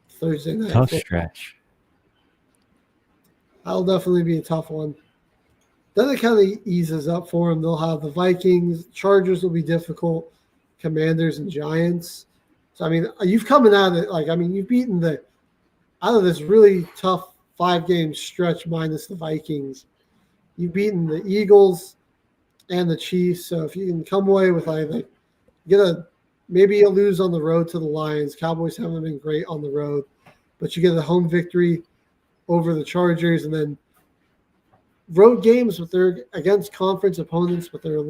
Thursday night. Tough stretch. That'll definitely be a tough one. Then it kind of eases up for them. They'll have the Vikings. Chargers will be difficult. Commanders and Giants. So, I mean, you've coming out of it. You've beaten out of this really tough 5-game stretch minus the Vikings. You've beaten the Eagles and the Chiefs. So if you can come away with maybe a lose on the road to the Lions. Cowboys haven't been great on the road, but you get a home victory over the Chargers, and then road games but they're against conference opponents, but they're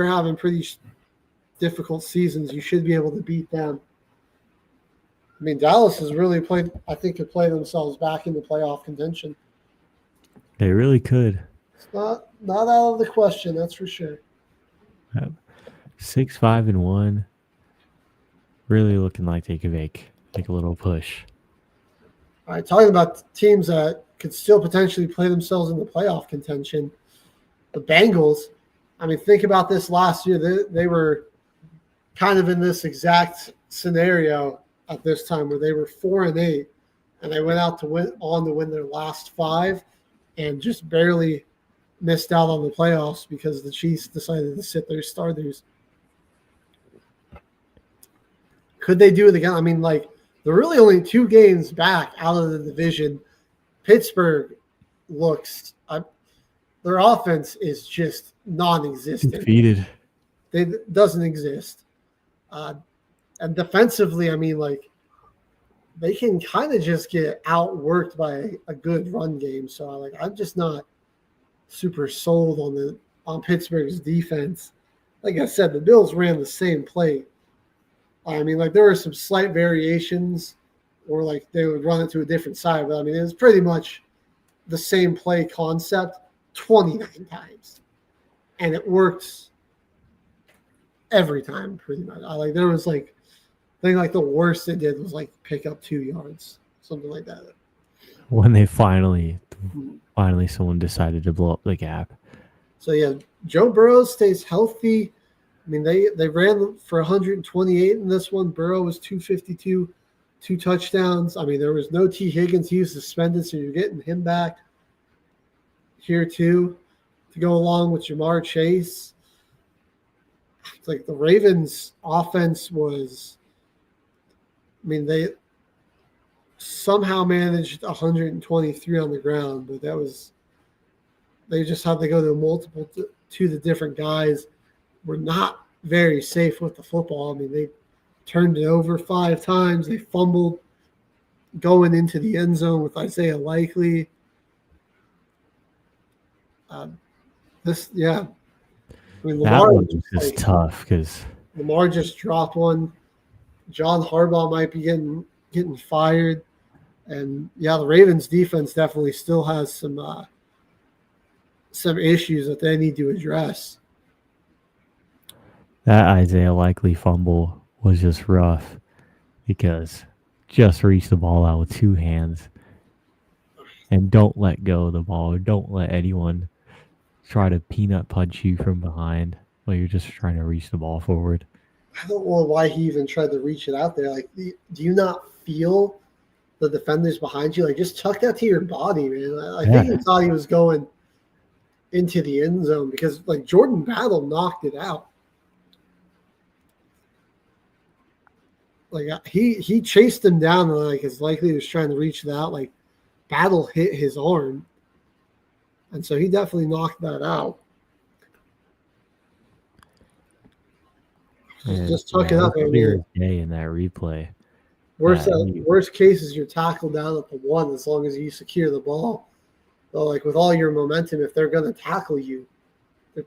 having pretty difficult seasons. You should be able to beat them. I mean, Dallas has really could play themselves back into playoff contention. They really could. It's not out of the question, that's for sure. 6-5-1. Really looking like they could make a little push. All right, talking about teams that could still potentially play themselves in the playoff contention, the Bengals. I mean, think about this last year. They were kind of in this exact scenario at this time where they were 4-8, and they went out to win their last 5, and just barely missed out on the playoffs because the Chiefs decided to sit their starters. Could they do it again? I mean, they're really only 2 games back out of the division. Pittsburgh looks their offense is just non-existent. Defeated. It doesn't exist. And defensively, I mean, they can kind of just get outworked by a good run game. So I'm just not super sold on Pittsburgh's defense. like I said, the Bills ran the same play. I mean, like there were some slight variations, or like they would run it to a different side, but I mean, it was pretty much the same play concept 29 times, and it worked every time pretty much. There was like, I think like the worst it did was like pick up 2 yards, something like that. When they finally someone decided to blow up the gap. So yeah, Joe Burrow stays healthy. I mean, they ran for 128 in this one. Burrow was 252, 2 touchdowns. I mean, there was no T. Higgins. He was suspended, so you're getting him back here too to go along with Jamar Chase. It's like the Ravens' offense was, I mean, they somehow managed 123 on the ground, but they just had to go to the different guys. Were not very safe with the football. I mean, they turned it over 5 times. They fumbled going into the end zone with Isaiah Likely. I mean, Lamar that one was just tough because Lamar just dropped one. John Harbaugh might be getting fired, and yeah, the Ravens defense definitely still has some issues that they need to address. that Isaiah Likely fumble was just rough because just reach the ball out with 2 hands and don't let go of the ball, or don't let anyone try to peanut punch you from behind while you're just trying to reach the ball forward. I don't know why he even tried to reach it out there. Like, do you not feel the defenders behind you? Like, just tuck that to your body, man. I think he thought he was going into the end zone because, like, Jordan Battle knocked it out. Like, he chased him down, and like it's likely he was trying to reach it out. Like, Battle hit his arm, and so he definitely knocked that out. Just tuck it up. Clear day in that replay. Worst case is you're tackled down at the 1 as long as you secure the ball. But like with all your momentum, if they're going to tackle you,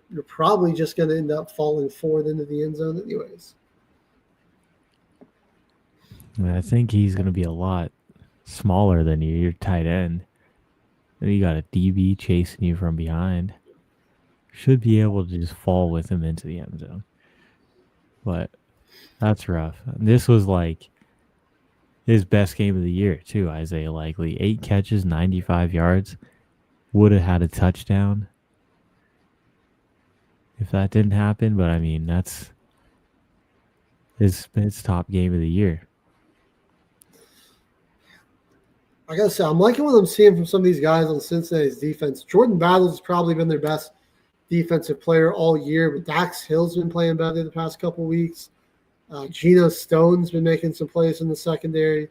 you're probably just going to end up falling forward into the end zone anyways. I think he's going to be a lot smaller than you. You're tight end. And you got a DB chasing you from behind. Should be able to just fall with him into the end zone. But that's rough. This was like his best game of the year, too, Isaiah Likely. 8 catches, 95 yards. Would have had a touchdown if that didn't happen. But, I mean, that's his top game of the year. I got to say, I'm liking what I'm seeing from some of these guys on Cincinnati's defense. Jordan Battles has probably been their best defensive player all year, but Dax Hill's been playing better the past couple weeks. Geno Stone's been making some plays in the secondary.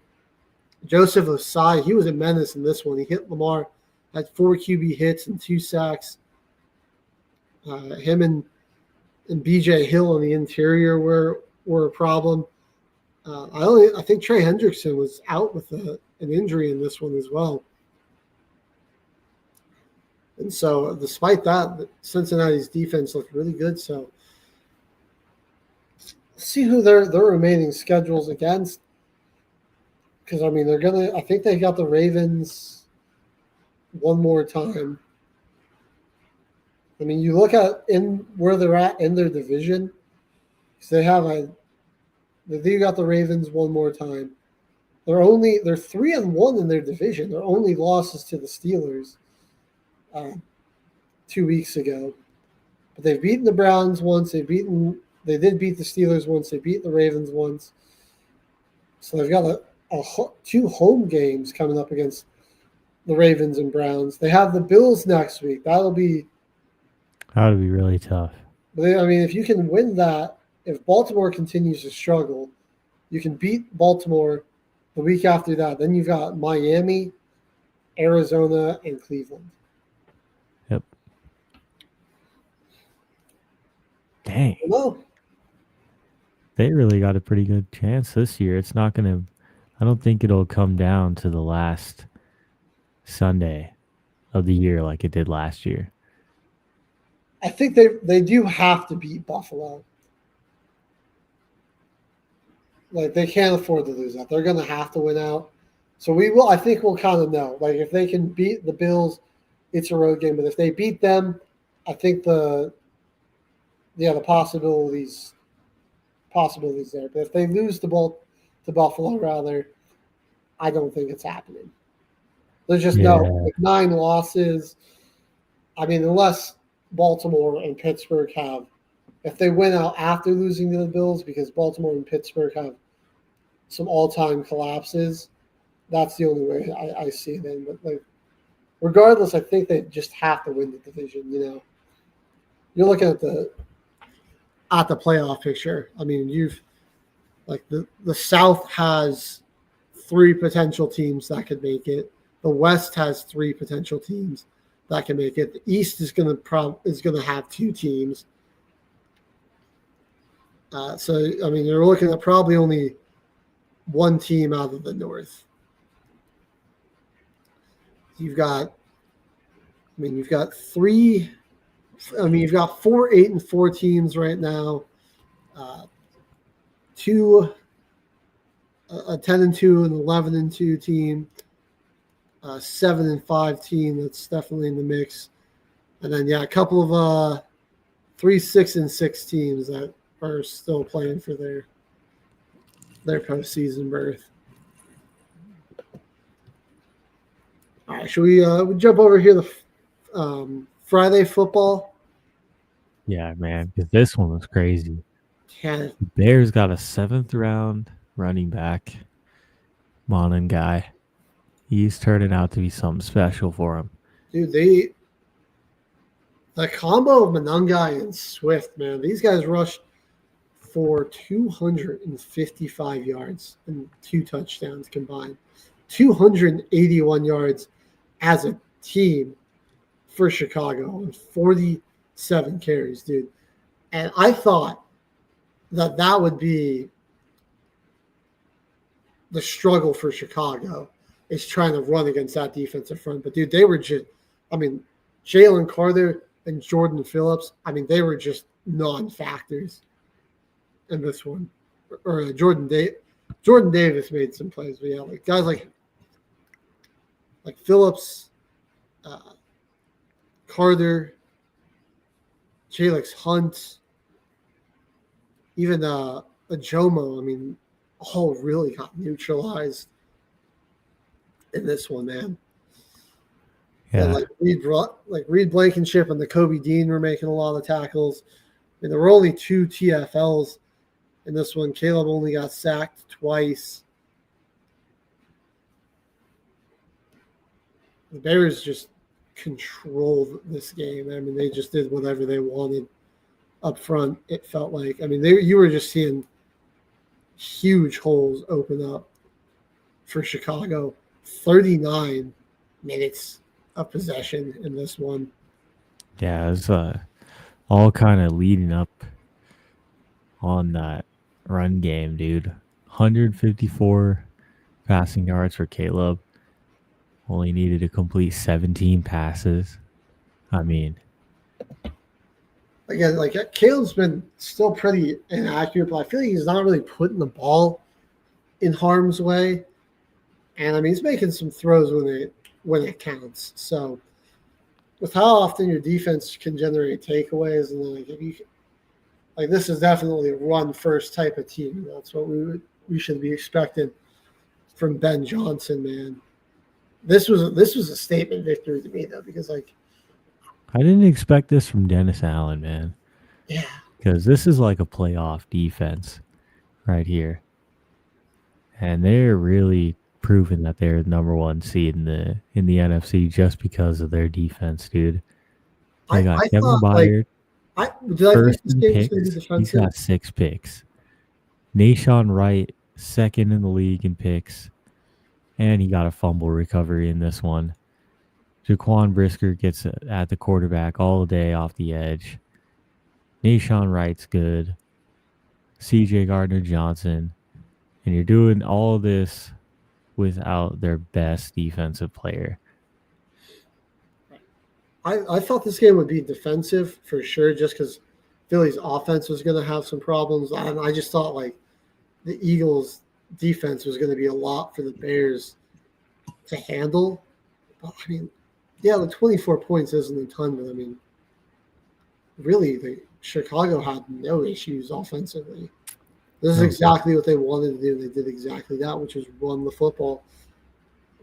Joseph Osai, he was a menace in this one. He hit Lamar, had 4 QB hits and 2 sacks. Him and BJ Hill on the interior were a problem. I think Trey Hendrickson was out with an injury in this one as well. And so despite that, Cincinnati's defense looked really good. So see who their remaining schedules against. Because, I mean, I think they got the Ravens one more time. I mean, you look at where they're at in their division. They got the Ravens one more time. They're 3-1 in their division. Their only losses to the Steelers 2 weeks ago. But they've beaten the Browns once. They did beat the Steelers once. They beat the Ravens once. So they've got 2 home games coming up against the Ravens and Browns. They have the Bills next week. That'll be really tough. But I mean, if you can win that, if Baltimore continues to struggle, you can beat Baltimore the week after that. Then you've got Miami, Arizona, and Cleveland. Yep. Dang. No. They really got a pretty good chance this year. It's not going to – I don't think it'll come down to the last Sunday of the year like it did last year. I think they do have to beat Buffalo. Like they can't afford to lose that. They're going to have to win out. So we will. I think we'll kind of know. Like if they can beat the Bills, it's a road game. But if they beat them, I think the possibilities there. But if they lose to Buffalo, rather, I don't think it's happening. There's just no like 9 losses. I mean, unless Baltimore and Pittsburgh have, if they win out after losing to the Bills, because Baltimore and Pittsburgh have some all-time collapses, that's the only way I see it in. But like, regardless, I think they just have to win the division. You know, you're looking at the playoff picture. I mean, you've like the South has 3 potential teams that could make it. The West has 3 potential teams that can make it. The East is going to have 2 teams. So I mean, you're looking at probably only 1 team out of the North. You've got 3. I mean, you've got 4 8-4 teams right now. 2 a 10-2 and 11-2 team. 7-5 team that's definitely in the mix, and then a couple of 3 6-6 teams that are still playing for their postseason berth. All right, should we jump over here to Friday football? Yeah, man, because this one was crazy. Yeah. The Bears got a 7th round running back, Monin guy. He's turning out to be something special for him. Dude, the combo of Monangai and Swift, man, these guys rushed for 255 yards and 2 touchdowns combined. 281 yards as a team for Chicago and 47 carries, dude. And I thought that would be the struggle for Chicago, is trying to run against that defensive front. But, dude, they were just – I mean, Jalen Carter and Jordan Phillips, I mean, they were just non-factors in this one. Or Jordan Davis made some plays. But, yeah, like guys like Phillips, Carter, Jalex Hunt, even Ajomo, I mean, all really got neutralized in this one, man. Yeah. And Reed Blankenship and the Kobe Dean were making a lot of tackles. And there were only 2 TFLs in this one. Caleb only got sacked twice. The Bears just controlled this game. I mean, they just did whatever they wanted up front, it felt like. I mean, you were just seeing huge holes open up for Chicago. 39 minutes of possession in this one. Yeah, it was all kind of leading up on that run game, dude. 154 passing yards for Caleb. Only needed to complete 17 passes. I mean, again, like Caleb's been still pretty inaccurate, but I feel like he's not really putting the ball in harm's way. And I mean, he's making some throws when it counts. So, with how often your defense can generate takeaways, and like if you like, this is definitely a run first type of team. That's what we should be expecting from Ben Johnson, man. This was a statement victory to me though, because like I didn't expect this from Dennis Allen, man. Yeah, because this is like a playoff defense right here, and they're really proving that they're the number 1 seed in the NFC just because of their defense, dude. They got Kevin Byard. Did I think this game was going to be defensive? He's got 6 picks. Nashawn Wright, 2nd in the league in picks, and he got a fumble recovery in this one. Jaquan Brisker gets at the quarterback all day off the edge. Nashawn Wright's good. C.J. Gardner-Johnson. And you're doing all this without their best defensive player. I thought this game would be defensive for sure, just because Philly's offense was going to have some problems. And I just thought like the Eagles' defense was going to be a lot for the Bears to handle. But, I mean, yeah, the 24 points isn't a ton, but I mean, really, Chicago had no issues offensively. This is exactly what they wanted to do. They did exactly that, which was run the football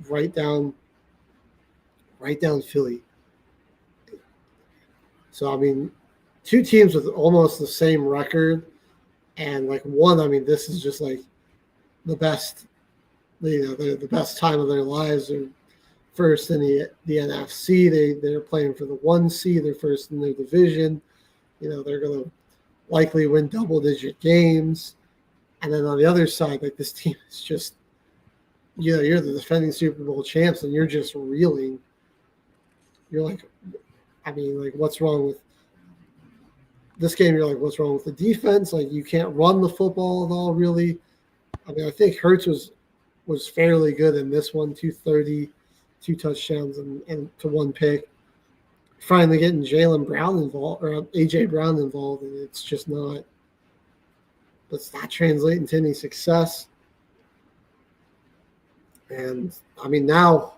right down Philly. So I mean, two teams with almost the same record, and like one, I mean, this is just like the best. They're the best time of their lives. They're first in the NFC. They're playing for the 1 seed. They're first in their division. They're going to likely win double-digit games. And then on the other side, like this team is just, you're the defending Super Bowl champs, and you're just reeling. You're like, I mean, like, what's wrong with this game? You're like, what's wrong with the defense? Like, you can't run the football at all, really. I mean, I think Hurts was fairly good in this one, 230, 2 touchdowns and to 1 pick. Finally getting Jaylen Brown involved, or AJ Brown involved, and it's just not. It's not translating to any success. And I mean, now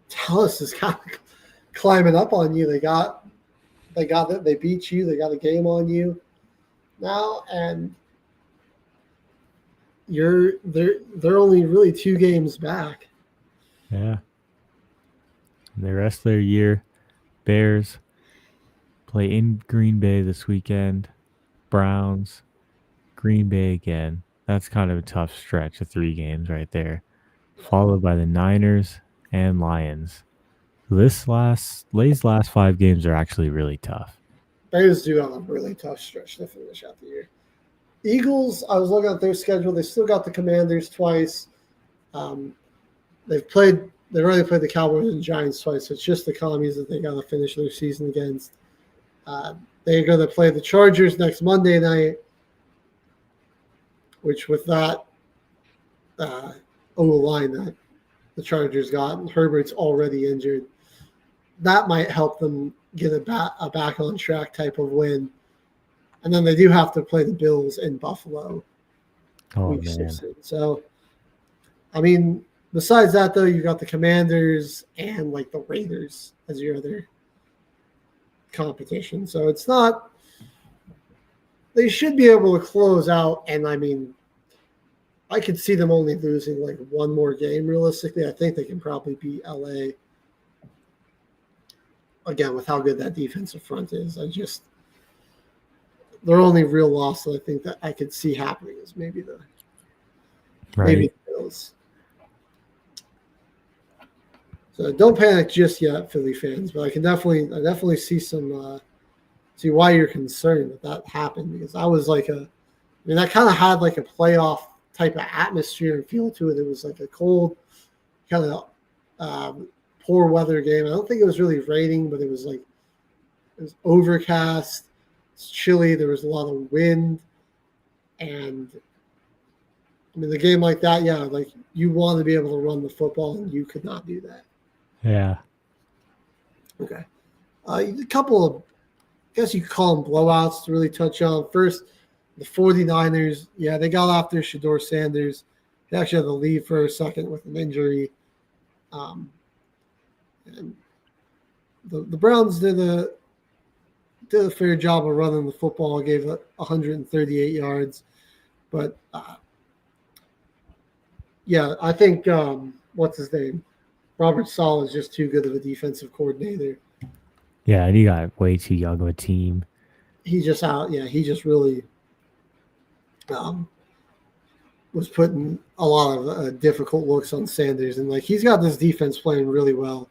Dallas is kind of climbing up on you. They beat you. They got a game on you now, and they're only really 2 games back. Yeah. And the rest of their year, Bears play in Green Bay this weekend. Browns, Green Bay again. That's kind of a tough stretch of 3 games right there. Followed by the Niners and Lions. Lay's last 5 games are actually really tough. Bears do have a really tough stretch to finish out the year. Eagles, I was looking at their schedule. They still got the Commanders twice. They've already played the Cowboys and Giants twice. So it's just the Commies that they got to finish their season against. They're going to play the Chargers next Monday night, which with that O-line that the Chargers got, and Herbert's already injured, that might help them get a back on track type of win. And then they do have to play the Bills in Buffalo. Oh, man. So, I mean, besides that, though, you got the Commanders and, like, the Raiders as your other competition. So it's not – they should be able to close out. And, I mean, I could see them only losing, like, 1 more game realistically. I think they can probably beat L.A. Again, with how good that defensive front is. Their only real loss that I think that I could see happening is maybe the Bills. So don't panic just yet, Philly fans. But I definitely see see why you're concerned that happened, because I was like that kind of had like a playoff type of atmosphere and feel to it. It was like a cold, kind of poor weather game. I don't think it was really raining, but it was overcast. It's chilly. There was a lot of wind, and I mean, the game like that, yeah, like you want to be able to run the football, and you could not do that. Yeah. Okay. A couple of, I guess you could call them blowouts to really touch on. First, the 49ers. Yeah, they got after Shedeur Sanders. He actually had to leave for a second with an injury. And the Browns did a fair job of running the football, gave 138 yards. But, yeah, I think, what's his name? Robert Saleh is just too good of a defensive coordinator. Yeah, and he got way too young of a team. He just really was putting a lot of difficult looks on Sanders. And, like, he's got this defense playing really well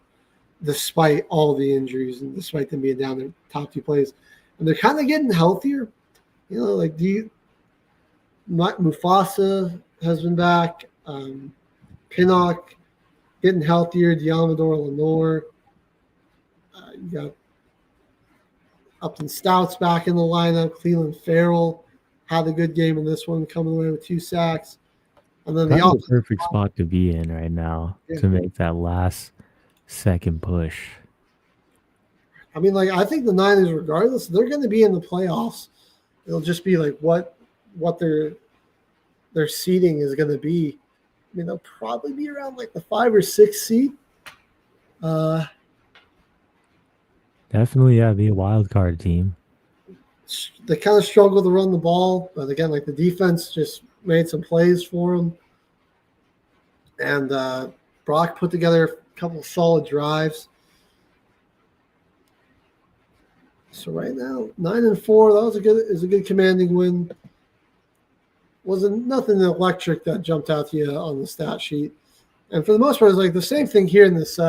despite all the injuries and despite them being down their top 2 plays. And they're kind of getting healthier. You know, like Mufasa has been back. Pinnock getting healthier. Diamador Lenore. You got Upton Stout's back in the lineup. Cleveland Farrell had a good game in this one, coming away with 2 sacks. And then that's the perfect spot to be in right now to make that last second push. I mean, like, I think the Niners, regardless, they're going to be in the playoffs. It'll just be like what their seeding is going to be. I mean, they'll probably be around like the 5 or 6 seed. Definitely, yeah, be a wild card team. They kind of struggle to run the ball, but again, like the defense just made some plays for them. And Brock put together a couple of solid drives. So right now, 9-4. That is a good commanding win. Wasn't nothing electric that jumped out to you on the stat sheet. And for the most part, it's like the same thing here in this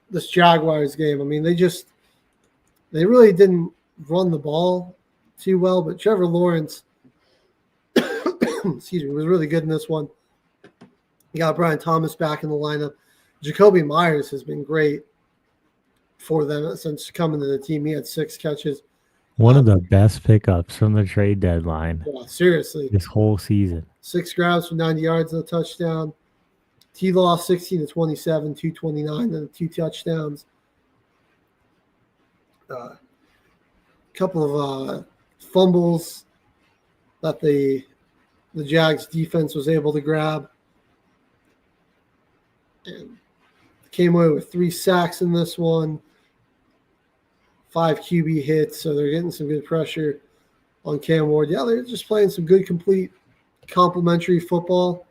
this Jaguars game. I mean, they really didn't run the ball too well, but Trevor Lawrence, excuse me, was really good in this one. You got Brian Thomas back in the lineup. Jacoby Myers has been great for them since coming to the team. He had 6 catches. One of the best pickups from the trade deadline. Yeah, seriously. This whole season. 6 grabs for 90 yards and a touchdown. T-Law 16 to 27, 229, and 2 touchdowns. A couple of fumbles that the Jags defense was able to grab. And came away with 3 sacks in this one. 5 QB hits, so they're getting some good pressure on Cam Ward. Yeah, they're just playing some good, complete, complementary football.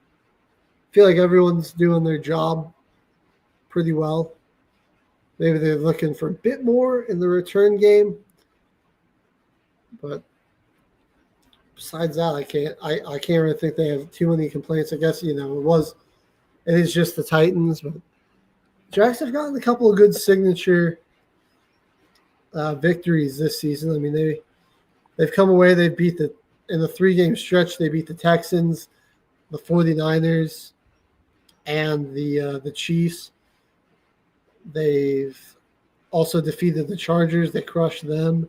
I feel like everyone's doing their job pretty well. Maybe they're looking for a bit more in the return game. But besides that, I can't really think they have too many complaints. I guess, it is just the Titans, but Jags have gotten a couple of good signature victories this season. I mean, they've come away. They beat in the 3-game stretch. They beat the Texans, the 49ers, and the Chiefs. They've also defeated the Chargers. They crushed them.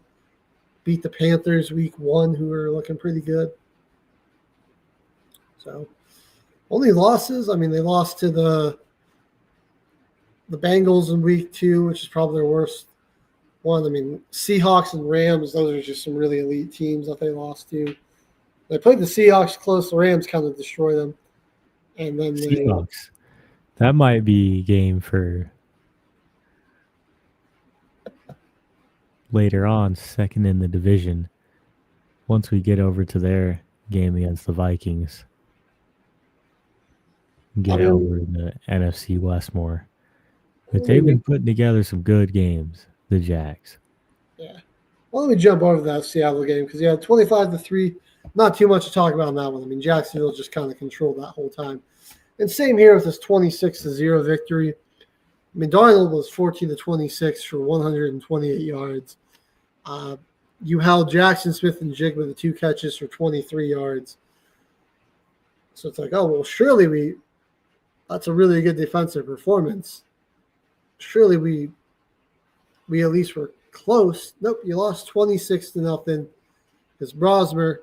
Beat the Panthers week 1, who are looking pretty good. So, only losses. I mean, they lost to the Bengals in week 2, which is probably their worst one. I mean, Seahawks and Rams, those are just some really elite teams that they lost to. They played the Seahawks close. The Rams kind of destroy them. And then Seahawks. That might be a game for later on, second in the division. Once we get over to their game against the Vikings. Get over the NFC West more. But they've been putting together some good games, the Jags. Yeah. Well, let me jump over that Seattle game because, 25-3, not too much to talk about in that one. I mean, Jacksonville just kind of controlled that whole time. And same here with this 26-0 victory. I mean, Darnold was 14-26 for 128 yards. You held Jackson Smith and Jigba the 2 catches for 23 yards. So it's like, oh, well, surely that's a really good defensive performance. Surely we at least were close. Nope, you lost 26-0 because Brosmer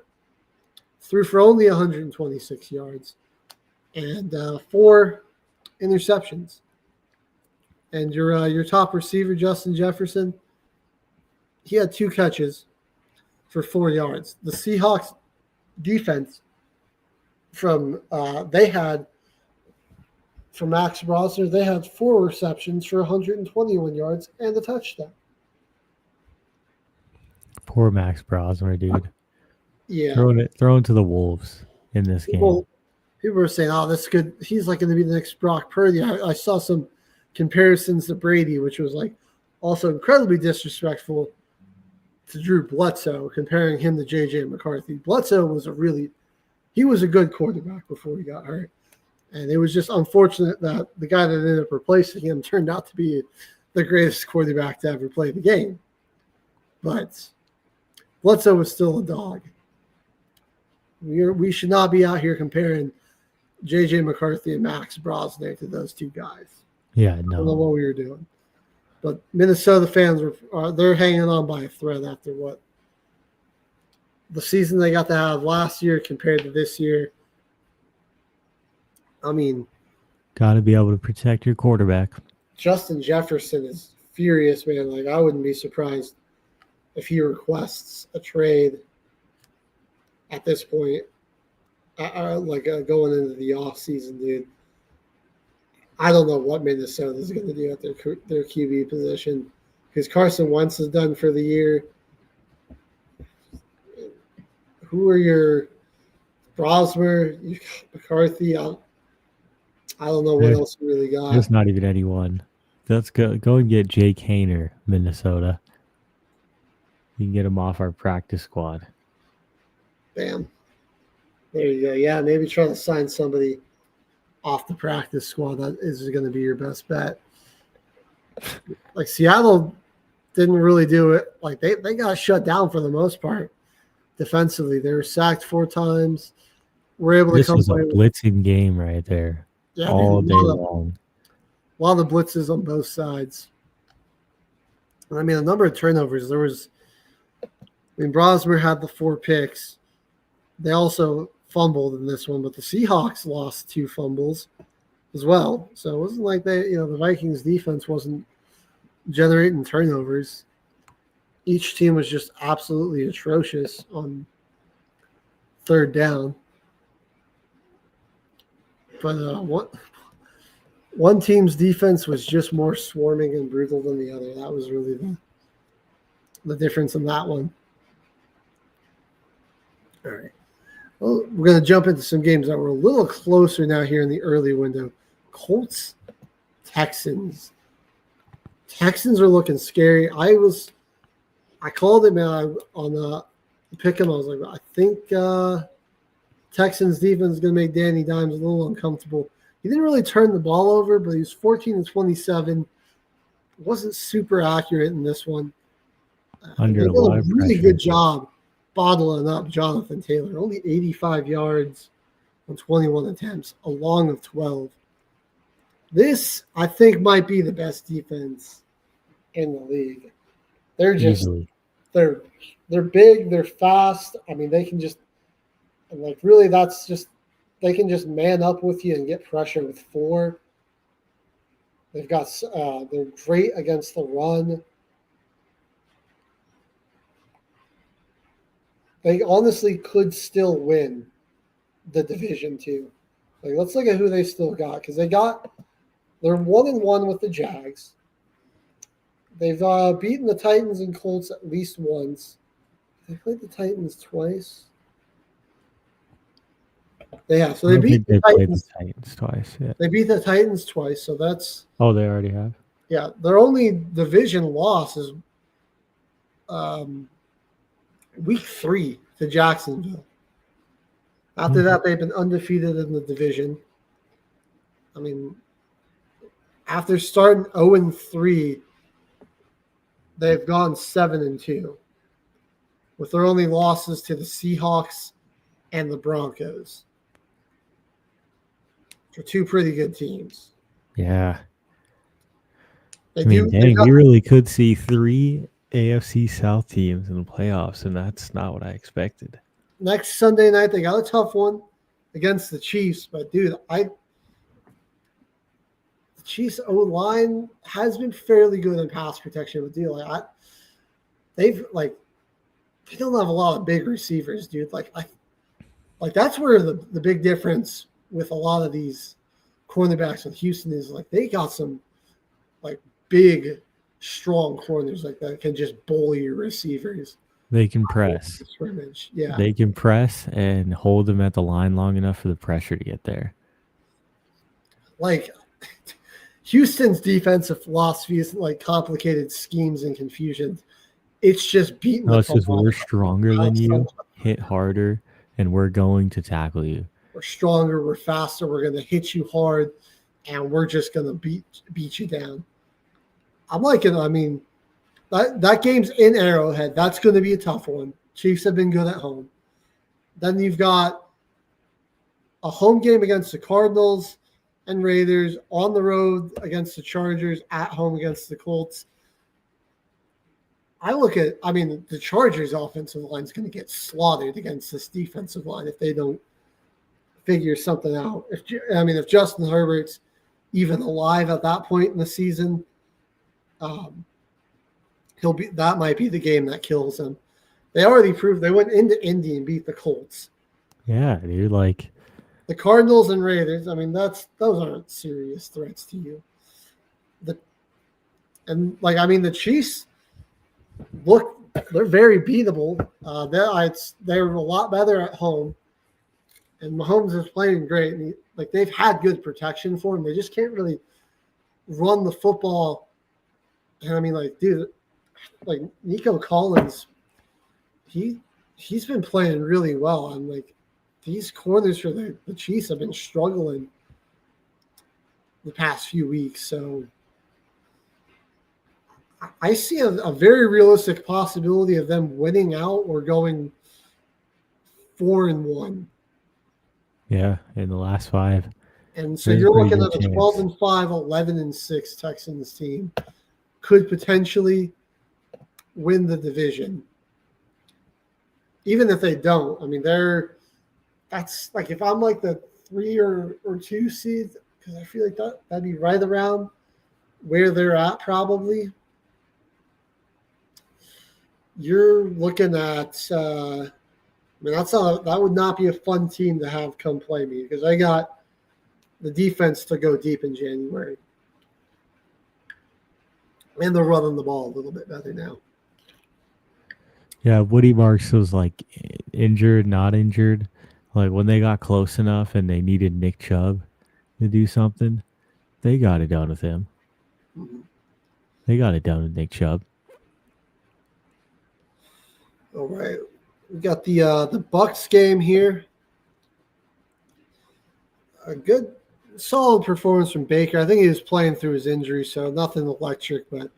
threw for only 126 yards and 4 interceptions. And your top receiver, Justin Jefferson, he had 2 catches for 4 yards. The Seahawks defense from Max Brosner, they had 4 receptions for 121 yards and a touchdown. Poor Max Brosner, dude. Yeah. Thrown to the Wolves in this game. People were saying, oh, that's good. He's like going to be the next Brock Purdy. I saw some comparisons to Brady, which was like also incredibly disrespectful to Drew Bledsoe, comparing him to J.J. McCarthy. Bledsoe was he was a good quarterback before he got hurt. And it was just unfortunate that the guy that ended up replacing him turned out to be the greatest quarterback to ever play the game. But Bledsoe was still a dog. We should not be out here comparing J.J. McCarthy and Max Brosner to those 2 guys. Yeah, no. I don't know what we were doing. But Minnesota fans they're hanging on by a thread after what the season they got to have last year compared to this year. I mean, got to be able to protect your quarterback. Justin Jefferson furious, man. Like, I wouldn't be surprised if he requests a trade at this point, going into the offseason, dude. I don't know what Minnesota is going to do at their QB position because Carson Wentz is done for the year. Who are your Brosmer, McCarthy? I don't know what else you really got. There's not even anyone. Let's go and get Jake Hayner, Minnesota. You can get him off our practice squad. Bam. There you go. Yeah, maybe try to sign somebody off the practice squad. That is going to be your best bet. Like, Seattle didn't really do it. Like, they got shut down for the most part defensively. They were sacked 4 times. We're able to come This was a away blitzing game right there. Yeah, all day long. A lot of blitzes on both sides. I mean, a number of turnovers. Brosmer had the 4 picks. They also fumbled in this one, but the Seahawks lost 2 fumbles as well. So it wasn't like the Vikings defense wasn't generating turnovers. Each team was just absolutely atrocious on 3rd down. But one team's defense was just more swarming and brutal than the other. That was really the difference in that one. All right. Well, we're going to jump into some games that were a little closer now here in the early window. Colts, Texans. Texans are looking scary. I called it, man, on the pick 'em. I was like, I think Texans defense is going to make Danny Dimes a little uncomfortable. He didn't really turn the ball over, but he was 14-27. Wasn't super accurate in this one. Under they a did lot a of really pressure. good job bottling up Jonathan Taylor. Only 85 yards on 21 attempts, a long of 12. This, I think, might be the best defense in the league. They're just Easily. they're big, they're fast. I mean, they can just really they can just man up with you and get pressure with 4. They've got they're great against the run. They honestly could still win the division too. Like, let's look at who they still got, because they're 1-1 with the Jags. They've beaten the Titans and Colts at least once. They played the Titans twice. They have. So they beat the Titans twice. Yeah. They beat the Titans twice. So that's. Oh, they already have. Yeah, their only division loss is week 3 to Jacksonville. After that, they've been undefeated in the division. I mean, after starting 0-3, they've gone 7-2, with their only losses to the Seahawks and the Broncos. For 2 pretty good teams. Yeah. We really could see 3 AFC South teams in the playoffs, and that's not what I expected. Next Sunday night, they got a tough one against the Chiefs, but dude, the Chiefs O-line has been fairly good in pass protection, but dude, they don't have a lot of big receivers, dude. That's where the big difference with a lot of these cornerbacks in Houston is, they got some big, strong corners that can just bully your receivers. They can press. Yeah. They can press and hold them at the line long enough for the pressure to get there. Houston's defensive philosophy isn't complicated schemes and confusion. It's just beating. No, it's just we're stronger than you, hit harder, and we're going to tackle you. We're stronger, we're faster, we're going to hit you hard, and we're just going to beat you down. I'm liking it. I mean, that game's in Arrowhead. That's going to be a tough one. Chiefs have been good at home. Then you've got a home game against the Cardinals and Raiders, on the road against the Chargers, at home against the Colts. The Chargers' offensive line is going to get slaughtered against this defensive line if they don't figure something out. If Justin Herbert's even alive at that point in the season, that might be the game that kills him. They already proved they went into Indy and beat the Colts. Yeah, dude. Like The Cardinals and Raiders. I mean, those aren't serious threats to you. The Chiefs they're very beatable. They're a lot better at home, and Mahomes is playing great. And they've had good protection for him. They just can't really run the football. And I mean, Nico Collins, he's been playing really well. And these corners for the Chiefs have been struggling the past few weeks. So I see a very realistic possibility of them winning out or going 4-1. yeah, in the last 5. And so There's you're a pretty looking at good a chance. 12-5, 11-6 Texans team could potentially win the division. Even if they don't, I mean, that's if I'm the 3 or 2 seed, because I feel like that'd be right around where they're at probably. You're looking at, that would not be a fun team to have come play me, because I got the defense to go deep in January. And they're running the ball a little bit better now. Yeah, Woody Marks was injured, not injured. When they got close enough and they needed Nick Chubb to do something, they got it done with him. Mm-hmm. They got it done with Nick Chubb. All right. We got the Bucks game here. A good, solid performance from Baker. I think he was playing through his injury, so nothing electric, but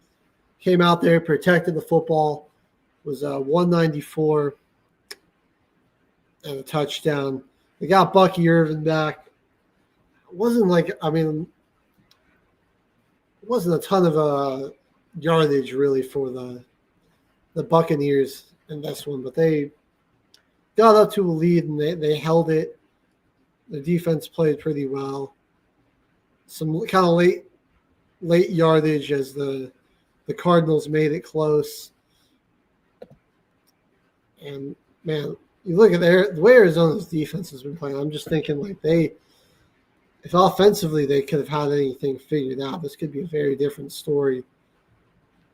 came out there, protected the football, was 194 and a touchdown. They got Bucky Irvin back. It wasn't it wasn't a ton of yardage really for the Buccaneers in this one, but they got up to a lead and they held it. The defense played pretty well. Some kind of late yardage as the Cardinals made it close. And man, you look at the way Arizona's defense has been playing. I'm just thinking if offensively they could have had anything figured out, this could be a very different story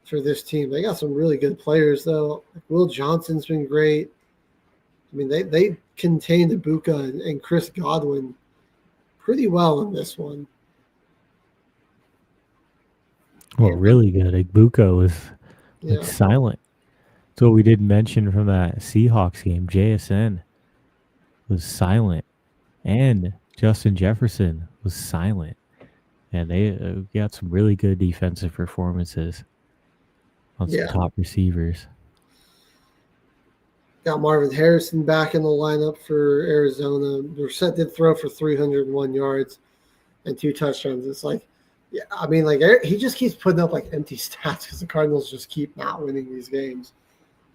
for this team. They got some really good players though. Will Johnson's been great. I mean, they contained Ibuka and Chris Godwin pretty well in this one. Well, really good. Ibuka was silent. So we didn't mention from that Seahawks game, JSN was silent, and Justin Jefferson was silent, and they got some really good defensive performances on some top receivers. Got Marvin Harrison back in the lineup for Arizona. Brissett did throw for 301 yards and 2 touchdowns. It's he just keeps putting up empty stats because the Cardinals just keep not winning these games.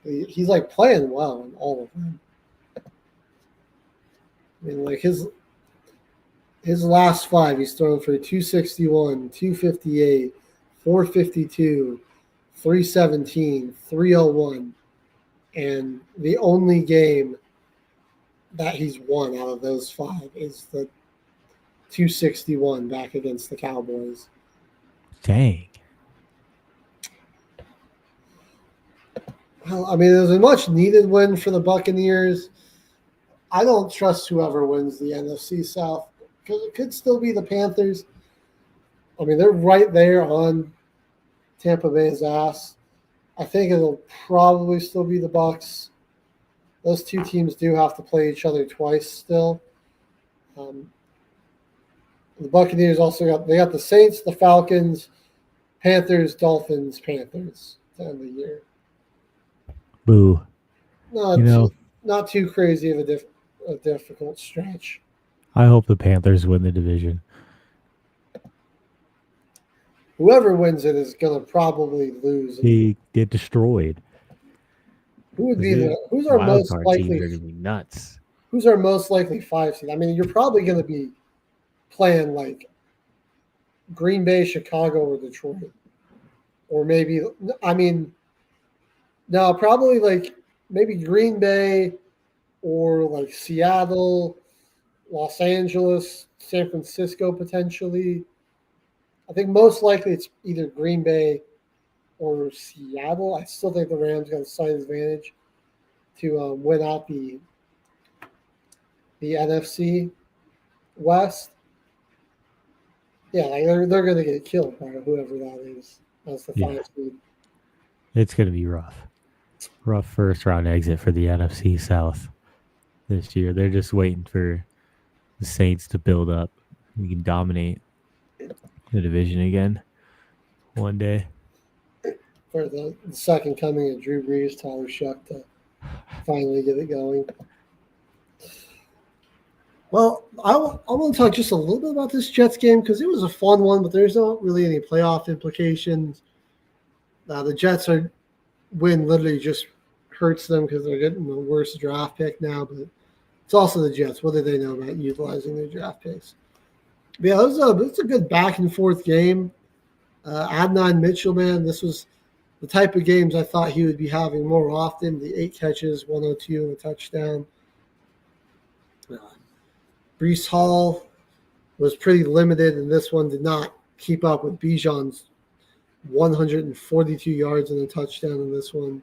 He's playing well in all of them. I mean, his last 5, he's thrown for 261, 258, 452, 317, 301. And the only game that he's won out of those 5 is the 261 back against the Cowboys. Dang. Well, I mean, it was a much needed win for the Buccaneers. I don't trust whoever wins the NFC South because it could still be the Panthers. I mean, they're right there on Tampa Bay's ass. I think it'll probably still be the Bucs. Those 2 teams do have to play each other twice still. The Buccaneers also got the Saints, the Falcons, Panthers, Dolphins, Panthers to end the year. Boo. Not too crazy of a difficult stretch. I hope the Panthers win the division. Whoever wins it is going to probably lose. They get destroyed. Who would be who's our most likely? Are going to be nuts. Who's our most likely 5 seed? I mean, you're probably going to be playing Green Bay, Chicago, or Detroit. or maybe, I mean, no, probably like maybe Green Bay or like Seattle, Los Angeles, San Francisco potentially. I think most likely it's either Green Bay or Seattle. I still think the Rams got a slight advantage to win out the NFC West. Yeah, like they're going to get killed by whoever that is. That's the 5 seed. It's going to be rough. Rough first round exit for the NFC South this year. They're just waiting for the Saints to build up. We can dominate the division again one day. For the second coming of Drew Brees, Tyler Shuck to finally get it going. Well, I want to talk just a little bit about this Jets game because it was a fun one, but there's not really any playoff implications. The Jets win literally just hurts them because they're getting the worst draft pick now, but it's also the Jets. What do they know about utilizing their draft picks? But yeah, it's a good back and forth game. Adnan Mitchell, man, this was the type of games I thought he would be having more often. The 8 catches, 102 and a touchdown. Brees Hall was pretty limited, and this one did not keep up with Bijan's 142 yards and a touchdown in this one.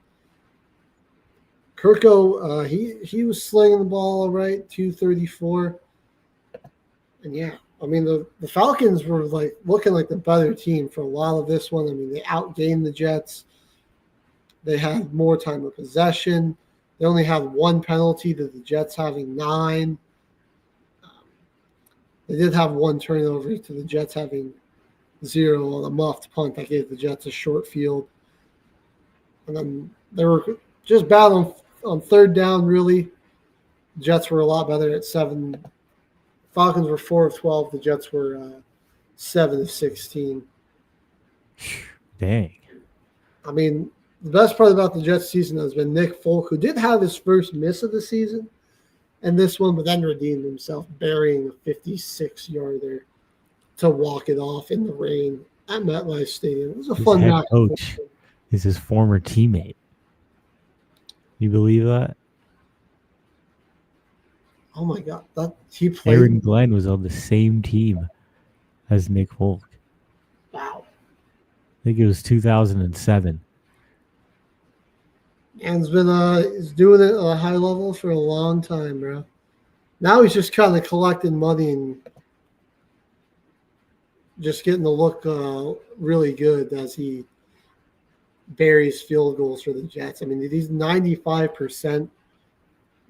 Kirko, he was slinging the ball all right, 234. And yeah, I mean, the Falcons were like looking like the better team for a lot of this one. I mean, they outgained the Jets. They had more time of possession. They only had 1 penalty to the Jets having 9. They did have 1 turnover to the Jets having 0 on a muffed punt that gave the Jets a short field. And then they were just bad on third down, really. The Jets were a lot better at 7. Falcons were 4 of 12. The Jets were 7 of 16. Dang. I mean, the best part about the Jets season has been Nick Folk, who did have his first miss of the season. And this one, but then redeemed himself, burying a 56-yarder to walk it off in the rain at MetLife Stadium. It was a fun head match. Coach is his former teammate. You believe that? Oh my God, that he played. Aaron Glenn was on the same team as Nick Folk. Wow. I think it was 2007. And he's doing it at a high level for a long time, bro. Now he's just kind of collecting money and just getting to look really good as he buries field goals for the Jets. I mean, he's 95%,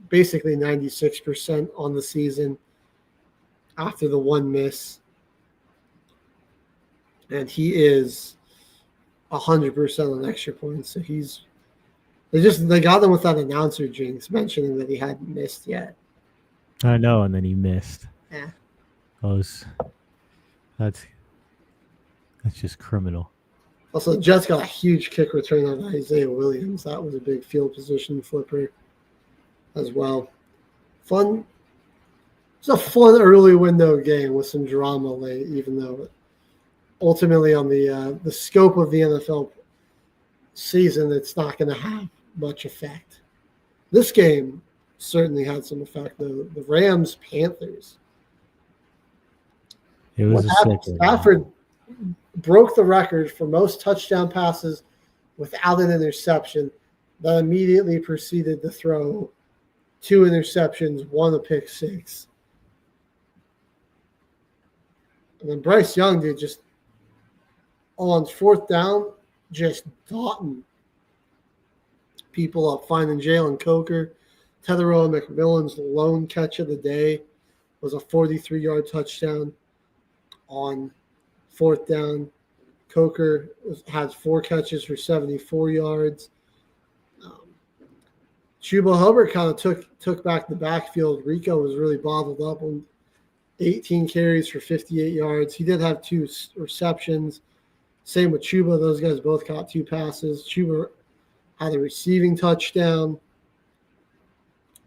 basically 96% on the season after the 1 miss. And he is 100% on extra points. So they got him with that announcer jinx mentioning that he hadn't missed yet. I know, and then he missed. Yeah. That's just criminal. Also, the Jets got a huge kick return on Isaiah Williams. That was a big field position flipper as well. Fun. It's a fun early window game with some drama late, even though ultimately on the scope of the NFL season, it's not going to have much effect. This game certainly had some effect, though. The Rams-Panthers. It was Stafford broke the record for most touchdown passes without an interception. Then immediately proceeded to throw 2 interceptions, 1 a pick 6. And then Bryce Young did just on 4th down, just dotting people up, finding Jalen Coker. Tetheroa McMillan's lone catch of the day was a 43-yard touchdown on 4th down. Coker had 4 catches for 74 yards. Chuba Hubbard kind of took back the backfield. Rico was really bottled up on 18 carries for 58 yards. He did have 2 receptions. Same with Chuba. Those guys both caught 2 passes. Chuba had a receiving touchdown.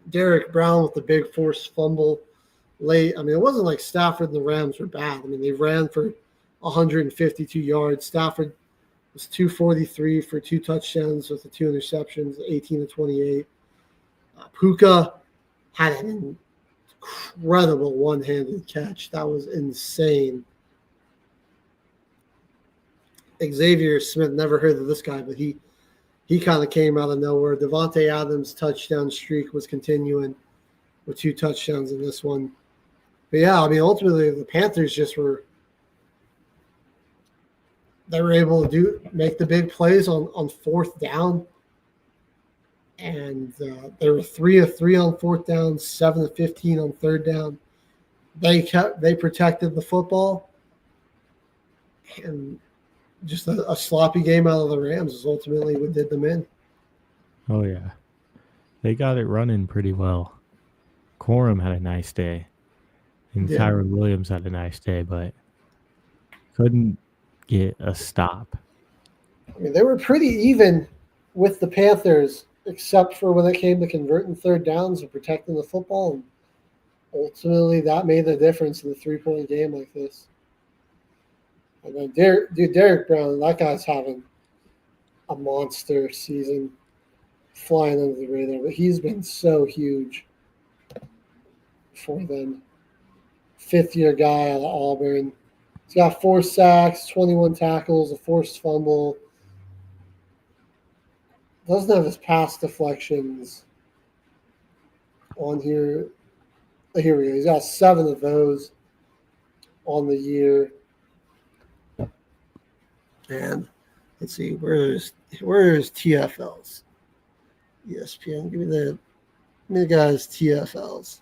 Derek Brown with the big forced fumble late. I mean, it wasn't like Stafford and the Rams were bad. I mean, they ran for 152 yards. Stafford was 243 for 2 touchdowns with the 2 interceptions, 18-28. Puka had an incredible one-handed catch. That was insane. Xavier Smith, never heard of this guy, but he kind of came out of nowhere. Devontae Adams' touchdown streak was continuing with 2 touchdowns in this one. But yeah, I mean, ultimately the Panthers they were able to make the big plays on 4th down. And they were 3 of 3 on 4th down, 7 of 15 on 3rd down. They protected the football, and just a sloppy game out of the Rams is ultimately what did them in. Oh yeah, they got it running pretty well. Corum had a nice day, and Tyrone Williams had a nice day, but couldn't get a stop. I mean, they were pretty even with the Panthers, except for when it came to converting 3rd downs and protecting the football. And ultimately, that made the difference in a 3-point game like this. And then Derek Brown, that guy's having a monster season, flying under the radar. But he's been so huge for them. 5th-year guy out of Auburn. He's got 4 sacks, 21 tackles, a forced fumble. Doesn't have his pass deflections on here. Here we go. He's got 7 of those on the year. And let's see, where's TFLs? ESPN, give me the guys TFLs.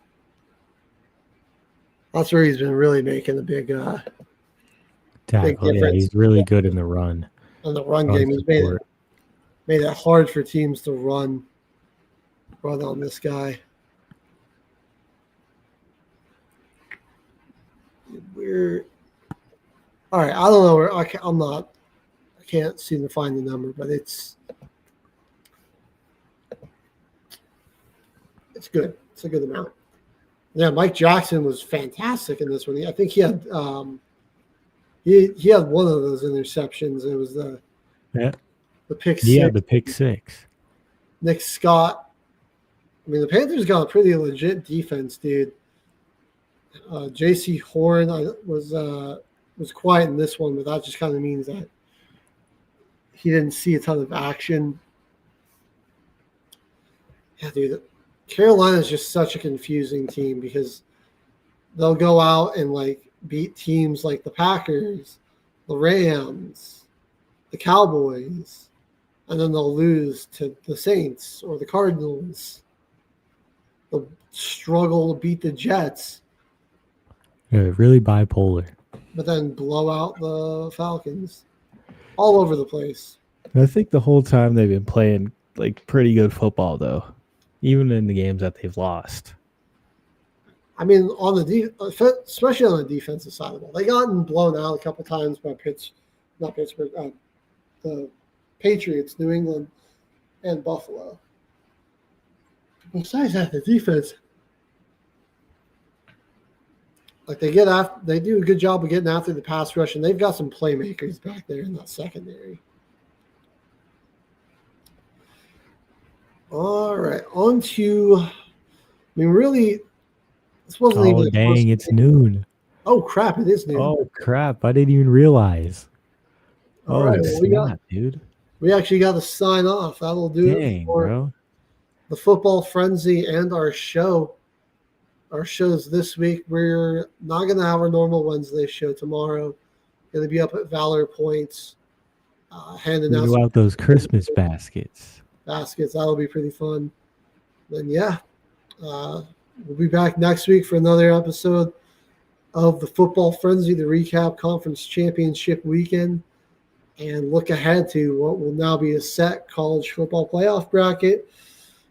That's where he's been really making a big tackle. difference. Yeah, he's really good in the run. On the run game, he's made it hard for teams to run on this guy. All right. I don't know where I can't seem to find the number, but it's good. It's a good amount. Yeah, Mike Jackson was fantastic in this one. I think he had he had one of those interceptions. It was the pick 6. Yeah, the pick 6. Nick Scott. I mean, the Panthers got a pretty legit defense, dude. J.C. Horn was quiet in this one, but that just kind of means that he didn't see a ton of action. Yeah, dude. Carolina is just such a confusing team because they'll go out and beat teams like the Packers, the Rams, the Cowboys, and then they'll lose to the Saints or the Cardinals. They'll struggle to beat the Jets. Yeah, really bipolar. But then blow out the Falcons. All over the place. I think the whole time they've been playing pretty good football, though, even in the games that they've lost. I mean, especially on the defensive side of the ball, they gotten blown out a couple times by the Patriots, New England, and Buffalo. Besides that, the defense, they do a good job of getting after the pass rush, and they've got some playmakers back there in that secondary. All right, on to, really, this wasn't even. Oh, dang, it's noon. Oh, crap, it is noon. Oh, crap, I didn't even realize. All right, well, dude. We actually got to sign off. That'll do it for bro. The Football Frenzy and our show. Our shows this week. We're not going to have our normal Wednesday show tomorrow. Going to be up at Valor Points, handing out those Christmas baskets. That'll be pretty fun. Then we'll be back next week for another episode of the Football Frenzy to recap Conference Championship weekend and look ahead to what will now be a set college football playoff bracket.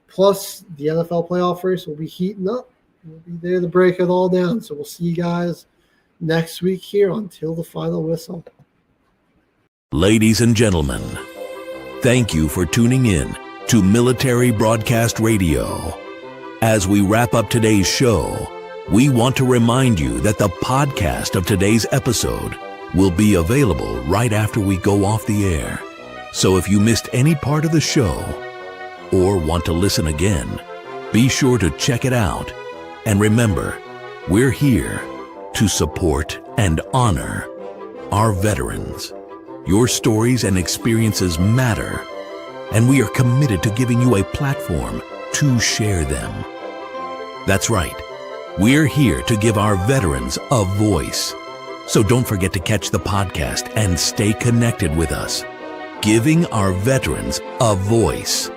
Plus, the NFL playoff race will be heating up. We'll be there to break it all down. So we'll see you guys next week here until the final whistle. Ladies and gentlemen, thank you for tuning in to Military Broadcast Radio. As we wrap up today's show, we want to remind you that the podcast of today's episode will be available right after we go off the air. So if you missed any part of the show or want to listen again, be sure to check it out. And remember, we're here to support and honor our veterans. Your stories and experiences matter, and we are committed to giving you a platform to share them. That's right. We're here to give our veterans a voice. So don't forget to catch the podcast and stay connected with us. Giving our veterans a voice.